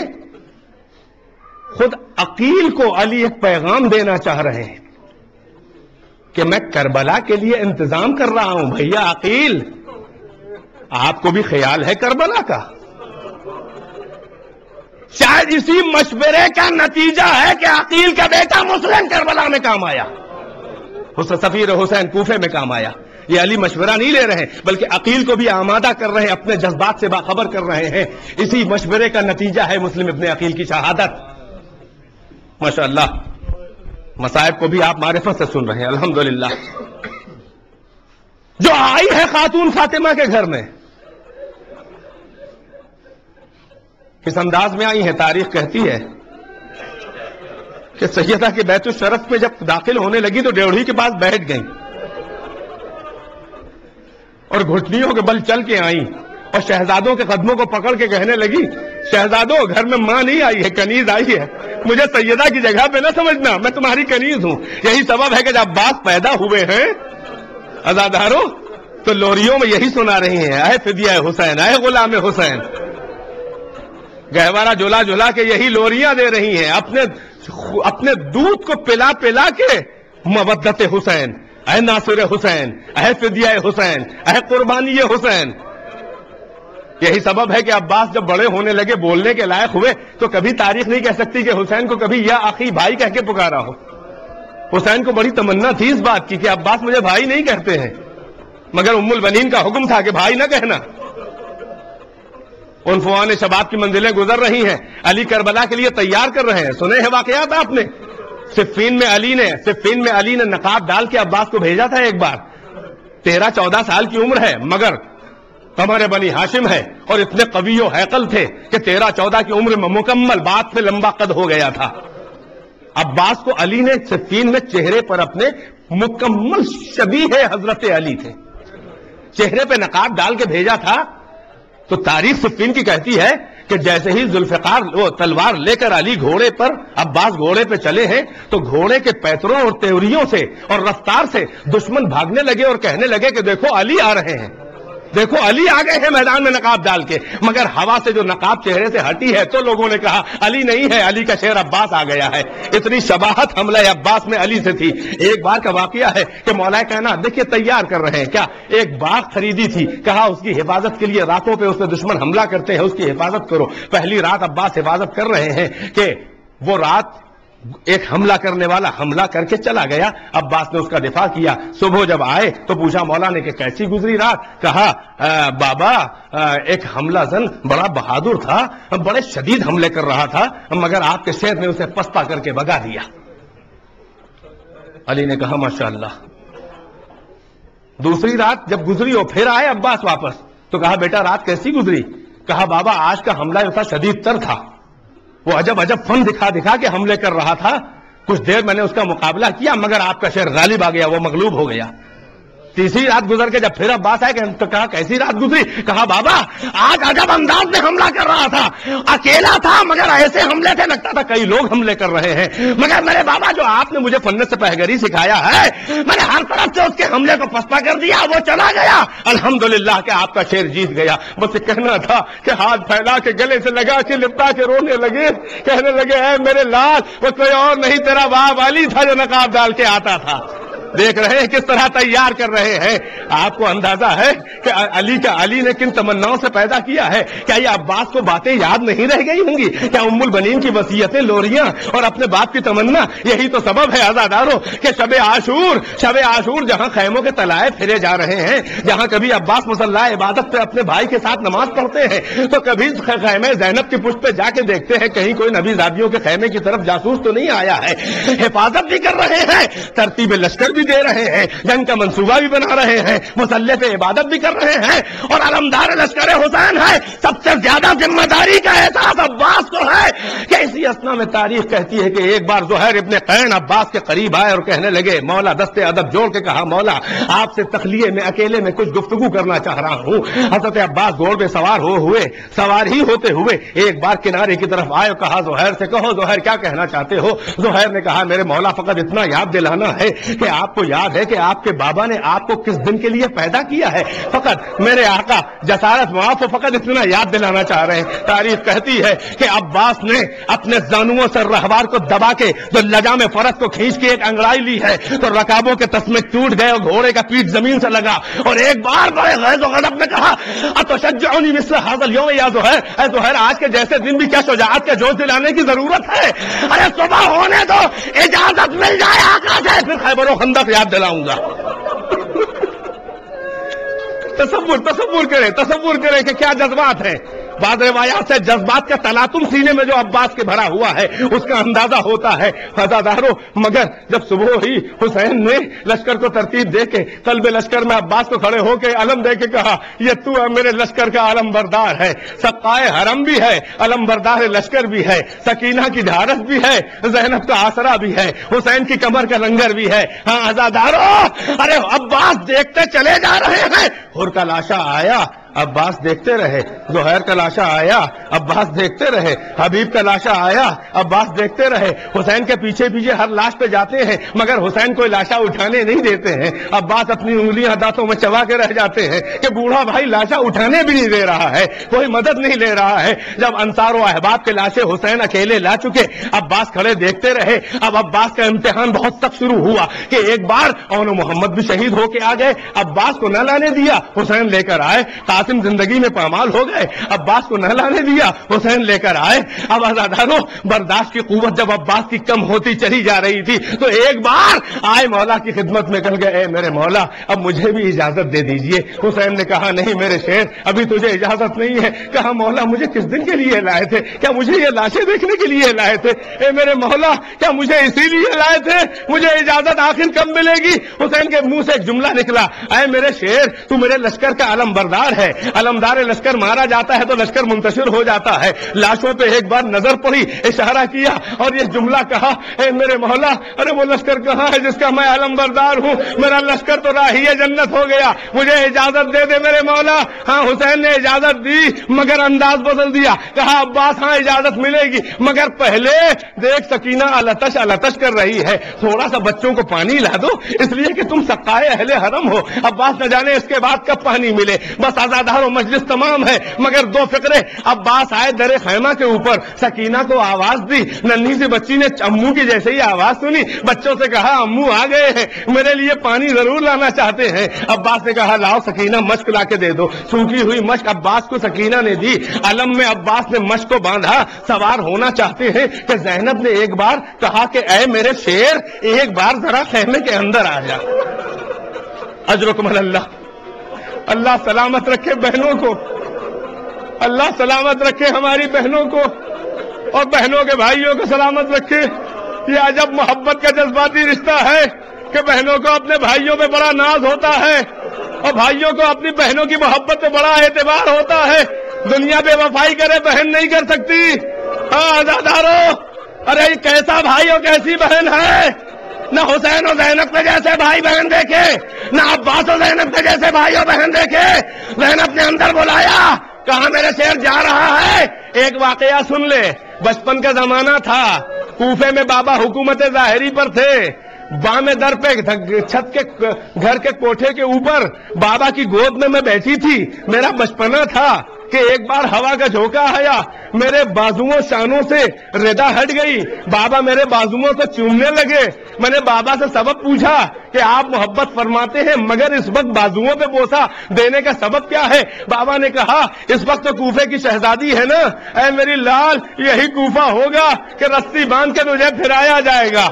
خود عقیل کو علی ایک پیغام دینا چاہ رہے ہیں کہ میں کربلا کے لیے انتظام کر رہا ہوں۔ بھیا عقیل، آپ کو بھی خیال ہے کربلا کا؟ شاید اسی مشورے کا نتیجہ ہے کہ عقیل کا بیٹا مسلم کربلا میں کام آیا، سفیر حسین کوفے میں کام آیا۔ یہ علی مشورہ نہیں لے رہے بلکہ عقیل کو بھی آمادہ کر رہے ہیں، اپنے جذبات سے باخبر کر رہے ہیں۔ اسی مشورے کا نتیجہ ہے مسلم ابن عقیل کی شہادت۔ ماشاءاللہ، مصائب کو بھی آپ معرفت سے سن رہے ہیں الحمدللہ۔ جو آئی ہے خاتون فاطمہ کے گھر میں، کس انداز میں آئی ہے؟ تاریخ کہتی ہے کہ سیدہ کے بیت الشرف میں جب داخل ہونے لگی تو ڈیوڑھی کے پاس بیٹھ گئیں اور گھٹنیوں کے بل چل کے آئیں اور شہزادوں کے قدموں کو پکڑ کے کہنے لگی، شہزادوں گھر میں ماں نہیں آئی ہے، کنیز آئی ہے، مجھے سیدہ کی جگہ پہ نہ سمجھنا، میں تمہاری کنیز ہوں۔ یہی سبب ہے کہ جب عباس پیدا ہوئے ہیں عزاداروں تو لوریوں میں یہی سنا رہی ہیں، اے فدیہ حسین، اے غلام حسین، گہوارہ جلا جلا کے یہی لوریاں دے رہی ہیں، اپنے دودھ کو پلا پلا کے مودت حسین، اے ناصر حسین، اے فدیہ حسین، اے قربانی حسین۔ یہی سبب ہے کہ عباس جب بڑے ہونے لگے، بولنے کے لائق ہوئے، تو کبھی تاریخ نہیں کہہ سکتی کہ حسین کو کبھی یا اخی بھائی کہہ کے پکارا ہو۔ حسین کو بڑی تمنا تھی اس بات کی کہ عباس مجھے بھائی نہیں کہتے ہیں، مگر ام البنین کا حکم تھا کہ بھائی نہ کہنا۔ عنفوان شباب کی منزلیں گزر رہی ہیں، علی کربلا کے لیے تیار کر رہے ہیں۔ سنے ہیں واقعات آپ نے؟ صفین میں علی نے نقاب ڈال کے عباس کو بھیجا تھا ایک بار۔ 13-14 سال کی عمر ہے، مگر قمر بنی ہاشم ہے اور اتنے قوی و ہیکل تھے کہ 13-14 کی عمر میں مکمل بات میں لمبا قد ہو گیا تھا۔ عباس کو علی نے صفین میں چہرے پر اپنے مکمل شبیہ حضرت علی تھے، چہرے پہ نقاب ڈال کے بھیجا تھا۔ تو تاریخ صفین کی کہتی ہے کہ جیسے ہی ذوالفقار وہ تلوار لے کر علی گھوڑے پر، عباس گھوڑے پہ چلے ہیں، تو گھوڑے کے پیتروں اور تیوریوں سے اور رفتار سے دشمن بھاگنے لگے اور کہنے لگے کہ دیکھو علی آ رہے ہیں، دیکھو علی آ گئے ہیں میدان میں نقاب ڈال کے۔ مگر ہوا سے جو نقاب چہرے سے ہٹی ہے تو لوگوں نے کہا علی نہیں ہے، علی کا شیر عباس آ گیا ہے۔ اتنی شباہت حملہ عباس میں علی سے تھی۔ ایک بار کا واقعہ ہے کہ مولا کائنات دیکھیے تیار کر رہے ہیں کیا، ایک باغ خریدی تھی، کہا اس کی حفاظت کے لیے راتوں پہ اس پہ دشمن حملہ کرتے ہیں، اس کی حفاظت کرو۔ پہلی رات عباس حفاظت کر رہے ہیں کہ وہ رات ایک حملہ کرنے والا حملہ کر کے چلا گیا، عباس نے اس کا دفاع کیا۔ صبح جب آئے تو پوچھا مولا نے کہ کیسی گزری رات؟ کہا بابا ایک حملہ زن بڑا بہادر تھا، بڑے شدید حملے کر رہا تھا، مگر آپ کے شیر نے اسے پسپا کر کے بگا دیا۔ علی نے کہا ماشاءاللہ۔ دوسری رات جب گزری اور پھر آئے عباس واپس تو کہا بیٹا رات کیسی گزری؟ کہا بابا آج کا حملہ ایسا شدید تر تھا، وہ عجب فن دکھا دکھا کے حملے کر رہا تھا، کچھ دیر میں نے اس کا مقابلہ کیا مگر آپ کا شیر غالب آ گیا، وہ مغلوب ہو گیا۔ تیسری رات گزر کے جب پھر عباس آئے تو کہا کیسی رات گزری؟ کہا بابا آج عجب انداز میں حملہ کر رہا تھا، اکیلا تھا مگر ایسے حملے تھے لگتا تھا کئی لوگ حملے کر رہے ہیں، مگر میرے بابا جو آپ نے مجھے فن سے پہگری سکھایا ہے، میں نے ہر طرف سے اس کے حملے کو پسپا کر دیا، وہ چلا گیا۔ الحمدللہ کہ آپ کا شیر جیت گیا۔ بس کہنا تھا کہ ہاتھ پھیلا کے گلے سے لگا کے لپٹا کے رونے لگے، کہنے لگے اے میرے لال، وہ کوئی اور نہیں تیرا باپ علی تھا جو نقاب ڈال کے آتا تھا۔ دیکھ رہے ہیں کس طرح تیار کر رہے ہیں۔ آپ کو اندازہ ہے کہ علی نے کن تمناؤں سے پیدا کیا ہے؟ کیا یہ عباس کو باتیں یاد نہیں رہ گئی ہوں گی؟ کیا ام البنین کی وصیتیں، لوریاں اور اپنے باپ کی تمنا یہی تو سبب ہے عزاداروں کہ شب عاشور جہاں خیموں کے تلائے پھرے جا رہے ہیں، جہاں کبھی عباس مصلی عبادت پہ اپنے بھائی کے ساتھ نماز پڑھتے ہیں تو کبھی خیمے زینب کی پشت پہ جا کے دیکھتے ہیں کہیں کوئی نبی زادیوں کے خیمے کی طرف جاسوس تو نہیں آیا ہے۔ حفاظت بھی کر رہے ہیں، ترتیب لشکر بھی دے رہے ہیں، جنگ کا منصوبہ بھی بنا رہے ہیں، مسلح پہ عبادت بھی کر رہے ہیں، اور علمدار لشکر حسین ہے۔ سب سے زیادہ ذمہ داری کا احساس عباس کو ہے کہ اسی اسنا میں تاریخ کہتی ہے کہ ایک بار زہیر ابن قین عباس کے قریب آئے اور کہنے لگے، مولا دستے ادب جوڑ کے کہا مولا آپ سے تخلیے میں اکیلے میں کچھ گفتگو کرنا چاہ رہا ہوں۔ حضرت عباس گھوڑ پہ سوار ہی ہوتے ہوئے ایک بار کنارے کی طرف آئے اور کہا زہیر سے کہو زہیر کیا کہنا چاہتے ہو؟ زہیر نے کہا میرے مولا فقط اتنا یاد دلانا ہے کہ آپ آپ کو یاد ہے کہ آپ کے بابا نے آپ کو کس دن کے لیے پیدا کیا ہے؟ فقط میرے آقا جسارت معاف فقط اتنا یاد دلانا چاہ رہے ہیں. تاریخ کہتی ہے کہ عباس نے اپنے زانوؤں سے رہوار کو دبا کے جو لجام فرس کو کھینچ کے ایک انگڑائی لی ہے تو رکابوں کے تسمے ٹوٹ گئے اور گھوڑے کا پیٹ زمین سے لگا اور ایک بار بڑے غیظ و غضب میں کہا اتشجعنی مثل هذا اليوم یا زہیر، اے زہیر آج کے جیسے دن بھی کیا شجاعت کے جوش دلانے کی ضرورت ہے؟ ارے صبح ہونے دو، اجازت مل جائے آقا سے پھر خیبر و خندق یاد دلاؤں گا. تصور کریں کہ کیا جذبات ہیں. بعض روایات سے جذبات کا تلاطم سینے میں جو عباس کے بھرا ہوا ہے اس کا اندازہ ہوتا ہے. عزادارو، مگر جب صبح ہی حسین نے لشکر کو ترتیب دے کے قلب لشکر میں عباس کو کھڑے ہو کے علم دے کے کہا یہ تو میرے لشکر کا علم بردار ہے، سقائے حرم بھی ہے، علم بردار لشکر بھی ہے، سکینہ کی ڈھارس بھی ہے، زینب کا آسرا بھی ہے، حسین کی کمر کا لنگر بھی ہے. ہاں عزادارو، ارے عباس دیکھتے چلے جا رہے ہیں. حر کا لاشا آیا، عباس دیکھتے رہے. زہیر کا لاشا آیا، عباس دیکھتے رہے. حبیب کا لاشا آیا، عباس دیکھتے رہے. حسین کے پیچھے پیچھے ہر لاش پہ جاتے ہیں مگر حسین کوئی لاشا اٹھانے نہیں دیتے ہیں. عباس اپنی انگلیاں دانتوں میں چبا کے رہ جاتے ہیں کہ بوڑھا بھائی لاشا اٹھانے بھی نہیں دے رہا ہے، کوئی مدد نہیں لے رہا ہے. جب انصار و احباب کے لاشیں حسین اکیلے لا چکے، عباس کھڑے دیکھتے رہے. اب عباس کا امتحان بہت سخت شروع ہوا کہ ایک بار اون محمد بھی شہید ہو کے آ گئے، عباس کو نہ لانے دیا، حسین لے کر آئے. قاسم زندگی میں پامال ہو گئے، عباس کو نہ لانے دیا، حسین لے کر آئے. اب عزادارو، برداشت کی قوت جب عباس کی کم ہوتی چلی جا رہی تھی تو ایک بار آئے مولا کی خدمت میں کہہ گئے اے میرے مولا اب مجھے بھی اجازت دے دیجئے. حسین نے کہا نہیں میرے شیر، ابھی تجھے اجازت نہیں ہے. کہا مولا مجھے کس دن کے لیے لائے تھے؟ کیا مجھے یہ لاشیں دیکھنے کے لیے لائے تھے؟ اے میرے مولا کیا مجھے اسی لیے لائے تھے؟ مجھے اجازت آخر کب ملے گی؟ حسین کے منہ سے ایک جملہ نکلا، اے میرے شیر تو میرے لشکر کا علم بردار ہے، علمدار لشکر مارا جاتا ہے تو لشکر منتشر ہو جاتا ہے. لاشوں پہ ایک بار نظر پڑی، اشارہ کیا اور یہ جملہ کہا اے میرے مولا ارے وہ لشکر کہاں ہے جس کا میں علم بردار ہوں؟ میرا لشکر تو راہی جنت ہو گیا، مجھے اجازت دے دے میرے مولا. ہاں حسین نے اجازت دی مگر انداز بدل دیا. کہا عباس ہاں اجازت ملے گی مگر پہلے دیکھ سکینہ التش کر رہی ہے، تھوڑا سا بچوں کو پانی لا دو اس لیے کہ تم سقائے اہل حرم ہو. عباس نہ جانے اس کے بعد کب پانی ملے. بس عزادار و مجلس تمام ہے مگر دو فکرے. عباس آئے در خیمہ کے اوپر، سکینہ کو آواز دی، ننھی سی بچی نے امو کی جیسے ہی آواز سنی، بچوں سے کہا امو آ گئے ہیں، میرے لیے پانی ضرور لانا چاہتے ہیں. عباس نے کہا لاؤ سکینہ مشک لا کے دے دو. سوکھی ہوئی مشک عباس کو سکینہ نے دی. علم میں عباس نے مشک کو باندھا. سوار ہونا چاہتے ہیں کہ زینب نے ایک بار کہا کہ اے میرے شیر ایک بار ذرا خیمے کے اندر آ جا. اجرکم اللہ. اللہ سلامت رکھے بہنوں کو، اللہ سلامت رکھے ہماری بہنوں کو اور بہنوں کے بھائیوں کو سلامت رکھے. یہ عجب محبت کا جذباتی رشتہ ہے کہ بہنوں کو اپنے بھائیوں پہ بڑا ناز ہوتا ہے اور بھائیوں کو اپنی بہنوں کی محبت پہ بڑا اعتبار ہوتا ہے. دنیا بے وفائی کرے بہن نہیں کر سکتی. ہاں عزادارو، ارے یہ کیسا بھائی اور کیسی بہن ہے. نہ حسین و زینب کے جیسے بھائی بہن دیکھے، نہ عباس و زینب کے جیسے بھائی اور بہن دیکھے. زینب نے اندر بلایا، کہا میرے شیر جا رہا ہے. ایک واقعہ سن لے. بچپن کا زمانہ تھا، کوفے میں بابا حکومت ظاہری پر تھے. بامے در پہ چھت کے گھر کے کوٹھے کے اوپر بابا کی گود میں بیٹھی تھی. میرا بچپنا تھا کہ ایک بار ہوا کا جھونکا آیا، میرے بازوؤں شانوں سے ردا ہٹ گئی. بابا میرے بازوؤں سے چومنے لگے. میں نے بابا سے سبب پوچھا کہ آپ محبت فرماتے ہیں مگر اس وقت بازوؤں پہ بوسا دینے کا سبب کیا ہے؟ بابا نے کہا اس وقت تو کوفے کی شہزادی ہے نا، اے میری لال یہی کوفہ ہوگا کہ رسی باندھ کے تجھے پھرایا جائے گا.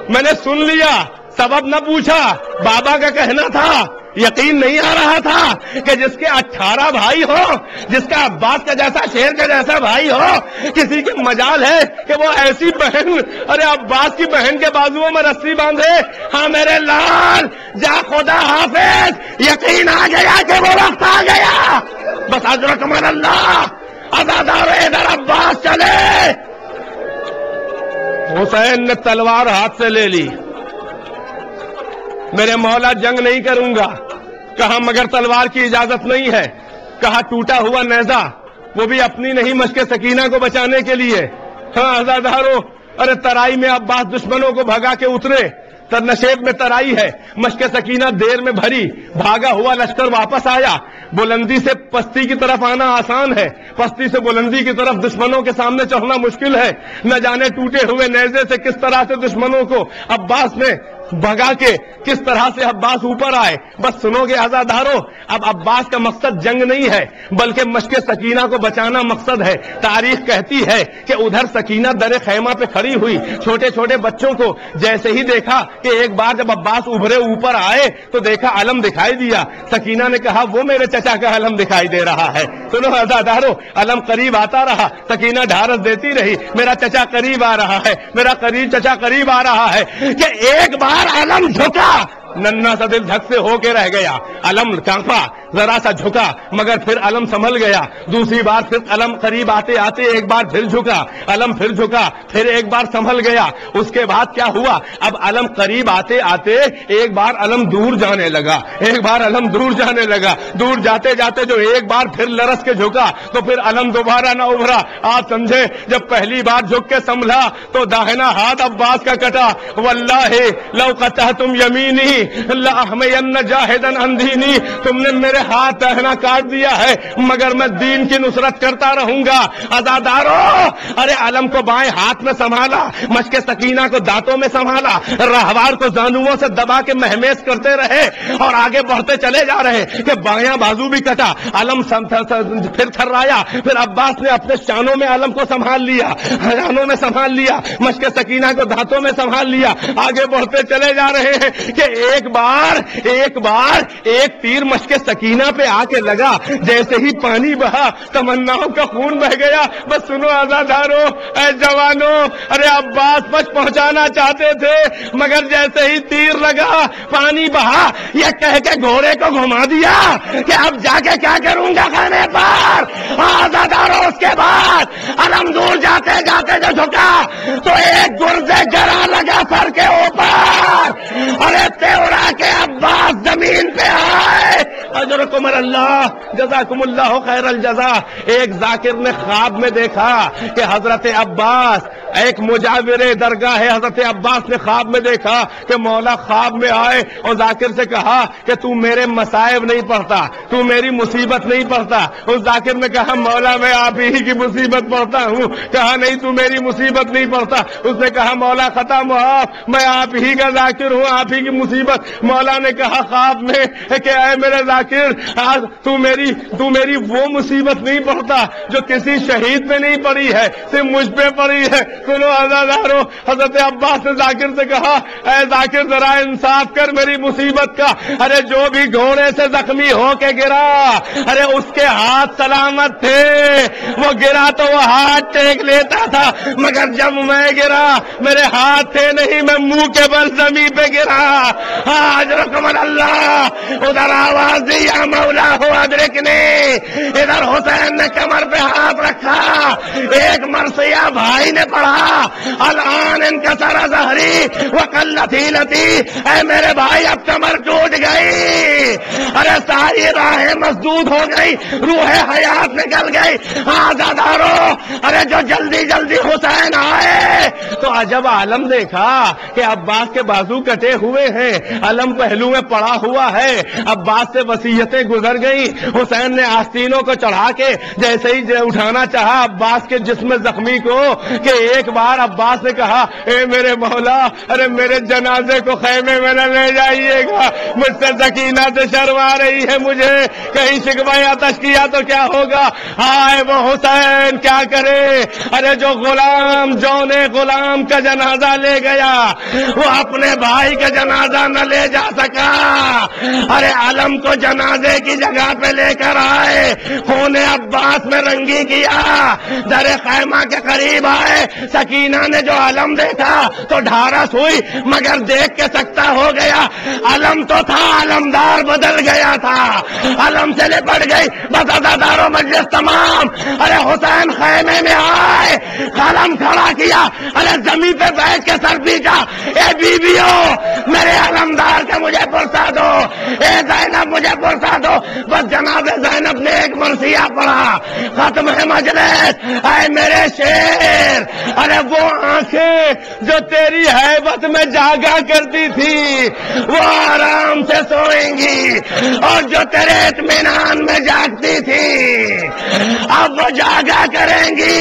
میں نے سن لیا، سبب نہ پوچھا. بابا کا کہنا تھا، یقین نہیں آ رہا تھا کہ جس کے 18 بھائی ہو، جس کا عباس کا جیسا شیر کا جیسا بھائی ہو، کسی کے مجال ہے کہ وہ ایسی بہن ارے عباس کی بہن کے بازوؤں میں رسی باندھے. ہاں میرے لال جا خدا حافظ، یقین آ گیا کہ وہ وقت آ گیا. بس اجرکم اللہ. عزادار ادھر عباس چلے. حسین نے تلوار ہاتھ سے لے لی. میرے مولا جنگ نہیں کروں گا. کہا مگر تلوار کی اجازت نہیں ہے. کہا ٹوٹا ہوا نیزہ، وہ بھی اپنی نہیں مشق سکینہ کو بچانے کے لیے. ہاں عزادارو، ارے ترائی میں عباس دشمنوں کو بھگا کے اترے. نشیب میں ترائی ہے. مشق سکینہ دیر میں بھری بھاگا ہوا لشکر واپس آیا. بلندی سے پستی کی طرف آنا آسان ہے, پستی سے بلندی کی طرف دشمنوں کے سامنے چڑھنا مشکل ہے. نہ جانے ٹوٹے ہوئے نیزے سے کس طرح سے دشمنوں کو عباس نے بھگا کے کس طرح سے عباس اوپر آئے. بس سنو گے عزادارو, اب عباس کا مقصد جنگ نہیں ہے بلکہ مشق سکینہ کو بچانا مقصد ہے. تاریخ کہتی ہے کہ ادھر سکینہ در خیمہ پہ کھڑی ہوئی, چھوٹے چھوٹے بچوں کو جیسے ہی دیکھا کہ ایک بار جب عباس ابھرے اوپر آئے تو دیکھا علم دکھائی دیا. سکینہ نے کہا وہ میرے چچا کا علم دکھائی دے رہا ہے. سنو عزادارو, علم قریب آتا رہا, سکینہ ڈھارس دیتی رہی, میرا چچا قریب آ رہا ہے, میرا چچا قریب آ رہا ہے. کہ ایک بار علم جھکا, ننا سا دل دھک سے ہو کے رہ گیا. علم کانپا, ذرا سا جھکا, مگر پھر علم سنبھل گیا. دوسری بار پھر علم قریب آتے آتے ایک بار پھر جھکا, علم پھر جھکا, پھر ایک بار سنبھل گیا. اس کے بعد کیا ہوا, اب علم قریب آتے آتے ایک بار علم دور جانے لگا, ایک بار علم دور جانے لگا. دور جاتے جاتے جو ایک بار پھر لرس کے جھکا تو پھر علم دوبارہ نہ ابھرا. آپ سمجھے, جب پہلی بار جھک کے سنبھلا تو داہنا ہاتھ عباس کا کٹا. واللہ لو قطعتم یمینی لأحمین جاہدا عن دینی, تم نے میرے ہاتھ داہنا کاٹ دیا ہے مگر میں دین کی نصرت کرتا رہوں گا. عزادارو, ارے علم کو بائیں ہاتھ میں سنبھالا, مشق سکینہ کو دانتوں میں سنبھالا, راہوار کو زانوؤں سے دبا کے مہمیز کرتے رہے اور آگے بڑھتے چلے جا رہے کہ بایاں بازو بھی کٹا, علم پھر تھرایا. پھر عباس نے اپنے شانوں میں علم کو سنبھال لیا, شانوں میں سنبھال لیا, مشق سکینہ کو دانتوں میں سنبھال لیا. آگے بڑھتے چلے جا رہے ہیں کہ ایک بار ایک تیر مشق سکینہ پہ آ کے لگا, جیسے ہی پانی بہا تمناؤں کا خون بہ گیا. بس سنو عزادارو, اے جوانو, ارے عباس بچ پہنچانا چاہتے تھے مگر جیسے ہی تیر لگا پانی بہا, یہ کہہ کے گھوڑے کو گھما دیا کہ اب جا کے کیا کروں گا خانے پر. عزادارو, اس کے بعد علم دور جاتے جاتے جو جھکا تو ایک گرزے گرا لگا سر کے اوپر, ارے اڑا کے عباس زمین پہ آئے. اجرکم اللہ, جزاکم اللہ خیر الجزا. ایک ذاکر نے خواب میں دیکھا کہ حضرت عباس, ایک مجاور درگاہ ہے, حضرت عباس نے خواب میں دیکھا کہ مولا خواب میں آئے اور ذاکر سے کہا کہ تو میرے مصائب نہیں پڑھتا, تو میری مصیبت نہیں پڑھتا. اس ذاکر نے کہا مولا میں آپ ہی کی مصیبت پڑھتا ہوں. کہا نہیں, تو میری مصیبت نہیں پڑھتا. اس نے کہا مولا خطا معاف, میں آپ ہی کا ذاکر ہوں, آپ ہی کی مصیبت. مولا نے کہا خواب میں کہ اے میرے ذاکر, تو میری وہ مصیبت نہیں پڑھتا جو کسی شہید پہ نہیں پڑی ہے, صرف مجھ پہ پڑی ہے. سنو عزادارو, حضرت عباس نے ذاکر سے کہا اے ذاکر ذرا انصاف کر میری مصیبت کا. ارے جو بھی گھوڑے سے زخمی ہو کے گرا, ارے اس کے ہاتھ سلامت تھے, وہ گرا تو وہ ہاتھ ٹیک لیتا تھا, مگر جب میں گرا میرے ہاتھ تھے نہیں, میں منہ کے بل زمین پہ گرا. اجرکم اللہ. ادھر آواز دی یا مولا ہو ادرکنے. ادھر حسین نے کمر پہ ہاتھ رکھا, ایک مرثیہ بھائی نے پڑھا الان ان کا سارا ظہری وقلتی لتی, اے میرے بھائی اب کمر ٹوٹ گئی, ارے ساری راہیں مسدود ہو گئی, روح حیات نکل گئی. عزادارو, ارے جو جلدی جلدی حسین آئے تو عجب عالم دیکھا کہ عباس کے بازو کٹے ہوئے ہیں, علم پہلو میں پڑا ہوا ہے. عباس سے وصیتیں گزر گئی. حسین نے آستینوں کو چڑھا کے جیسے ہی اٹھانا چاہا عباس کے جسم زخمی کو کہ ایک بار عباس نے کہا اے میرے مولا, ارے میرے جنازے کو خیمے میں نہ لے جائیے گا, مجھ سے سکینہ سے شرم آ رہی ہے, مجھے کہیں شکوہ یا تشکیہ تو کیا ہوگا. ہائے وہ حسین کیا کرے, ارے جو غلام کا جنازہ لے گیا وہ اپنے بھائی کا جنازہ نہ لے جا سکا. ارے علم کو جنازے کی جگہ پہ لے کر آئے, خون عباس میں رنگی کیا, در خیمہ کے قریب آئے. سکینہ نے جو علم دیکھا تو ڈھارس ہوئی مگر دیکھ کے سکتا ہو گیا. علم تو تھا, علمدار بدل گیا تھا, علم سے لپٹ گئی. بس عزادارو مجلس تمام, ارے حسین خیمے میں آئے, علم کھڑا کیا, ارے زمین پہ بیٹھ کے سر پیٹا, اے بیویو میرے علمدار کا مجھے پرسا دو, اے زینب مجھے پرسا دو. بس جناب زینب نے ایک مرثیہ پڑھا, ختم ہے مجلس. اے میرے شیر, ارے وہ آنکھیں جو تیری ہیبت میں جاگا کرتی تھی وہ آرام سے سوئیں گی، اور جو تیرے اطمینان میں جاگتی تھی اب وہ جاگا کریں گی۔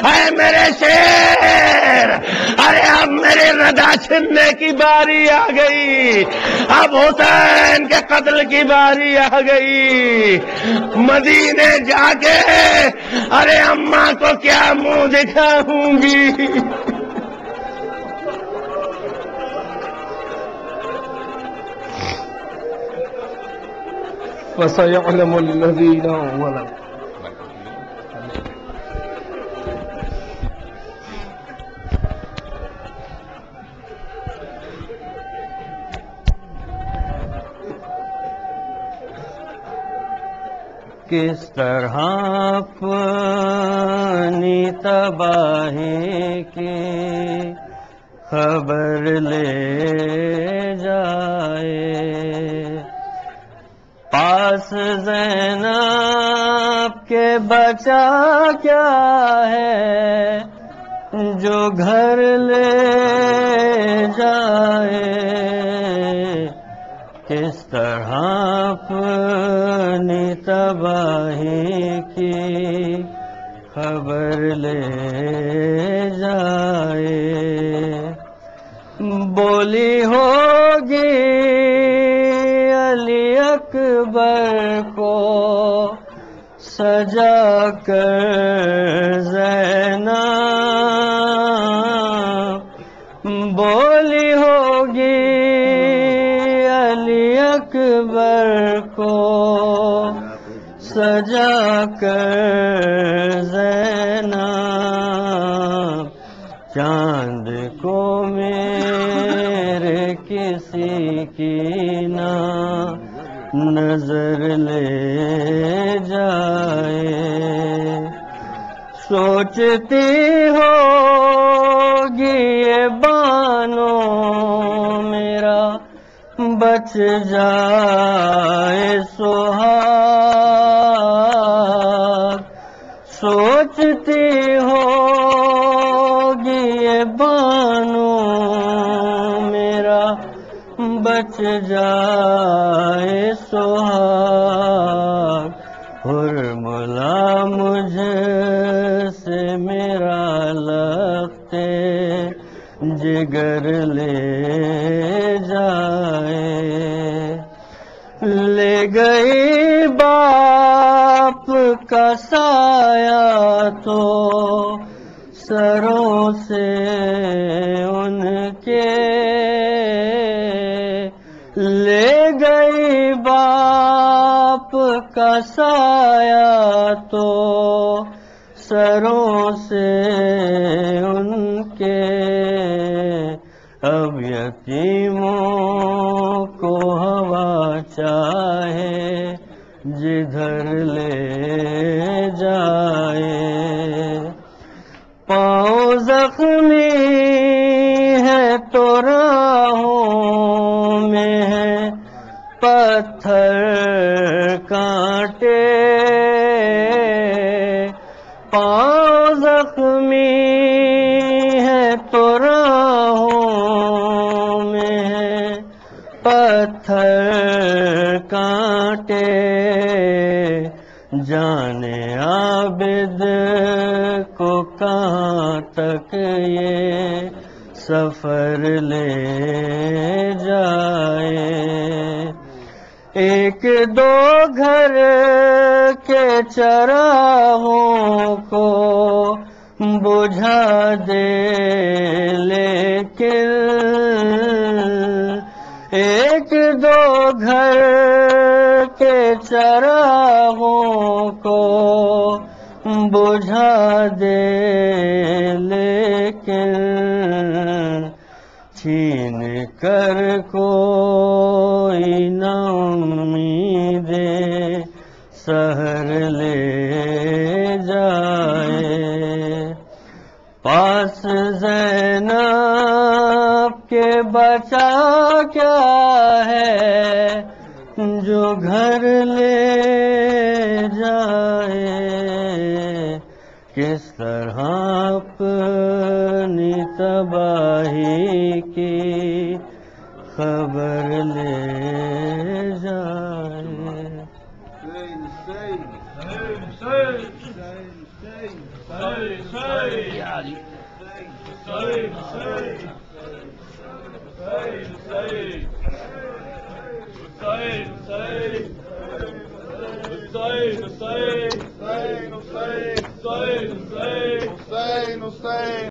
اے میرے شیر، ارے اب میری رضا چھننے کی باری آ گئی، اب حسین کے قتل کی باری آ گئی۔ مدینے جا کے ارے اماں کو کیا منہ دکھاؤں گی۔ فَسَيَعْلَمُ الَّذِينَ ظَلَمُوا۔ کس طرح اپنی تباہی کی خبر لے جائے، پاس زینب کے بچا کیا ہے جو گھر لے جائے، کس طرح اپنی تباہی کی خبر لے جائے۔ بولی ہوگی علی اکبر کو سجا کر زینب، بولی ہوگی علی اکبر کو سجا کر زینب، چاند کو میرے کسی کی نہ نظر لے جائے۔ سوچتی ہوگی یہ بانو میرا بچ جائے سہاگ، سوچتی ہوگی یہ بانو میرا بچ جائے سہاگ، حرملا مجھ سے میرا لخت جگر لے جائے۔ لے گئی باپ کا سایہ تو سروں سے ان کے، لے گئی باپ کا سایہ تو سروں سے ان کے، اب یتیموں کو ہوا چاہے جدھر لے جائے۔ پاؤں زخمی ہے تو راہوں میں ہے پتھر کانٹے، پاؤں زخمی ہے تو راہوں میں ہے پتھر کانٹے، جانے عابد کو کہاں تک یہ سفر لے جائے۔ ایک دو گھر کے چراغوں کو بجھا دے لیکن، ایک دو گھر کے چراغوں کو بجھا دے لیکن، چھین کر کوئی نہ امید سحر لے جائے۔ پاس زینب کے بچا کیا ہے جو گھر لے جائے، کس طرح تباہی کی خبر لے جائے.